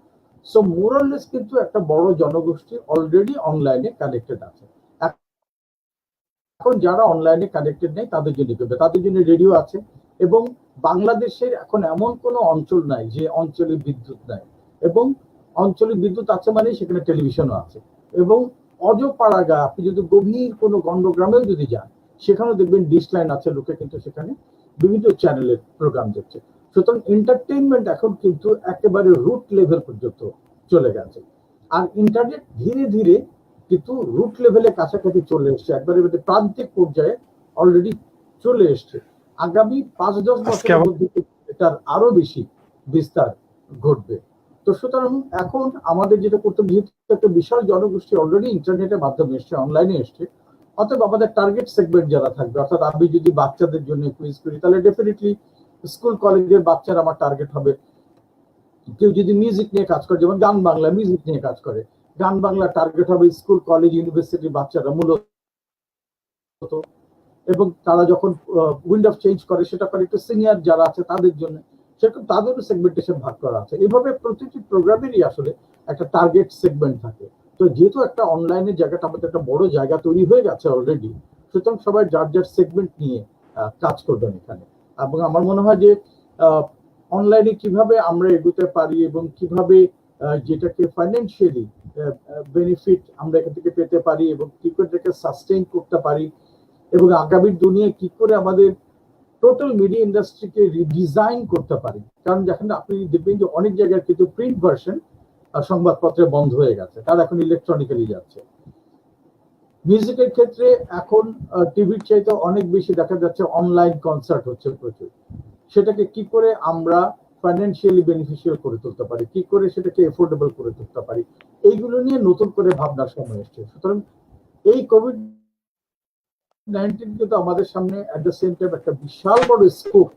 সো মোরাললেস কিন্তু একটা বড় জনগোষ্ঠী অলরেডি অনলাইনে কানেক্টেড আছে। এখন যারা অনলাইনে কানেক্টেড নেই তাদের জন্য করবে, তাদের জন্য রেডিও আছে। এবং বাংলাদেশের এখন এমন কোনো অঞ্চল নাই যে অঞ্চলে বিদ্যুৎ নাই, এবং অঞ্চলে বিদ্যুৎ আছে মানে সেখানে টেলিভিশনও আছে। এবং অজপাড়াগা আপনি যদি গভীর কোনো গণ্ডগ্রামেও যদি যান সেখানেও দেখবেন ডিশ লাইন আছে, লোকে কিন্তু সেখানে বিভিন্ন চ্যানেলের প্রোগ্রাম দেখছে। সুতরাং এন্টারটেইনমেন্ট এখন কিন্তু একেবারে রুট লেভেল পর্যন্ত চলে গেছে। আর ইন্টারনেট ধীরে ধীরে কিন্তু রুট লেভেলে কাছাকাছি চলে এসছে, একবারে প্রান্তিক পর্যায়ে অলরেডি চলে এসছে। আগামী 5-10 বছরের মধ্যে এটার আরো বেশি বিস্তার ঘটবে। তো সুতরাং এখন আমাদের যেটা করতে, যেহেতু একটা বিশাল জনগোষ্ঠী অলরেডি ইন্টারনেটের মাধ্যমে এসছে, অনলাইনে এসছে, অতএব আমাদের টার্গেট সেগমেন্ট যারা থাকবে, অর্থাৎ আমি যদি বাচ্চাদের জন্য কুইজ করি তাহলে ডেফিনেটলি স্কুল কলেজের বাচ্চারা আমার টার্গেট হবে। কেউ যদি মিউজিক নিয়ে কাজ করে, যেমন গান বাংলা মিউজিক নিয়ে কাজ করে, গান বাংলা টার্গেট হবে স্কুল কলেজ ইউনিভার্সিটির বাচ্চারা মূলত। এবং তারা যখন উইন্ড অফ চেঞ্জ করে সেটা করে একটু সিনিয়র যারা আছে তাদের জন্য, সেরকম তাদেরও সেগমেন্টেশন ভাগ করা আছে। এভাবে প্রতিটি প্রোগ্রামেরই আসলে একটা টার্গেট সেগমেন্ট থাকে। তো যেহেতু একটা অনলাইনের জায়গাটা আমাদের একটা বড় জায়গা তৈরি হয়ে গেছে অলরেডি, সুতরাং সবাই যার যার সেগমেন্ট নিয়ে কাজ করবেন এখানে। এবং আমার মনে হয় যে অনলাইনে কিভাবে আমরা এগোতে পারি এবং কিভাবে যেটাকে ফাইন্যান্সিয়ালি বেনিফিট আমরা এখান থেকে পেতে পারি এবং কি করে এটাকে সাস্টেইন করতে পারি, এবং আগামী দুনিয়ায় কি করে আমাদের টোটাল মিডিয়া ইন্ডাস্ট্রিকে রিডিজাইন করতে পারি। কারণ যখন আপনি দেখবেন যে অনেক জায়গায় কিন্তু প্রিন্ট ভার্সন সংবাদপত্রে বন্ধ হয়ে গেছে, তারা এখন ইলেকট্রনিক্যালি যাচ্ছে। মিউজিকের ক্ষেত্রে এখন টিভির চাইতে অনেক বেশি দেখা যাচ্ছে অনলাইন কনসার্ট হচ্ছে প্রচুর। সেটাকে কি করে আমরা ফাইন্যান্সিয়ালি বেনিফিশিয়াল করে তুলতে পারি, কি করে সেটাকে এফোর্ডেবল করে তুলতে পারি, এইগুলো নিয়ে নতুন করে ভাবনার সময় এসছে। সুতরাং এই কোভিড-19 কিন্তু আমাদের সামনে এট দ্য সেম টাইম একটা বিশাল বড় স্কোপ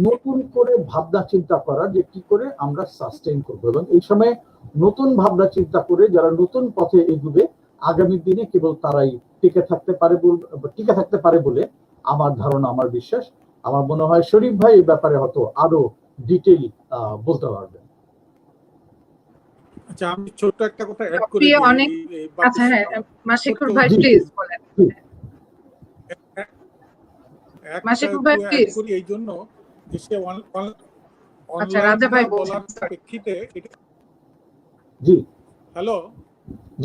নতুন করে ভাবনা চিন্তা করা যে কি করে আমরা সাস্টেইন করবো। এবং এই সময় নতুন ভাবনা চিন্তা করে যারা নতুন পথে এগোবে আগামী দিনে কেবল তারাই টিকে থাকতে পারে বলে আমার ধারণা, আমার বিশ্বাস। আমার মনে হয় শরীফ ভাই এই ব্যাপারে হয়তো আরো ডিটেইল বলতে পারবেন। আচ্ছা, আমি ছোট্ট একটা কথা অ্যাড করে দিই। আচ্ছা হ্যাঁ, মাশিকুর ভাই প্লিজ বলেন। মাশিকুর ভাই প্লিজ। এই জন্য যে সে আচ্ছা রাজা ভাই বলার প্রেক্ষিতে। জি হ্যালো,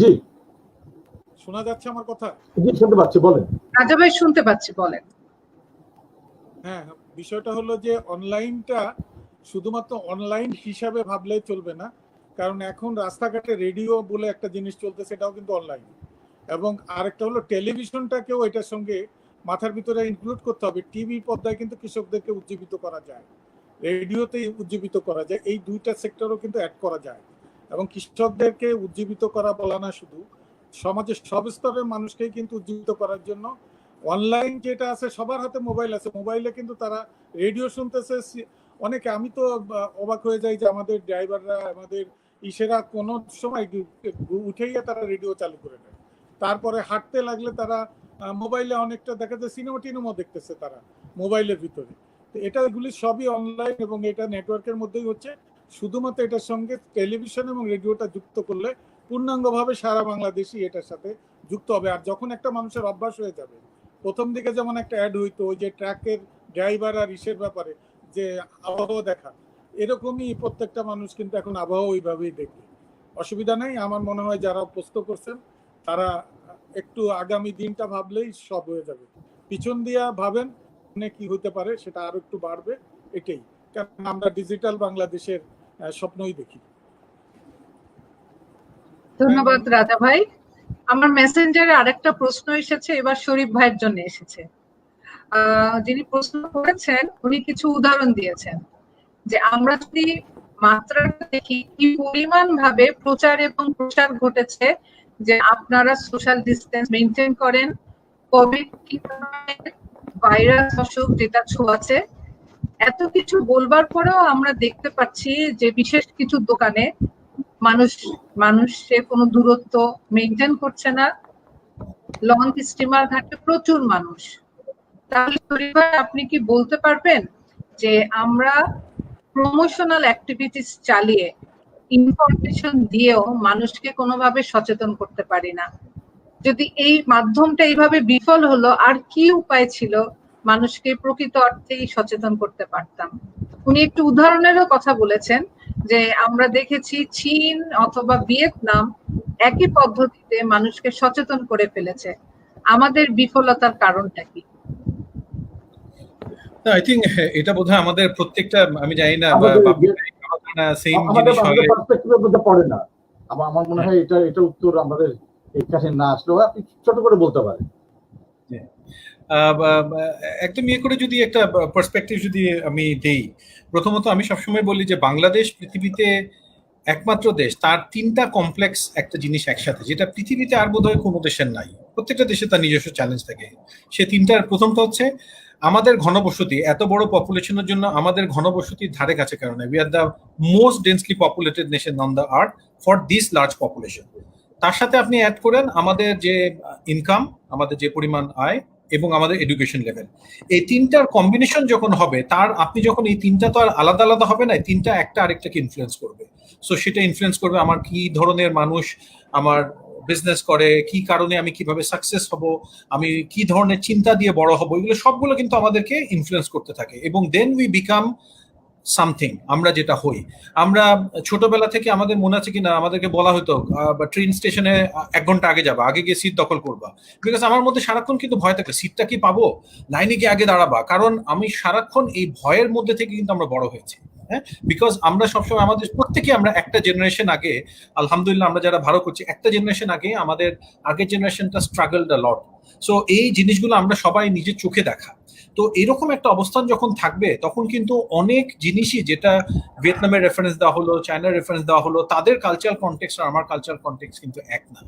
জি শোনা যাচ্ছে আমার কথা? জি শুনতে পাচ্ছি, বলেন। রাজা ভাই শুনতে পাচ্ছি, বলেন। হ্যাঁ, বিষয়টা হলো যে অনলাইনটা শুধুমাত্র অনলাইন হিসাবে ভাবলে চলবে না, কারণ এখন রাস্তাঘাটে রেডিও বলে একটা জিনিস চলতে, সেটাও কিন্তু অনলাইন। এবং আরেকটা হলো টেলিভিশনটাকেও এটার সঙ্গে মাথার ভিতরে ইনক্লুড করতে হবে। টিভি পর্দায় কিন্তু কৃষকদেরকে উজ্জীবিত করা যায়, রেডিওতে উজ্জীবিত করা যায়, এই দুইটা সেক্টরও কিন্তু অ্যাড করা যায়। এবং কৃষকদেরকে উজ্জীবিত করা বলা না, শুধু সমাজের সব স্তরের মানুষকেই কিন্তু উজ্জীবিত করার জন্য অনলাইন যেটা আছে, সবার হাতে মোবাইল আছে, মোবাইলে কিন্তু তারা রেডিও শুনতেছে। অনেকে, আমি তো অবাক হয়ে যাই যে আমাদের ড্রাইভাররা, আমাদের ইসেরা কোনো সময় উঠেইয়া তারা রেডিও চালু করে দেয়। তারপরে হাঁটতে লাগলে তারা মোবাইলে অনেকটা দেখা যায় সিনেমা টিনেমা দেখতেছে তারা মোবাইলের ভিতরে। তো এগুলি সবই অনলাইন এবং এটা নেটওয়ার্কের মধ্যেই হচ্ছে। শুধুমাত্র এটার সঙ্গে টেলিভিশন এবং রেডিওটা যুক্ত করলে পূর্ণাঙ্গভাবে সারা বাংলাদেশই এটার সাথে যুক্ত হবে। আর যখন একটা মানুষের অভ্যাস হয়ে যাবে, প্রথম দিকে যেমন একটা অ্যাড হইতো ওই যে ট্রাকের ড্রাইভার আর ইসের ব্যাপারে যে আবহাওয়া দেখা, এরকমই প্রত্যেকটা মানুষ কিন্তু এখন আবহাওয়া ওইভাবেই দেখবে। অসুবিধা নেই, আমার মনে হয় যারা পোস্ত করছেন তারা একটু আগামী দিনটা ভাবলেই সব হয়ে যাবে। পিছন দিয়া ভাবেন কি হতে পারে, সেটা আরো একটু বাড়বে, এটাই। কারণ আমরা ডিজিটাল বাংলাদেশের স্বপ্নই দেখি। ধন্যবাদ রাজা ভাই। আমার মেসেঞ্জারে আরেকটা প্রশ্ন এসেছে, এবার শরীফ ভাইয়ের জন্য এসেছে। যিনি প্রশ্ন করেছেন উনি কিছু উদাহরণ দিয়েছেন যে আমরা যদি মাত্রাটা দেখি কি পরিমাণ ভাবে প্রচার এবং প্রসার ঘটেছে যে আপনারা সোশ্যাল ডিস্টেন্স মেনটেন করেন, কোভিড কি ভাইরাস অসুখ যেটা ছোঁয়াছে, এত কিছু বলবার পরেও আমরা দেখতে পাচ্ছি যে বিশেষ কিছু দোকানে মানুষে কোনো দূরত্ব মেনটেন করছে না, লঞ্চ স্টিমার ঘাটে প্রচুর মানুষ। তাহলে শরীফ ভাই, আপনি কি বলতে পারবেন যে আমরা প্রমোশনাল অ্যাক্টিভিটিস চালিয়ে ইনফরমেশন দিয়েও মানুষকে কোনোভাবে সচেতন করতে পারি না? যদি এই মাধ্যমটা এইভাবে বিফল হলো, আর কি উপায় ছিল মানুষকে প্রকৃত অর্থেই সচেতন করতে পারতাম? উনি একটু উদাহরণেরও কথা বলেছেন যে আমরা দেখেছি চীন অথবা ভিয়েতনাম একই পদ্ধতিতে মানুষকে সচেতন করে ফেলেছে। আমাদের বিফলতার কারণটা কি? আই থিঙ্ক এটা বোধহয় আমাদের প্রত্যেকটা, আমি জানি না সেম আমাদের জিনিস হয়। পার্সপেক্টিভের মধ্যে পড়ে না। আমার মনে হয় এটা উত্তর আমাদের এখানে না আসলেও আপনি ছোট করে বলতে পারেন। একদম ইয়ে করে যদি একটা পার্সপেক্টিভ যদি আমি দেই, প্রথমত আমি সবসময় বলি যে বাংলাদেশ পৃথিবীতে একমাত্র দেশ, তার তিনটা কমপ্লেক্স একটা জিনিস একসাথে, যেটা পৃথিবীতে আর বোধহয় কোনো দেশের নাই। প্রত্যেকটা দেশে তার নিজস্ব চ্যালেঞ্জ থাকে। সে তিনটার প্রথমটা হচ্ছে আমাদের ঘনবসতি, এত বড় পপুলেশনের জন্য আমাদের ঘনবসতির ধারে কাছে কারণে we are the most densely populated nation on the earth for this large population. তার সাথে আপনি অ্যাড করেন আমাদের যে ইনকাম, আমাদের যে পরিমাণ আয় এবং আমাদের এডুকেশন লেভেল, এই তিনটার কম্বিনেশন যখন হবে, তার আপনি যখন এই তিনটা তো আর আলাদা আলাদা হবে না, তিনটা একটা আরেকটাকে ইনফ্লুয়েন্স করবে। সো সেটা ইনফ্লুয়েন্স করবে আমার কি ধরনের মানুষ আমার বিজনেস করে, কি কারণে আমি কিভাবে সাকসেস হব, আমি কি ধরনের চিন্তা দিয়ে বড় হব, এগুলো সবগুলো কিন্তু আমাদেরকে ইনফ্লুয়েন্স করতে থাকে। এবং দেন উই বিকাম সামথিং, আমরা যেটা হই। আমরা ছোটবেলা থেকে, আমাদের মনে আছে কিনা, আমাদেরকে বলা হতো ট্রেন স্টেশনে 1 ঘন্টা আগে যাবা, আগে গিয়ে সিট দখল করবা। বিকজ আমার মধ্যে সারাক্ষণ কিন্তু ভয় থাকে, সিটটা কি পাবো, লাইনে গিয়ে আগে দাঁড়াবা। কারণ আমি সারাক্ষণ এই ভয়ের মধ্যে থেকে কিন্তু আমরা বড় হয়েছি। হ্যাঁ, বিকজ আমরা সবসময়, আমাদের প্রত্যেকে, আমরা একটা জেনারেশন আগে, আলহামদুলিল্লাহ আমরা যারা ভালো করছি, একটা জেনারেশন আগে আমাদের আগের জেনারেশনটা স্ট্রাগলড আ লট। সো এই জিনিসগুলো আমরা সবাই নিজের চোখে দেখা। তো এরকম একটা অবস্থান যখন থাকবে, তখন কিন্তু অনেক জিনিসই, যেটা ভিয়েতনামের রেফারেন্স দেওয়া হলো, চায়নার রেফারেন্স দেওয়া হলো, তাদের কালচারাল কনটেক্সট আর আমার কালচারাল কনটেক্সট কিন্তু এক না।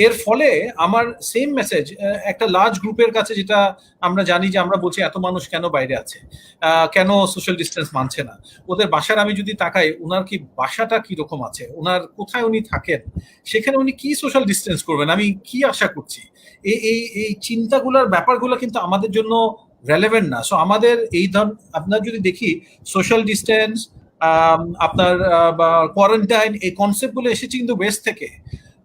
এর ফলে আমার সেম মেসেজ একটা লার্জ গ্রুপের কাছে, যেটা আমরা জানি যে আমরা বলছি এত মানুষ কেন বাইরে আছে, কেন সোশ্যাল ডিস্টেন্স মানছে না, ওদের বাসার আমি যদি তাকাই, ওনার কি বাসাটা কি রকম আছে, ওনার কোথায় উনি থাকেন, সেখানে উনি কি সোশ্যাল ডিস্টেন্স করবেন, আমি কি আশা করছি, এই চিন্তাগুলোর ব্যাপারগুলো কিন্তু আমাদের জন্য রেলেভেন্ট না। সো আমাদের এই আপনার যদি দেখি সোশ্যাল ডিস্টেন্স, আপনার কোয়ারেন্টাইন, এই কনসেপ্টগুলো এসেছে কিন্তু ওয়েস্ট থেকে।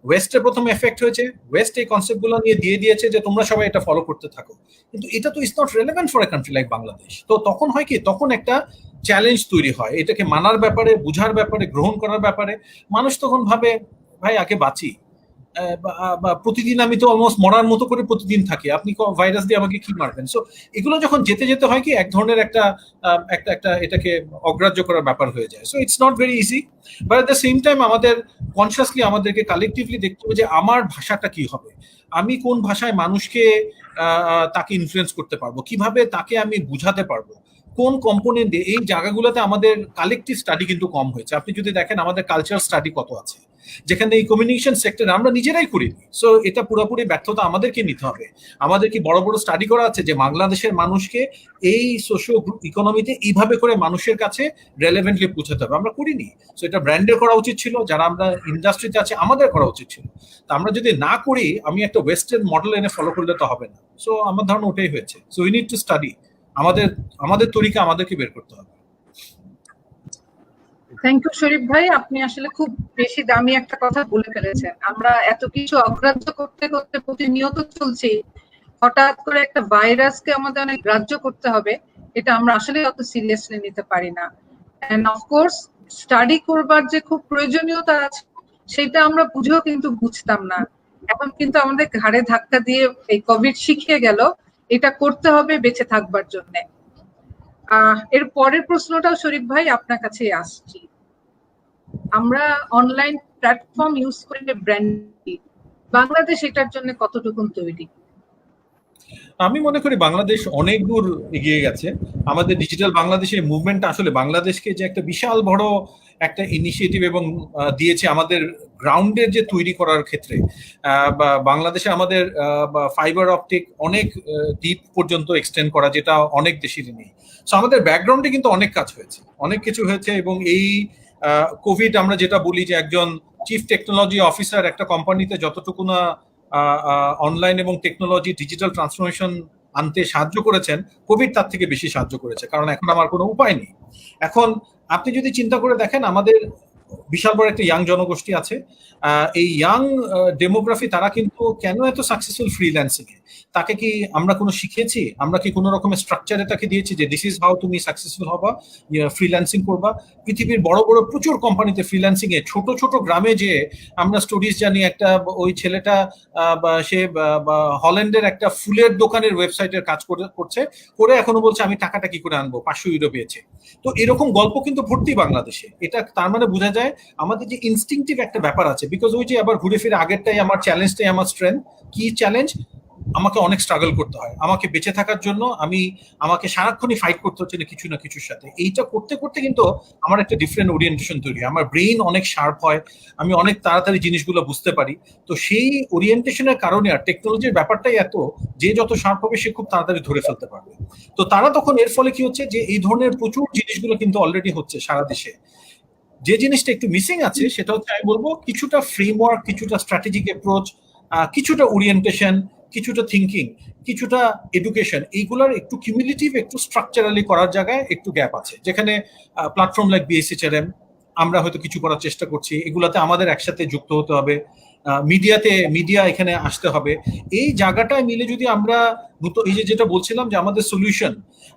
ওয়েস্টে প্রথম এফেক্ট হয়েছে, ওয়েস্ট এই কনসেপ্টগুলো নিয়ে দিয়ে দিয়েছে যে তোমরা সবাই এটা ফলো করতে থাকো, কিন্তু এটা তো is not relevant for a country like Bangladesh. তো তখন হয় কি, তখন একটা চ্যালেঞ্জ তৈরি হয়, এটাকে মানার ব্যাপারে, বুঝার ব্যাপারে, গ্রহণ করার ব্যাপারে। মানুষ তখন ভাবে, ভাই আগে বাঁচি, বা প্রতিদিন আমি তো অলমোস্ট মরার মতো করে প্রতিদিন থাকি, আপনি ভাইরাস দিয়ে আমাকে কি মারবেন? সো এগুলো যখন যেতে যেতে হয় কি এক ধরনের একটা একটা একটা এটাকে অগ্রাহ্য করার ব্যাপার হয়ে যায়। So it's not very easy, but at the same time আমাদের কনসিয়াসলি আমাদেরকে কালেকটিভলি দেখতে হবে যে আমার ভাষাটা কি হবে, আমি কোন ভাষায় মানুষকে তাকে ইনফ্লুয়েন্স করতে পারবো, কিভাবে তাকে আমি বুঝাতে পারবো, কোন কম্পোনেন্ট দিয়ে। এই জায়গাগুলোতে আমাদের কালেকটিভ স্টাডি কিন্তু কম হয়েছে। আপনি যদি দেখেন আমাদের কালচারাল স্টাডি কত আছে, যেখানে এই কমিউনিকেশন সেক্টরে আমরা নিজেরাই করিনি। সো এটা পুরোপুরি ব্যর্থতা আমাদেরকে নিতে হবে। আমাদের কি বড় বড় স্টাডি করা আছে যে বাংলাদেশের মানুষকে এই সোশিও ইকোনমিতে এইভাবে করে মানুষের কাছে রেলেভেন্টলি পৌঁছাতে হবে? আমরা করিনি। সো এটা ব্র্যান্ডের করা উচিত ছিল, যারা আমরা ইন্ডাস্ট্রিতে আছে আমাদের করা উচিত ছিল। তা আমরা যদি না করি, আমি একটা ওয়েস্টার্ন মডেল এনে ফলো করলে তো হবে না। সো আমার ধারণা ওটাই হয়েছে। So we need to study, আমাদের তরিকা আমাদেরকে বের করতে হবে। থ্যাংক ইউ শরীফ ভাই, আপনি আসলে খুব বেশি দামি একটা কথা বলে ফেলেছেন। আমরা এত কিছু অগ্রাহ্য করতে করতে প্রতিনিয়ত চলছি, হঠাৎ করে একটা ভাইরাসকে আমাদের অনেক গ্রাহ্য করতে হবে, এটা আমরা আসলে অত সিরিয়াসলি নিতে পারি না। এন্ড অফকোর্স স্টাডি করবার যে খুব প্রয়োজনীয়তা আছে সেটা আমরা বুঝেও কিন্তু বুঝতাম না। এখন কিন্তু আমাদের ঘাড়ে ধাক্কা দিয়ে এই কোভিড শিখিয়ে গেল এটা করতে হবে বেঁচে থাকবার জন্য। এর পরের প্রশ্নটাও শরীফ ভাই আপনার কাছে আসছি। আমরা অনলাইন প্ল্যাটফর্ম ইউজ করে ব্র্যান্ড, বাংলাদেশ এটার জন্য কতটুকু তৈরি? আমি মনে করি বাংলাদেশ অনেক দূর এগিয়ে গেছে। আমাদের ডিজিটাল বাংলাদেশের মুভমেন্টটা আসলে বাংলাদেশকে যে একটা বিশাল বড় একটা ইনিশিয়েটিভ এবং দিয়েছে আমাদের গ্রাউন্ডের যে তৈরি করার ক্ষেত্রে। বাংলাদেশে আমাদের ফাইবার অপটিক অনেক ডিপ পর্যন্ত এক্সটেন্ড করা, যেটা অনেক দেশেরই নেই। সো আমাদের ব্যাকগ্রাউন্ডে কিন্তু অনেক কাজ হয়েছে, অনেক কিছু হয়েছে। এবং এই কোভিড আমরা যেটা বলি যে একজন চিফ টেকনোলজি অফিসার একটা কোম্পানিতে যতটুকু না অনলাইন এবং টেকনোলজি ডিজিটাল ট্রান্সফরমেশন আনতে সাহায্য করেছেন, কোভিড তার থেকে বেশি সাহায্য করেছে, কারণ এখন আমার কোনো উপায় নেই। এখন আপনি যদি চিন্তা করে দেখেন, আমাদের বিশাল বড় একটা ইয়াং জনগোষ্ঠী আছে। এই ইয়াং ডেমোগ্রাফি, তারা কিন্তু কেন এত সাকসেসফুল ফ্রিল্যান্সিং এ? তাকে কি আমরা কোনো শিখিয়েছি? আমরা কি কোনো রকমের স্ট্রাকচারে তাকে দিয়েছি যে দিস ইজ হাউ তুমি সাকসেসফুল হবা, ফ্রিল্যান্সিং করবা? পৃথিবীর বড় বড় প্রচুর কোম্পানিতে ফ্রিল্যান্সিং এ, ছোট ছোট গ্রামে যে আমরা স্টোরিজ জানি, একটা ওই ছেলেটা সে হল্যান্ডের একটা ফুলের দোকানের ওয়েবসাইটের কাজ করছে, করে এখনো বলছে আমি টাকাটা কি করে আনবো, 500 ইউরো পেয়েছে। তো এরকম গল্প কিন্তু ভর্তি বাংলাদেশে। এটা তার মানে বোঝা যায় আমাদের যে ইনস্টিংক্টিভ একটা ব্যাপার আছে। বিকজ ওই যে আবার ঘুরে ফিরে আগেরটাই আমার চ্যালেঞ্জটাই আমার স্ট্রেংথ। কি চ্যালেঞ্জ? আমাকে অনেক স্ট্রাগল করতে হয়, আমাকে বেঁচে থাকার জন্য আমাকে সারাক্ষণই ফাইট করতে হচ্ছে কিছু না কিছুর সাথে। এইটা করতে করতে কিন্তু আমার একটা ডিফারেন্ট ওরিয়েন্টেশন তৈরি, আমার ব্রেইন অনেক শার্প হয়, আমি অনেক তাড়াতাড়ি জিনিসগুলো বুঝতে পারি। তো সেই ওরিয়েন্টেশনের কারণে আর টেকনোলজির ব্যাপারটাই এত, যে যত শার্প হবে সে খুব তাড়াতাড়ি ধরে ফেলতে পারবে। তো তারা তখন এর ফলে কি হচ্ছে যে এই ধরনের প্রচুর জিনিসগুলো কিন্তু অলরেডি হচ্ছে সারা দেশে। যে জিনিসটা একটু মিসিং আছে সেটা হচ্ছে আমি বলবো কিছুটা ফ্রেমওয়ার্ক, কিছুটা স্ট্র্যাটেজিক অ্যাপ্রোচ, কিছুটা ওরিয়েন্টেশন, কিছুটা থিঙ্কিং, কিছুটা এডুকেশন, এইগুলোর একটু কিউমুলেটিভ, একটু স্ট্রাকচারালি করার জায়গায় একটু গ্যাপ আছে। যেখানে প্ল্যাটফর্ম লাইক বিএসএইচআরএম আমরা হয়তো কিছু করার চেষ্টা করছি, এগুলাতে আমাদের একসাথে যুক্ত হতে হবে। মিডিয়া এখানে আসতে হবে। এই জায়গাটায় মিলে যদি আমরা নতুন, এই যে যেটা বলছিলাম যে আমাদের সলিউশন,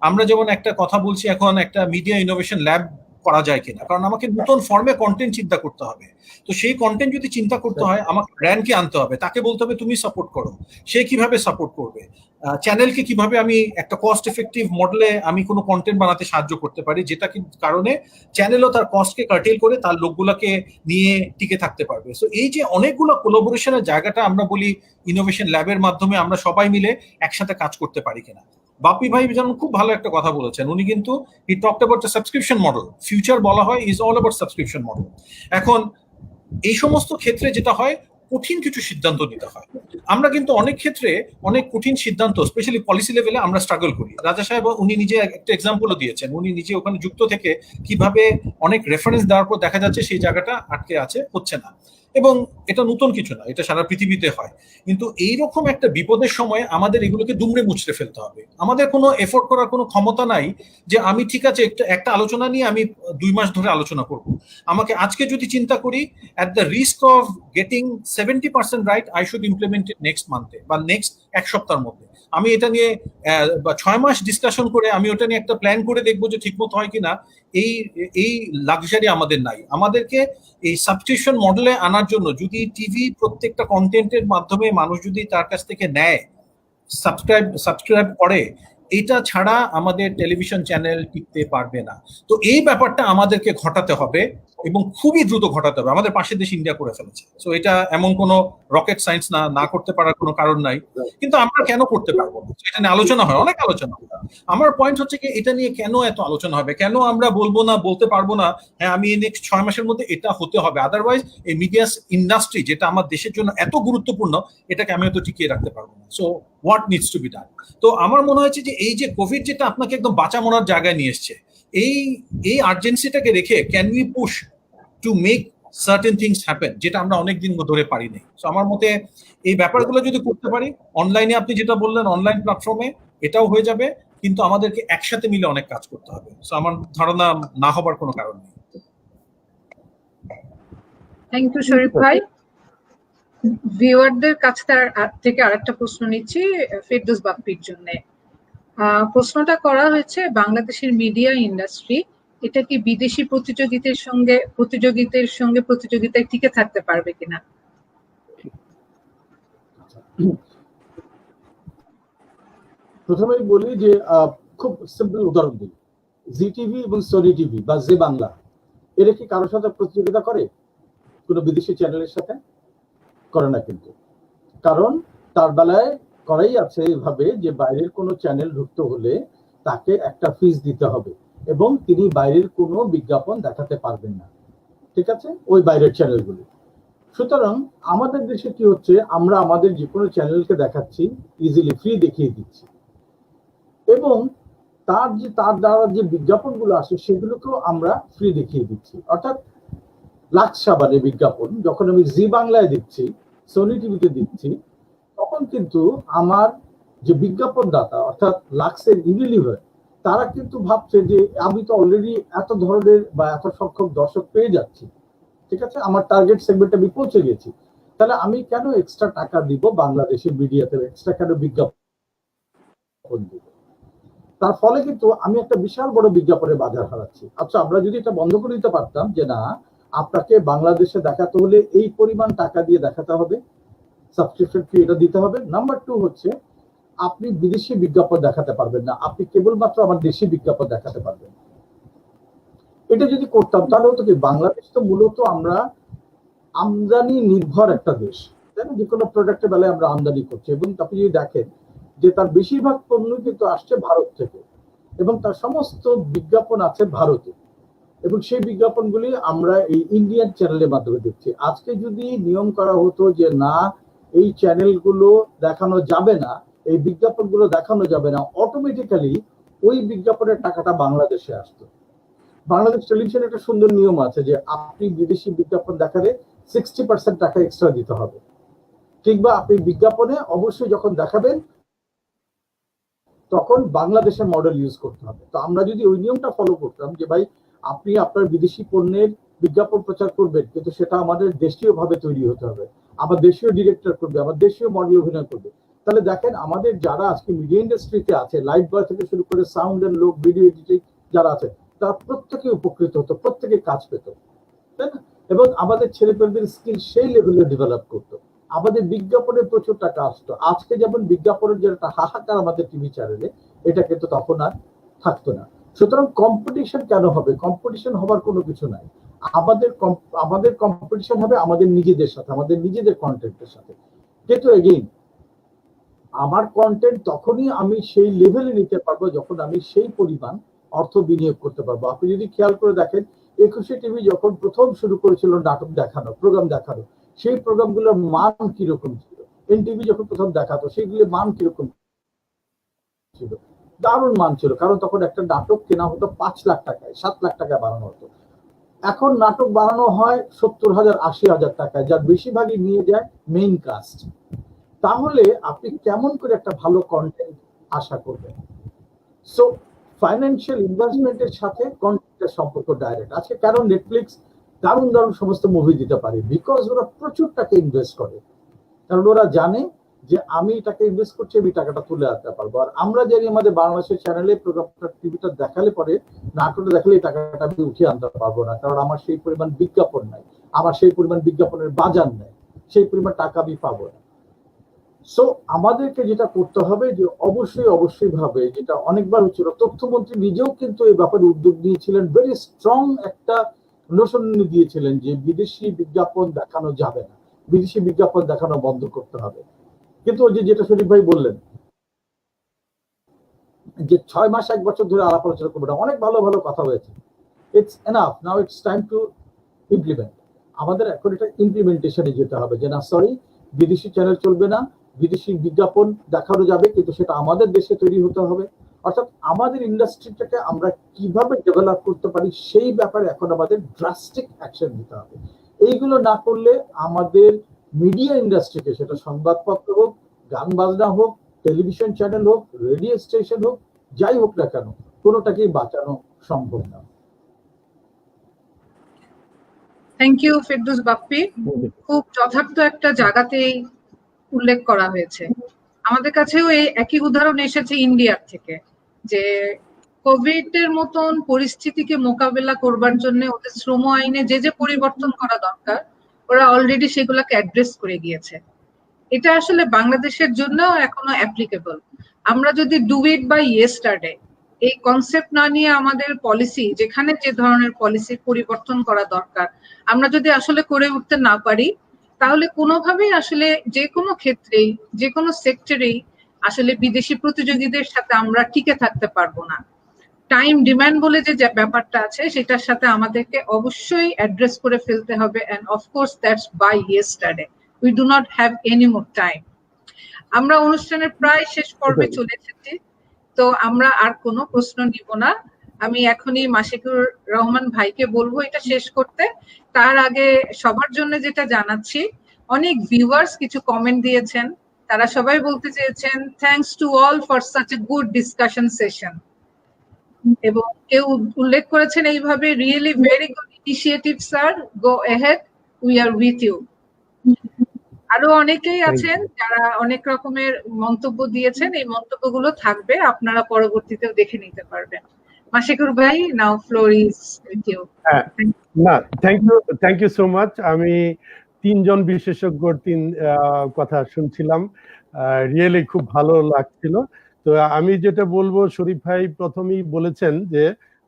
আমরা যেমন একটা কথা বলছি এখন একটা মিডিয়া ইনোভেশন ল্যাব করা যায় কিনা, কারণ আমাকে নতুন ফর্মে কন্টেন্ট চিন্তা করতে হবে। তো সেই কন্টেন্ট যদি চিন্তা করতে হয়, আমাকে ব্র্যান্ডকে আনতে হবে, তাকে বলতে হবে তুমি সাপোর্ট করো। সে কিভাবে সাপোর্ট করবে? চ্যানেলকে কিভাবে আমি একটা কস্ট এফেক্টিভ মডেলে আমি কোনো কন্টেন্ট বানাতে সাহায্য করতে পারি, যেটা কারণে চ্যানেলও তার কস্টকে কার্টেল করে তার লোকগুলোকে নিয়ে টিকে থাকতে পারবে। সো এই যে অনেকগুলো কোলাবোরেশনের জায়গাটা আমরা বলি ইনোভেশন ল্যাবের মাধ্যমে আমরা সবাই মিলে একসাথে কাজ করতে পারি কিনা। বাপি ভাই যেমন খুব ভালো একটা কথা বলেছেন, উনি কিন্তু হি talked about the subscription model. Future বলা হয় is all about subscription model. এখন এই সমস্ত ক্ষেত্রে যেটা হয়, কঠিন কিছু সিদ্ধান্ত নিতে হয়। আমরা কিন্তু অনেক ক্ষেত্রে অনেক কঠিন সিদ্ধান্ত স্পেশালি পলিসি লেভেলে আমরা স্ট্রাগল করি। রাজা সাহেব উনি নিজে একটা এক্সাম্পলও দিয়েছেন, উনি নিজে ওখানে যুক্ত থেকে কিভাবে অনেক রেফারেন্স দেওয়ার পর দেখা যাচ্ছে সেই জায়গাটা আটকে আছে, হচ্ছে না। এবং এটা নতুন কিছু না, এটা সারা পৃথিবীতে হয়। কিন্তু এইরকম একটা বিপদের সময় আমাদের এগুলোকে দুমড়ে মুচড়ে ফেলতে হবে। আমাদের কোনো এফোর্ট করার কোনো ক্ষমতা নাই যে আমি ঠিক আছে একটা আলোচনা নিয়ে আমি 2 মাস ধরে আলোচনা করব। আমাকে আজকে যদি চিন্তা করি at the risk of getting 70% right, I should implement it next month বা next এক সপ্তাহের মধ্যে। আমি এটা নিয়ে 6 মাস ডিসকাশন করে আমি ওটা নিয়ে একটা প্ল্যান করে দেখবো যে ঠিকমতো হয় কিনা। এই এই লাক্সারি আমাদের নাই। আমাদেরকে এই সাবস্ক্রিপশন মডেলে আনার জন্য যদি টিভি প্রত্যেকটা কন্টেন্টের মাধ্যমে মানুষ যদি তার কাছ থেকে নেয়, সাবস্ক্রাইব করে, এটা ছাড়া আমাদের টেলিভিশন চ্যানেল টিকতে পারবে না। তো এই ব্যাপারটা আমাদেরকে ঘটাতে হবে এবং খুবই দ্রুত ঘটাতে হবে। আমাদের পাশের দেশ ইন্ডিয়া করে ফেলেছে। সো এটা এমন কোনো রকেট সায়েন্স না করতে পারার কোনো কারণ নাই। কিন্তু আমরা কেন করতে পারবো না? এটা নিয়ে আলোচনা হয়, অনেক আলোচনা হয়। আমার পয়েন্ট হচ্ছে কি, এটা নিয়ে কেন এত আলোচনা হবে? কেন আমরা বলতে পারবো না হ্যাঁ আমি নেক্সট 6 মাসের মধ্যে এটা হতে হবে, আদারওয়াইজ এই মিডিয়া ইন্ডাস্ট্রি যেটা আমার দেশের জন্য এত গুরুত্বপূর্ণ, এটাকে আমি হয়তো টিকিয়ে রাখতে পারবো না। So what needs to be done? তো আমার মনে হয়েছে যে এই যে কোভিড যেটা আপনাকে একদম বাঁচা মরার জায়গায় নিয়ে এসছে, এই আর্জেন্সিটাকে রেখে can we push to make certain things happen, যেটা আমরা অনেকদিন ধরে পারি নাই। সো আমার মতে এই ব্যাপারগুলো যদি করতে পারি, অনলাইনে আপনি যেটা বললেন অনলাইন প্ল্যাটফর্মে, এটাও হয়ে যাবে, কিন্তু আমাদেরকে একসাথে মিলে অনেক কাজ করতে হবে। সো আমার ধারণা না হবার কোনো কারণ নেই। থ্যাংক ইউ শরীফ ভাই। ভিউয়ারদের কাছ থেকে আরেকটা প্রশ্ন নিচ্ছি ফেরদৌস বাপ্পির জন্য। প্রশ্নটা করা হয়েছে, বাংলাদেশের মিডিয়া ইন্ডাস্ট্রি এটা কি বিদেশি প্রতিযোগিতায় টিকে থাকতে পারবে কিনা? প্রথমেই বলি যে খুব সিম্পল উদাহরণ দিই, জি টিভি এবং সোনি টিভি বা জি বাংলা, এরা কি কারোর সাথে প্রতিযোগিতা করে কোনো বিদেশি চ্যানেলের সাথে? করে না কিন্তু। কারণ তার বেলায় করাই আছে এইভাবে যে বাইরের কোনো চ্যানেল ঢুকতে হলে তাকে একটা ফিস দিতে হবে এবং তিনি বাইরের কোনো বিজ্ঞাপন দেখাতে পারবেন না, ঠিক আছে, ওই বাইরের চ্যানেলগুলো। সুতরাং আমাদের দেশে কি হচ্ছে, আমরা আমাদের যে কোনো চ্যানেলকে দেখাচ্ছি, ইজিলি ফ্রি দেখিয়ে দিচ্ছি, এবং তার দ্বারা যে বিজ্ঞাপনগুলো আসে সেগুলোকেও আমরা ফ্রি দেখিয়ে দিচ্ছি। অর্থাৎ লাক্স সাবানের বিজ্ঞাপন যখন আমি জি বাংলায় দিচ্ছি, সোনি টিভিতে দিচ্ছি, তখন কিন্তু আমার যে বিজ্ঞাপনদাতা অর্থাৎ লাক্সের ইউনিলিভার, তারা কিন্তু ভাবছে যে আমি তো অলরেডি এত ধরনের বা এত সংখ্যক দর্শক পেয়ে যাচ্ছি, ঠিক আছে, আমার টার্গেট সেগমেন্টে আমি পৌঁছে গেছি, তাহলে আমি কেন এক্সট্রা টাকা দিব বাংলাদেশের মিডিয়াতে, এক্সট্রা কেন বিজ্ঞাপন দিব? তার ফলে কিন্তু আমি একটা বিশাল বড় বিজ্ঞাপনের বাজার হারাচ্ছি। আচ্ছা, আমরা যদি এটা বন্ধ করে দিতে পারতাম যে না, আপনাকে বাংলাদেশে দেখাতে হলে এই পরিমাণ টাকা দিয়ে দেখাতে হবে, সাবস্ক্রিপশন ফি এটা দিতে হবে। নাম্বার 2 হচ্ছে আপনি বিদেশি বিজ্ঞাপন দেখাতে পারবেন না, আপনি কেবলমাত্র আমার দেশি বিজ্ঞাপন দেখাতে পারবেন। এটা যদি করতাম তাহলে হতো কি, বাংলাদেশ তো মূলত আমরা আমদানি নির্ভর একটা দেশ, তাই না? যে কোনো প্রোডাক্টের বেলায় আমরা আমদানি করছি, এবং আপনি যদি দেখেন যে তার বেশিরভাগ পণ্য কিন্তু আসছে ভারত থেকে, এবং তার সমস্ত বিজ্ঞাপন আছে ভারতে, এবং সেই বিজ্ঞাপনগুলি আমরা এই ইন্ডিয়ান চ্যানেলের মাধ্যমে দেখছি। আজকে যদি নিয়ম করা হতো যে না, এই চ্যানেলগুলো দেখানো যাবে না, এই বিজ্ঞাপনগুলো দেখানো যাবে না, অটোমেটিক্যালি ওই বিজ্ঞাপনের টাকাটা বাংলাদেশে আসতো। বাংলাদেশ টেলিভিশন একটা সুন্দর নিয়ম আছে যে আপনি বিদেশি বিজ্ঞাপন দেখালে 60% টাকা এক্সট্রা দিতে হবে, কিংবা আপনি বিজ্ঞাপনে অবশ্যই যখন দেখাবেন তখন বাংলাদেশের মডেল ইউজ করতে হবে। তো আমরা যদি ওই নিয়মটা ফলো করতাম যে ভাই আপনি আপনার বিদেশি পণ্যের বিজ্ঞাপন প্রচার করবেন, কিন্তু সেটা আমাদের দেশীয় ভাবে তৈরি হতে হবে, আমার দেশীয় ডিরেক্টর করবে, আমার দেশীয় মডেল অভিনয় করবে, তাহলে দেখেন আমাদের যারা আজকে মিডিয়া ইন্ডাস্ট্রিতে আছে, লাইট বয় থেকে শুরু করে sound and look, video editing যারা আছে, তারা প্রত্যেকে উপকৃত হতো, প্রত্যেকে কাজ পেত, তাই না? এবং আমাদের ছেলেপেলেদের স্কিল সেই লেভেলে ডেভেলপ করতো, আমাদের বিজ্ঞাপনে প্রচুর টাকা আসতো। আজকে যেমন বিজ্ঞাপনের যে একটা হাহাকার আমাদের টিভি চ্যানেলে, এটা কিন্তু তখন আর থাকতো না। সুতরাং কম্পিটিশন কেন হবে? কম্পিটিশন হবার কোনো কিছু নাই। আমাদের কম্পিটিশন হবে আমাদের নিজেদের সাথে, আমাদের নিজেদের কন্টেন্টের সাথে। কিন্তু এগেইন আমার কন্টেন্ট তখনই আমি সেই লেভেলে নিতে পারবো যখন আমি সেই পরিমাণ অর্থ বিনিয়োগ করতে পারবো। আপনি যদি খেয়াল করে দেখেন, 21 টিভি যখন প্রথম শুরু করেছিল নাটক দেখানো, প্রোগ্রাম দেখানো, সেই প্রোগ্রামগুলোর মান কিরকম ছিল? এনটিভি যখন প্রথম দেখাতো সেগুলির মান কিরকম ছিল? দারুণ মান ছিল, কারণ তখন একটা নাটক কেনা হতো 5 লাখ টাকায়, 7 লাখ টাকায় বানানো হতো। এখন নাটক বানানো হয় 70,000 80,000 টাকায়, যার বেশিরভাগই নিয়ে যায় মেইন কাস্ট। তাহলে আপনি কেমন করে একটা ভালো কন্টেন্ট আশা করবেন? সো ফাইন্যান্সিয়াল ইনভেস্টমেন্টের সাথে কন্টেন্টের সম্পর্ক ডাইরেক্ট। আজকে কেন নেটফ্লিক্স দারুণ দারুণ সমস্ত মুভি দিতে পারে? বিকজ ওরা প্রচুর টাকা ইনভেস্ট করে, কারণ ওরা জানে যে আমি টাকা ইনভেস্ট করছি, আমি টাকাটা তুলে আনতে পারবো। আর আমরা জানি আমাদের বাংলাদেশের চ্যানেলে প্রোগ্রামটা টিভিটা দেখালে পরে, নাটকটা দেখালে এই টাকাটা আমি উঠিয়ে আনতে পারবো না, কারণ আমার সেই পরিমাণ বিজ্ঞাপন নাই, আমার সেই পরিমাণ বিজ্ঞাপনের বাজার নেই, সেই পরিমাণ টাকা আমি পাবো না। সো আমাদেরকে যেটা করতে হবে যে অবশ্যই ভাবে, যেটা অনেকবার হচ্ছিল, তথ্যমন্ত্রী নিজেও কিন্তু এই ব্যাপারে উদ্যোগ নিয়েছিলেন, ভেরি স্ট্রং একটা নোশন দিয়েছিলেন যে বিদেশি বিজ্ঞাপন দেখানো যাবে না, বিদেশি বিজ্ঞাপন দেখানো বন্ধ করতে হবে। কিন্তু ওই যে যেটা শরীফ ভাই বললেন যে 6 মাস 1 বছর ধরে আলাপ আলোচনা করবো না, অনেক ভালো ভালো কথা হয়েছে, it's enough, now it's time to implement. আমাদের এখন এটা ইমপ্লিমেন্টেশনে যেতে হবে যে না সরি, বিদেশি চ্যানেল চলবে না, বিদেশি বিজ্ঞাপন দেখানো যাবে, কিন্তু সেটা আমাদের দেশে তৈরি হতে হবে। অর্থাৎ আমাদের ইন্ডাস্ট্রিটাকে আমরা কিভাবে ডেভেলপ করতে পারি সেই ব্যাপারে এখন আমাদের ড্রাস্টিক অ্যাকশন নিতে হবে। এইগুলো না করলে আমাদের মিডিয়া ইন্ডাস্ট্রিকে, সেটা সংবাদপত্র হোক, গান বাজনা হোক, টেলিভিশন চ্যানেল হোক, রেডিও স্টেশন হোক, যাই হোক না কেন, কোনোটাকেই বাঁচানো সম্ভব না। থ্যাংক ইউ ফেরদৌস বাপ্পি, খুব যথার্থ একটা জায়গাতেই উল্লেখ করা হয়েছে। আমাদের কাছেও এই একই উদাহরণ এসেছে ইন্ডিয়ার থেকে, যে কোভিড এর মতন পরিস্থিতিকে মোকাবেলা করবার জন্য ওদের শ্রম আইনে যে যে পরিবর্তন করা দরকার ওরা অলরেডি সেগুলোকে অ্যাড্রেস করে গিয়েছে। এটা আসলে বাংলাদেশের জন্য এখনো অ্যাপ্লিকেবল। আমরা যদি ডু ইট বাই ইয়েস্টারডে এই কনসেপ্ট না নিয়ে আমাদের পলিসি, যেখানে যে ধরনের পলিসি পরিবর্তন করা দরকার, আমরা যদি আসলে করে উঠতে না পারি, তাহলে কোনোভাবেই আসলে যে কোনো ক্ষেত্রেই, যে কোনো সেক্টরেই আসলে বিদেশি প্রতিযোগীদের সাথে আমরা টিকে থাকতে পারবো না। টাইম ডিমান্ড বলে যে ব্যাপারটা আছে, সেটার সাথে আমাদেরকে অবশ্যই অ্যাড্রেস করে ফেলতে হবে, and of course that's by yesterday. We do not have any more time. আমরা অনুষ্ঠানের প্রায় শেষ পর্বে চলে এসেছি, তো আমরা আর কোনো প্রশ্ন নিব না। আমি এখনই মাশিকুর রহমান ভাইকে বলবো এটা শেষ করতে। তার আগে সবার জন্য যেটা জানাচ্ছি, অনেক ভিউয়ার্স কিছু কমেন্ট দিয়েছেন, তারা সবাই বলতে চেয়েছেন thanks to all for such a good discussion session, এবং কেউ উল্লেখ করেছেন এইভাবে, really very good initiative sir, go ahead, we are with you. আরো অনেকেই আছেন যারা অনেক রকমের মন্তব্য দিয়েছেন, এই মন্তব্যগুলো থাকবে, আপনারা পরবর্তীতেও দেখে নিতে পারবেন। মাশিকুর ভাই, নাও ফ্লোর ইজ উইথ ইউ। না, থ্যাংক ইউ সো মাচ। আমি তিনজন বিশেষজ্ঞর কথা শুনছিলাম, রিয়েলি খুব ভালো লাগছিল। তো আমি যেটা বলবো, শরীফ ভাই প্রথমেই বলেছেন যে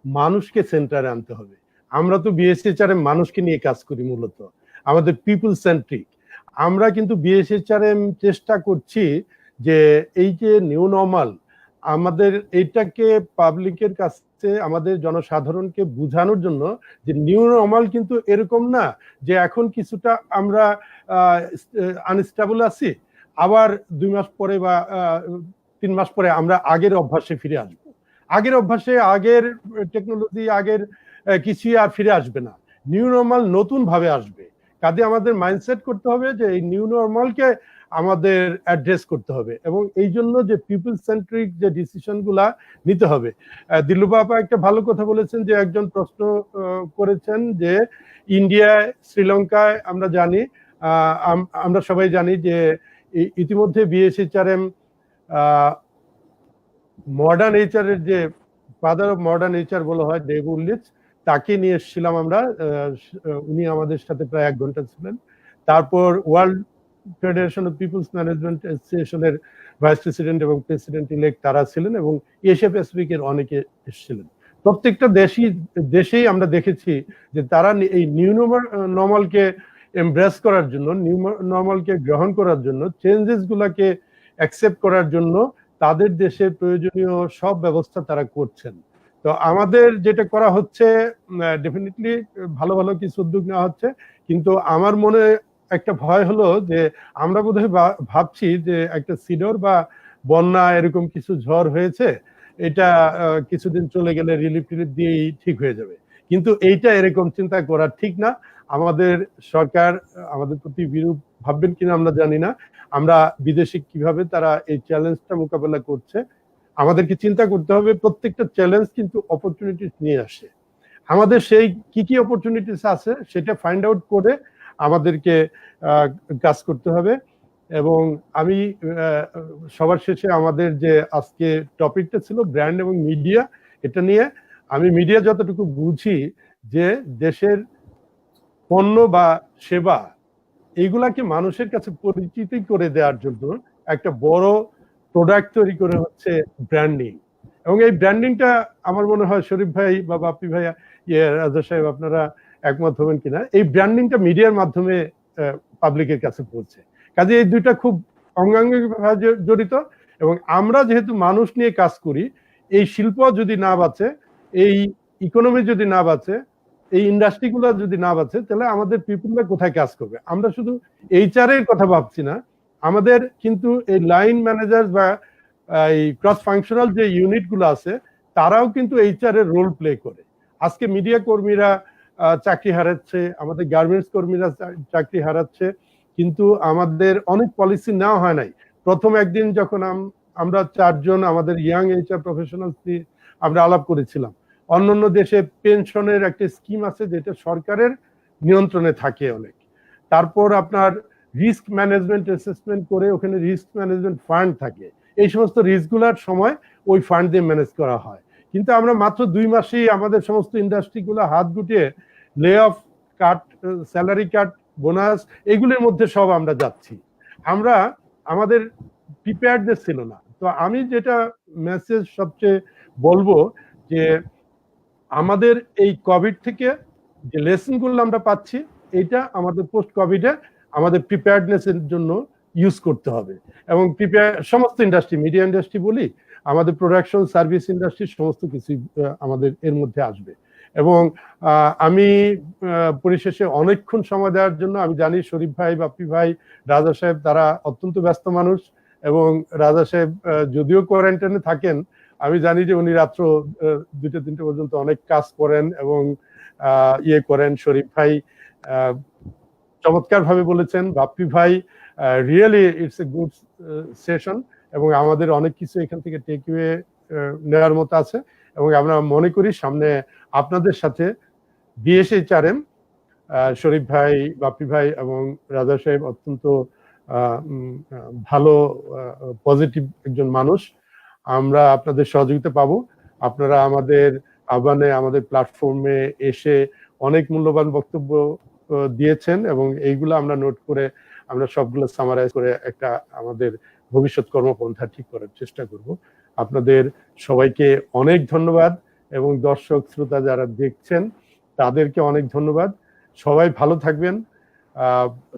মানুষকে সেন্টারে আনতে হবে। আমরা তো বিএসএইচআরএম মানুষকে নিয়ে কাজ করি, মূলত আমাদের পিপল সেন্ট্রিক। আমরা কিন্তু বিএসএইচআরএম চেষ্টা করছি যে এই যে নিউ নর্মাল, আমাদের এইটাকে পাবলিকের কাছে, আমাদের জনসাধারণকে বোঝানোর জন্য যে নিউ নর্মাল কিন্তু এরকম না যে এখন কিছুটা আমরা আনস্টেবল আছি, আবার 2 মাস পরে বা 3 মাস পরে আমরা আগের অভ্যাসে ফিরে আসবো। আগের অভ্যাসে, আগের টেকনোলজি, আগের কিছুই আর ফিরে আসবে না। নিউ নর্মাল নতুন ভাবে আসবে। কাজে আমাদের মাইন্ডসেট করতে হবে যে এই নিউ নর্মালকে আমাদের অ্যাড্রেস করতে হবে, এবং এই জন্য যে পিপল সেন্ট্রিক যে ডিসিশন গুলা নিতে হবে। দিলরুবা আপা একটা ভালো কথা বলেছেন, যে একজন প্রশ্ন করেছেন যে ইন্ডিয়ায়, শ্রীলঙ্কায় আমরা সবাই জানি যে ইতিমধ্যে বিএসএইচআরএম মডার্ন এইচআর এর যে ফাদার অফ মডার্ন এইচআর বলা হয়, ডেভ উইলিচ, তাকে নিয়ে এসেছিলাম আমরা। উনি আমাদের সাথে প্রায় 1 ঘন্টা ছিলেন। তারপর world federation of peoples management অ্যাসোসিয়েশনের ভাইস প্রেসিডেন্ট এবং প্রেসিডেন্ট ইলেক্ট তারা ছিলেন, এবং এশিয়া প্যাসিফিকের অনেকে এসেছিলেন। প্রত্যেকটা দেশেই আমরা দেখেছি যে তারা এই নিউ নর্মালকে এমব্রেস করার জন্য, নিউ নর্মালকে গ্রহণ করার জন্য, চেঞ্জেস গুলাকে অ্যাকসেপ্ট করার জন্য তাদের দেশের প্রয়োজনীয় সব ব্যবস্থা তারা করছেন। তো আমাদের যেটা করা হচ্ছে, ডেফিনেটলি ভালো ভালো কিছু উদ্যোগ নেওয়া হচ্ছে, কিন্তু আমার মনে একটা ভয় হলো যে আমরা বোধহয় ভাবছি যে একটা সিডর বা বন্যা এরকম কিছু ঝড় হয়েছে, এটা কিছুদিন চলে গেলে রিলিফ দিয়েই ঠিক হয়ে যাবে। কিন্তু এইটা এরকম চিন্তা করা ঠিক না। আমাদের সরকার আমাদের প্রতি বিরূপ ভাববেন কিনা আমরা জানি না। আমরা বিদেশে কিভাবে তারা এই চ্যালেঞ্জটা মোকাবেলা করছে, আমাদেরকে চিন্তা করতে হবে। প্রত্যেকটা চ্যালেঞ্জ কিন্তু অপরচুনিটিস নিয়ে আসে। আমাদের সেই কি অপরচুনিটিস আছে সেটা ফাইন্ড আউট করে আমাদেরকে কাজ করতে হবে। এবং আমি সবার শেষে আমাদের যে আজকে টপিকটা ছিল ব্র্যান্ড এবং মিডিয়া, এটা নিয়ে আমি মিডিয়া যতটুকু বুঝি যে দেশের পণ্য বা সেবা এইগুলাকে মানুষের কাছে পরিচিতি করে দেওয়ার জন্য একটা বড় প্রোডাক্ট তৈরি করে হচ্ছে ব্র্যান্ডিং। এবং এই ব্র্যান্ডিংটা আমার মনে হয় শরীফ ভাই বা বাপ্পি ভাই, রাজা সাহেব আপনারা একমত হবেন কিনা, এই ব্র্যান্ডিংটা মিডিয়ার মাধ্যমে পাবলিকের কাছে পৌঁছে। কাজে এই দুইটা খুব অঙ্গাঙ্গিকভাবে জড়িত। এবং আমরা যেহেতু মানুষ নিয়ে কাজ করি, এই শিল্প যদি না বাঁচে, এই ইকোনমি যদি না বাঁচে, এই ইন্ডাস্ট্রিগুলো যদি না বাঁচে, তাহলে আমাদের পিপুলরা কোথায় কাজ করবে? আমরা শুধু এইচআর এর কথা ভাবছি না, আমাদের কিন্তু এই লাইন ম্যানেজার বা এই ক্রস ফাংশনাল যে ইউনিট গুলো আছে, তারাও কিন্তু এইচআর এর রোল প্লে করে। আজকে মিডিয়া কর্মীরা চাকরি হারাচ্ছে, আমাদের গার্মেন্টস কর্মীরা চাকরি হারাচ্ছে, কিন্তু আমাদের অনেক পলিসি নেওয়া হয় নাই। প্রথম একদিন যখন আমরা 4 জন আমাদের ইয়াং এইচআর প্রফেশনাল আমরা আলাপ করেছিলাম, অন্যান্য দেশে পেনশনের একটা স্কিম আছে যেটা সরকারের নিয়ন্ত্রণে থাকে অনেক। তারপর আপনার রিস্ক ম্যানেজমেন্ট অ্যাসেসমেন্ট করে ওখানে রিস্ক ম্যানেজমেন্ট ফান্ড থাকে, এই সমস্ত রিস্কগুলোর সময় ওই ফান্ড দিয়ে ম্যানেজ করা হয়। কিন্তু আমরা মাত্র 2 মাসেই আমাদের সমস্ত ইন্ডাস্ট্রিগুলো হাত গুটিয়ে লে of, cut, salary cut, bonus, এগুলোর মধ্যে সব আমরা যাচ্ছি। আমাদের প্রিপেয়ারনেস ছিল না। তো আমি যেটা মেসেজ সবচেয়ে বলবো যে আমাদের এই কোভিড থেকে যে লেসনগুলো আমরা পাচ্ছি, এটা আমাদের পোস্ট কোভিডে আমাদের প্রিপেয়ারনেসের জন্য ইউজ করতে হবে। এবং সমস্ত ইন্ডাস্ট্রি, মিডিয়া ইন্ডাস্ট্রি বলি, আমাদের প্রোডাকশন, সার্ভিস ইন্ডাস্ট্রি, সমস্ত কিছু আমাদের এর মধ্যে আসবে। এবং আমি পরিশেষে অনেকক্ষণ সময় দেওয়ার জন্য, আমি জানি শরীফ ভাই, বাপ্পি ভাই, রাজা সাহেব তারা অত্যন্ত ব্যস্ত মানুষ, এবং রাজা সাহেব যদিও কোয়ারেন্টাইনে থাকেন, আমি জানি যে উনি রাত্র 2টা-3টা পর্যন্ত অনেক কাজ করেন এবং করেন। শরীফ ভাই চমৎকার ভাবে বলেছেন, বাপ্পি ভাই really it's a good session, এবং আমাদের অনেক কিছু এখান থেকে টেকওয়ে নেওয়ার মতো আছে। এবং আমরা মনে করি সামনে আপনাদের সাথে বিএসএইচআরএম, শরীফ ভাই, বাপ্পি ভাই এবং রাজা সাহেব অত্যন্ত ভালো পজিটিভ একজন মানুষ। আমরা আপনাদের সহযোগিতা পাবো। আপনারা আমাদের আহ্বানে, আমাদের প্ল্যাটফর্মে এসে অনেক মূল্যবান বক্তব্য দিয়েছেন, এবং এইগুলো আমরা নোট করে আমরা সবগুলো সামারাইজ করে একটা আমাদের ভবিষ্যৎ কর্মপন্থা ঠিক করার চেষ্টা করব। আপনাদের সবাইকে অনেক ধন্যবাদ, এবং দর্শক শ্রোতা যারা দেখছেন তাদেরকে অনেক ধন্যবাদ। সবাই ভালো থাকবেন,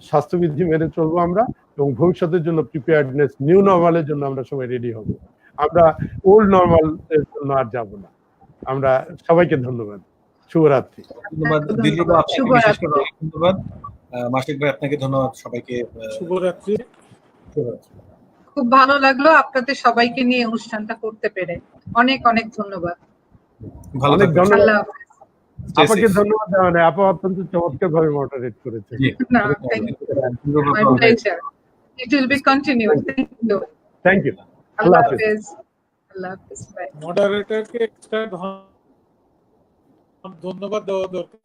স্বাস্থ্যবিধি মেনে চলবো আমরা, এবং ভবিষ্যতের জন্য প্রিপেয়ার্ডনেস, নিউ নর্মালের জন্য আমরা সবাই রেডি হব। আমরা ওল্ড নর্মাল এর জন্য আর যাব না। আমরা সবাইকে ধন্যবাদ। শুভরাত্রি। ধন্যবাদ দিলরুবা, আপনাকে বিশেষ করে ধন্যবাদ। মাসিক ভাই আপনাকে ধন্যবাদ। সবাইকে শুভরাত্রি। খুব ভালো লাগলো আপনাদের সবাইকে নিয়ে অনুষ্ঠানটা করতে পেরে। অনেক অনেক ধন্যবাদ। ভালো থাকবেন। আল্লাহ হাফেজ। আপনাকে ধন্যবাদ দেওয়া নেই, আপা অত্যন্ত চমৎকার ভাবে মডারেট করেছেন। My pleasure. It will be continued. Thank you. Thank you. আল্লাহ হাফেজ। আল্লাহ হাফেজ। মডারেটরকে এক্সট্রা ধন্যবাদ দেওয়া দরকার।